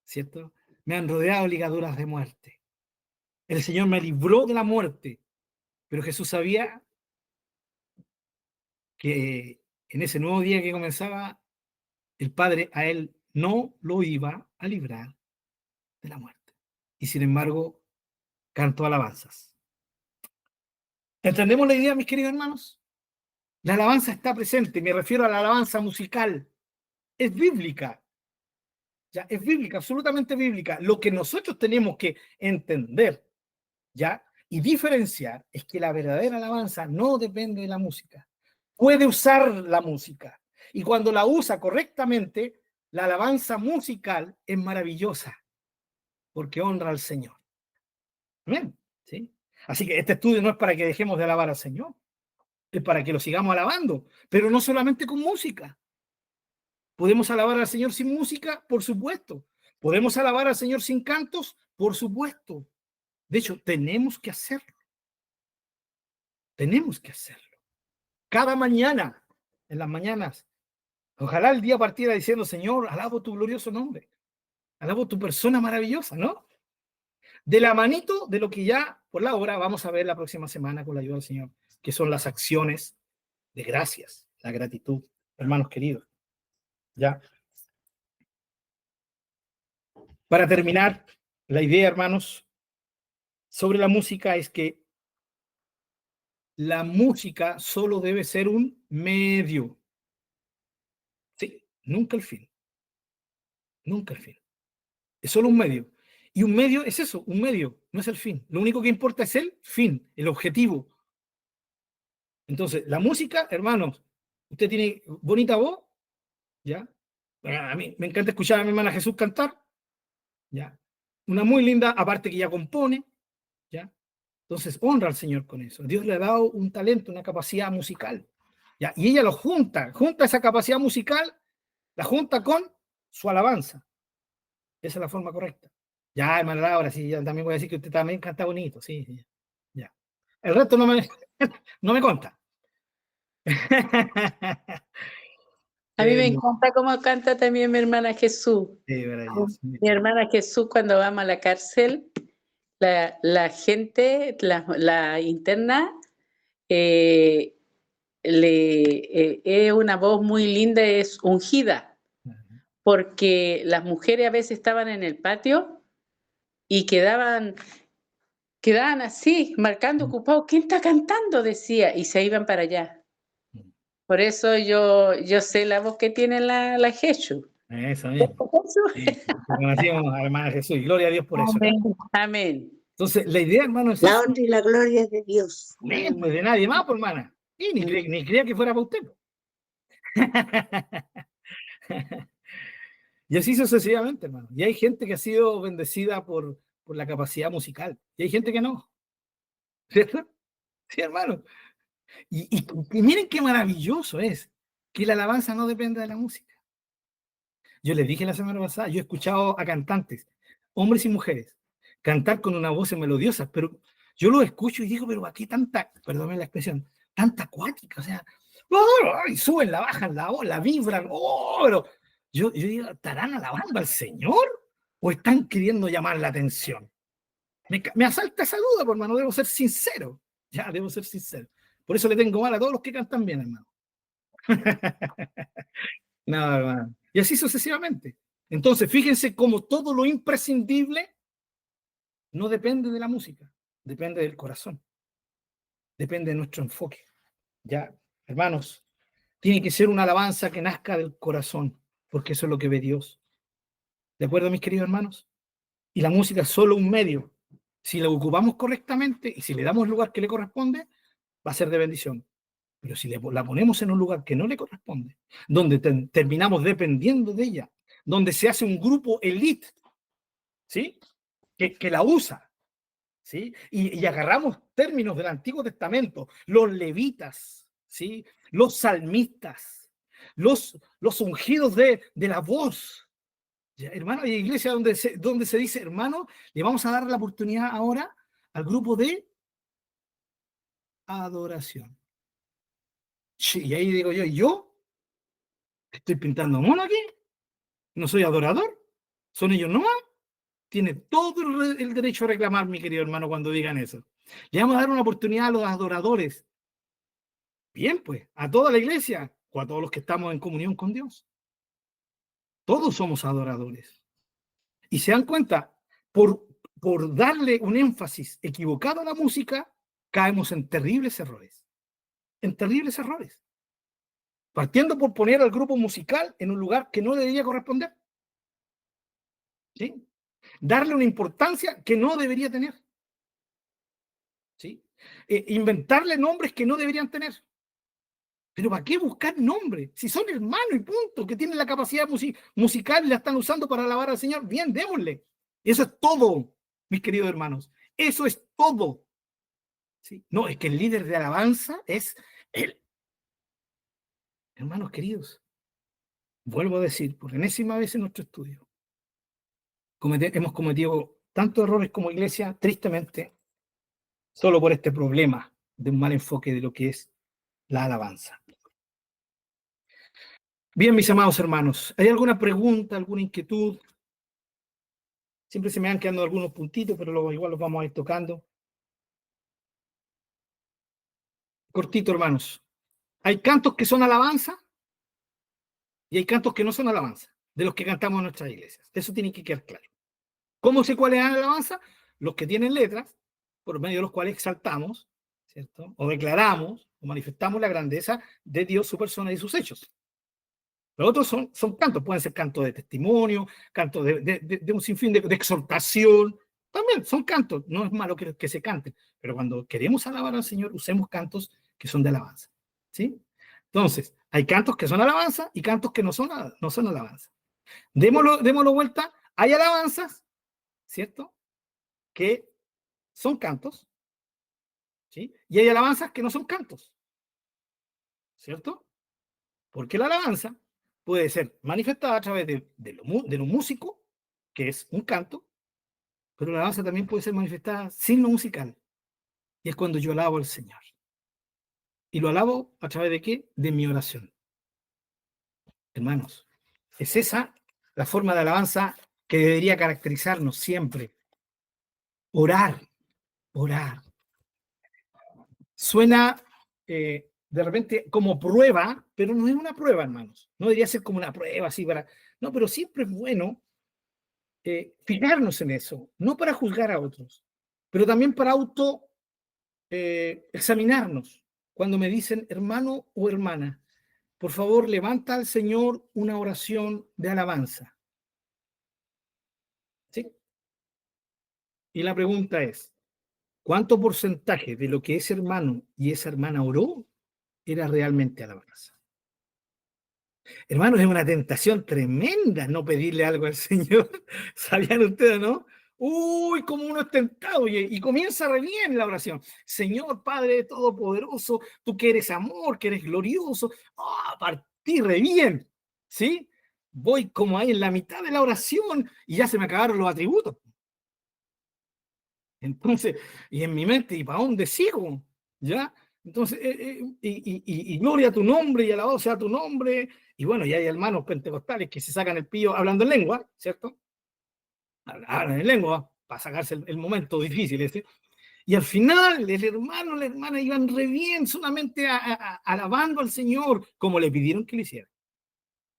¿cierto? Me han rodeado ligaduras de muerte. El Señor me libró de la muerte, pero Jesús sabía que en ese nuevo día que comenzaba, el Padre a él no lo iba a librar de la muerte. Y sin embargo, cantó alabanzas. ¿Entendemos la idea, mis queridos hermanos? La alabanza está presente, me refiero a la alabanza musical. Es bíblica. Ya, es bíblica, absolutamente bíblica. Lo que nosotros tenemos que entender, ¿ya? Y diferenciar es que la verdadera alabanza no depende de la música. Puede usar la música. Y cuando la usa correctamente, la alabanza musical es maravillosa, porque honra al Señor. Amén. ¿Sí? Así que este estudio no es para que dejemos de alabar al Señor, es para que lo sigamos alabando, pero no solamente con música. ¿Podemos alabar al Señor sin música? Por supuesto. ¿Podemos alabar al Señor sin cantos? Por supuesto. De hecho, tenemos que hacerlo. Tenemos que hacerlo. Cada mañana, en las mañanas, ojalá el día partiera diciendo, Señor, alabo tu glorioso nombre. Alabo tu persona maravillosa, ¿no? De la manito de lo que ya por la obra vamos a ver la próxima semana con la ayuda del Señor, que son las acciones de gracias, la gratitud, hermanos queridos. Ya. Para terminar, la idea, hermanos, sobre la música es que la música solo debe ser un medio. Sí, nunca el fin. Nunca el fin. Es solo un medio. Y un medio es eso, un medio, no es el fin. Lo único que importa es el fin, el objetivo. Entonces, la música, hermanos, usted tiene bonita voz, ¿ya? A mí me encanta escuchar a mi hermana Jesús cantar, ¿ya? Una muy linda, aparte que ya compone, ¿ya? Entonces, honra al Señor con eso. Dios le ha dado un talento, una capacidad musical, ¿ya? Y ella lo junta esa capacidad musical, la junta con su alabanza. Esa es la forma correcta. Ya, hermana Laura, sí, ya también voy a decir que usted también canta bonito, sí, sí, ya. El resto no me conta. A mí me encanta cómo canta también mi hermana Jesús. Sí, mi hermana Jesús, cuando vamos a la cárcel, la gente, la interna, es una voz muy linda, es ungida, porque las mujeres a veces estaban en el patio y quedaban así, marcando ocupado. ¿Quién está cantando? Decía, y se iban para allá. Por eso yo sé la voz que tiene la Jesús. Eso mismo. Sí, conocimos a hermana Jesús y gloria a Dios por eso. Amén. Amén. Entonces, la idea, hermano, es La esa. honra y la gloria es de Dios. Amén, pues de nadie más, por hermana. Y ni creía que fuera para usted. Y así sucesivamente, hermano. Y hay gente que ha sido bendecida por la capacidad musical. Y hay gente que no. ¿Cierto? Sí, hermano. Y miren qué maravilloso es que la alabanza no depende de la música. Yo les dije la semana pasada, yo he escuchado a cantantes, hombres y mujeres, cantar con una voz melodiosa, pero yo lo escucho y digo, pero aquí tanta, perdónme la expresión, tanta acuática, o sea, y suben, la bajan, la vibran, pero yo digo, ¿estarán alabando al Señor o están queriendo llamar la atención? Me asalta esa duda, por hermano, debo ser sincero, debo ser sincero. Por eso le tengo mal a todos los que cantan bien, hermano. No, hermano. Y así sucesivamente. Entonces, fíjense cómo todo lo imprescindible no depende de la música, depende del corazón, depende de nuestro enfoque. Ya, hermanos, tiene que ser una alabanza que nazca del corazón, porque eso es lo que ve Dios. ¿De acuerdo, mis queridos hermanos? Y la música es solo un medio. Si la ocupamos correctamente y si le damos el lugar que le corresponde, va a ser de bendición. Pero si la ponemos en un lugar que no le corresponde, donde terminamos dependiendo de ella, donde se hace un grupo elite, ¿sí? Que la usa, ¿sí? Y agarramos términos del Antiguo Testamento, los levitas, ¿sí? Los salmistas, los ungidos de la voz. ¿Ya, hermano? Hay iglesias donde se dice, hermano, le vamos a dar la oportunidad ahora al grupo de adoración. Y ahí digo yo estoy pintando mono aquí, no soy adorador, son ellos nomás. Tiene todo el derecho a reclamar, mi querido hermano, cuando digan eso. Le vamos a dar una oportunidad a los adoradores. Bien, pues, a toda la iglesia o a todos los que estamos en comunión con Dios. Todos somos adoradores. Y se dan cuenta, por darle un énfasis equivocado a la música, caemos en terribles errores. En terribles errores. Partiendo por poner al grupo musical en un lugar que no debería corresponder. ¿Sí? Darle una importancia que no debería tener. ¿Sí? Inventarle nombres que no deberían tener. Pero ¿para qué buscar nombres? Si son hermanos y punto, que tienen la capacidad musical y la están usando para alabar al Señor, bien, démosle. Eso es todo, mis queridos hermanos. Eso es todo. ¿Sí? No, es que el líder de alabanza es él. Hermanos queridos, vuelvo a decir, por enésima vez en nuestro estudio, hemos cometido tantos errores como iglesia, tristemente, solo por este problema de un mal enfoque de lo que es la alabanza. Bien, mis amados hermanos, ¿hay alguna pregunta, alguna inquietud? Siempre se me van quedando algunos puntitos, pero igual los vamos a ir tocando. Cortito, hermanos. Hay cantos que son alabanza y hay cantos que no son alabanza, de los que cantamos en nuestras iglesias. Eso tiene que quedar claro. ¿Cómo sé cuáles son alabanza? Los que tienen letras, por medio de los cuales exaltamos, ¿cierto? O declaramos, o manifestamos la grandeza de Dios, su persona y sus hechos. Los otros son cantos, pueden ser cantos de testimonio, cantos de un sinfín de exhortación. También son cantos, no es malo que se canten, pero cuando queremos alabar al Señor, usemos cantos que son de alabanza. ¿Sí? Entonces, hay cantos que son alabanza y cantos que no son alabanza. Démoslo vuelta. Hay alabanzas, ¿cierto? Que son cantos, ¿sí? Y hay alabanzas que no son cantos, ¿cierto? Porque la alabanza puede ser manifestada a través de lo músico, que es un canto, pero la alabanza también puede ser manifestada sin lo musical. Y es cuando yo alabo al Señor. ¿Y lo alabo a través de qué? De mi oración. Hermanos, es esa la forma de alabanza que debería caracterizarnos siempre. Orar. Suena de repente como prueba, pero no es una prueba, hermanos. No debería ser como una prueba así para... No, pero siempre es bueno fijarnos en eso, no para juzgar a otros, pero también para examinarnos. Cuando me dicen hermano o hermana, por favor, levanta al Señor una oración de alabanza. ¿Sí? Y la pregunta es, ¿cuánto porcentaje de lo que ese hermano y esa hermana oró era realmente alabanza? Hermanos, es una tentación tremenda no pedirle algo al Señor. ¿Sabían ustedes, no? Uy, como uno es tentado y comienza re bien la oración. Señor Padre Todopoderoso, tú que eres amor, que eres glorioso. Partí re bien, ¿sí? Voy como ahí en la mitad de la oración y ya se me acabaron los atributos. Entonces, y en mi mente, ¿y para dónde sigo? ¿Ya? Entonces, y gloria a tu nombre y alabado sea tu nombre. Y bueno, y hay hermanos pentecostales que se sacan el pillo hablando en lengua, ¿cierto? Hablan en lengua para sacarse el momento difícil ese. Y al final, el hermano, la hermana iban re bien, solamente alabando al Señor, como le pidieron que lo hiciera.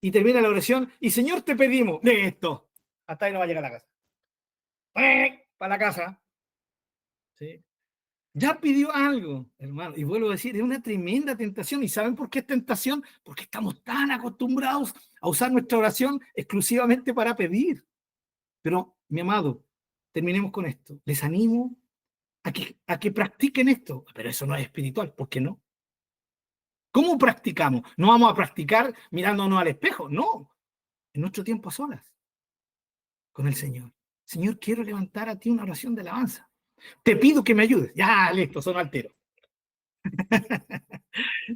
Y termina la oración, y Señor, te pedimos de esto. Hasta ahí no va a llegar a la casa. Para la casa. ¿Sí? Ya pidió algo, hermano, y vuelvo a decir, es una tremenda tentación. ¿Y saben por qué es tentación? Porque estamos tan acostumbrados a usar nuestra oración exclusivamente para pedir. Pero, mi amado, terminemos con esto. Les animo a que practiquen esto. Pero eso no es espiritual, ¿por qué no? ¿Cómo practicamos? No vamos a practicar mirándonos al espejo, no. En nuestro tiempo a solas, con el Señor. Señor, quiero levantar a ti una oración de alabanza. Te pido que me ayudes. Ya, listo, sonó al tiro.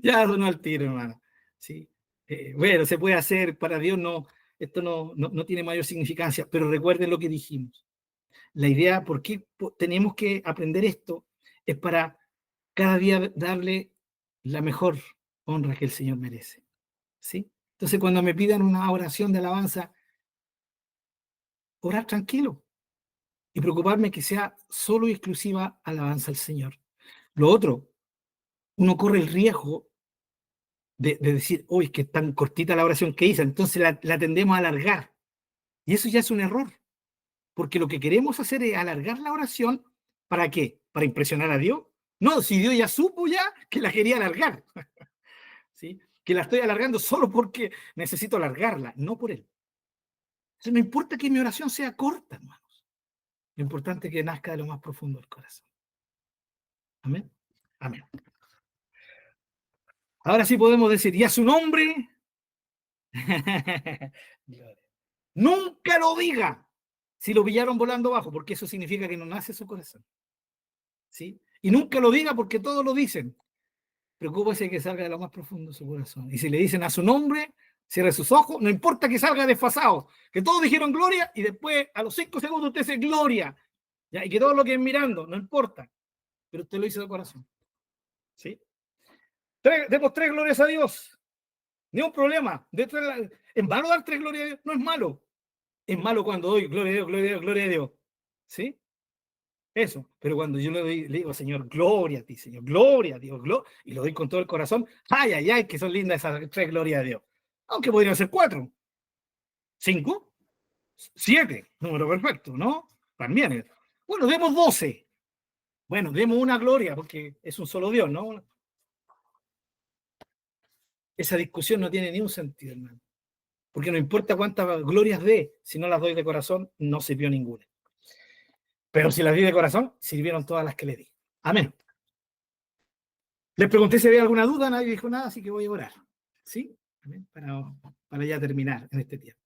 Ya sonó al tiro, hermano. Sí. Bueno, se puede hacer, para Dios no, esto no tiene mayor significancia, pero recuerden lo que dijimos. La idea, ¿por qué tenemos que aprender esto? Es para cada día darle la mejor honra que el Señor merece. ¿Sí? Entonces, cuando me pidan una oración de alabanza, orar tranquilo y preocuparme que sea solo y exclusiva alabanza al Señor. Lo otro, uno corre el riesgo de decir, uy, es que es tan cortita la oración que hice, entonces la tendemos a alargar. Y eso ya es un error, porque lo que queremos hacer es alargar la oración, ¿para qué? ¿Para impresionar a Dios? No, si Dios ya supo ya que la quería alargar, ¿sí? Que la estoy alargando solo porque necesito alargarla, no por Él. Entonces, no importa que mi oración sea corta, hermanos. Lo importante es que nazca de lo más profundo del corazón. Amén. Amén. Ahora sí podemos decir, y a su nombre, nunca lo diga si lo pillaron volando bajo, porque eso significa que no nace su corazón. ¿Sí? Y nunca lo diga porque todos lo dicen. Preocúpese que salga de lo más profundo de su corazón. Y si le dicen a su nombre, cierre sus ojos, no importa que salga desfasado, que todos dijeron gloria y después a los 5 segundos usted dice gloria, ¿ya? Y que todos lo queden mirando, no importa, pero usted lo hizo de corazón. ¿Sí? Demos 3 glorias a Dios. Ni un problema. En vano dar 3 glorias a Dios no es malo. Es malo cuando doy gloria a Dios, gloria a Dios, gloria a Dios. ¿Sí? Eso. Pero cuando yo le digo, Señor, gloria a ti, Señor, gloria a Dios, y lo doy con todo el corazón, ay, ay, ay, que son lindas esas 3 glorias a Dios. Aunque podrían ser 4, 5, 7, número perfecto, ¿no? También es. Bueno, demos 12. Bueno, demos una gloria, porque es un solo Dios, ¿no? Esa discusión no tiene ni un sentido, hermano. Porque no importa cuántas glorias dé, si no las doy de corazón, no sirvió ninguna. Pero si las di de corazón, sirvieron todas las que le di. Amén. Les pregunté si había alguna duda, nadie dijo nada, así que voy a orar. ¿Sí? Amén. Para ya terminar en este tiempo.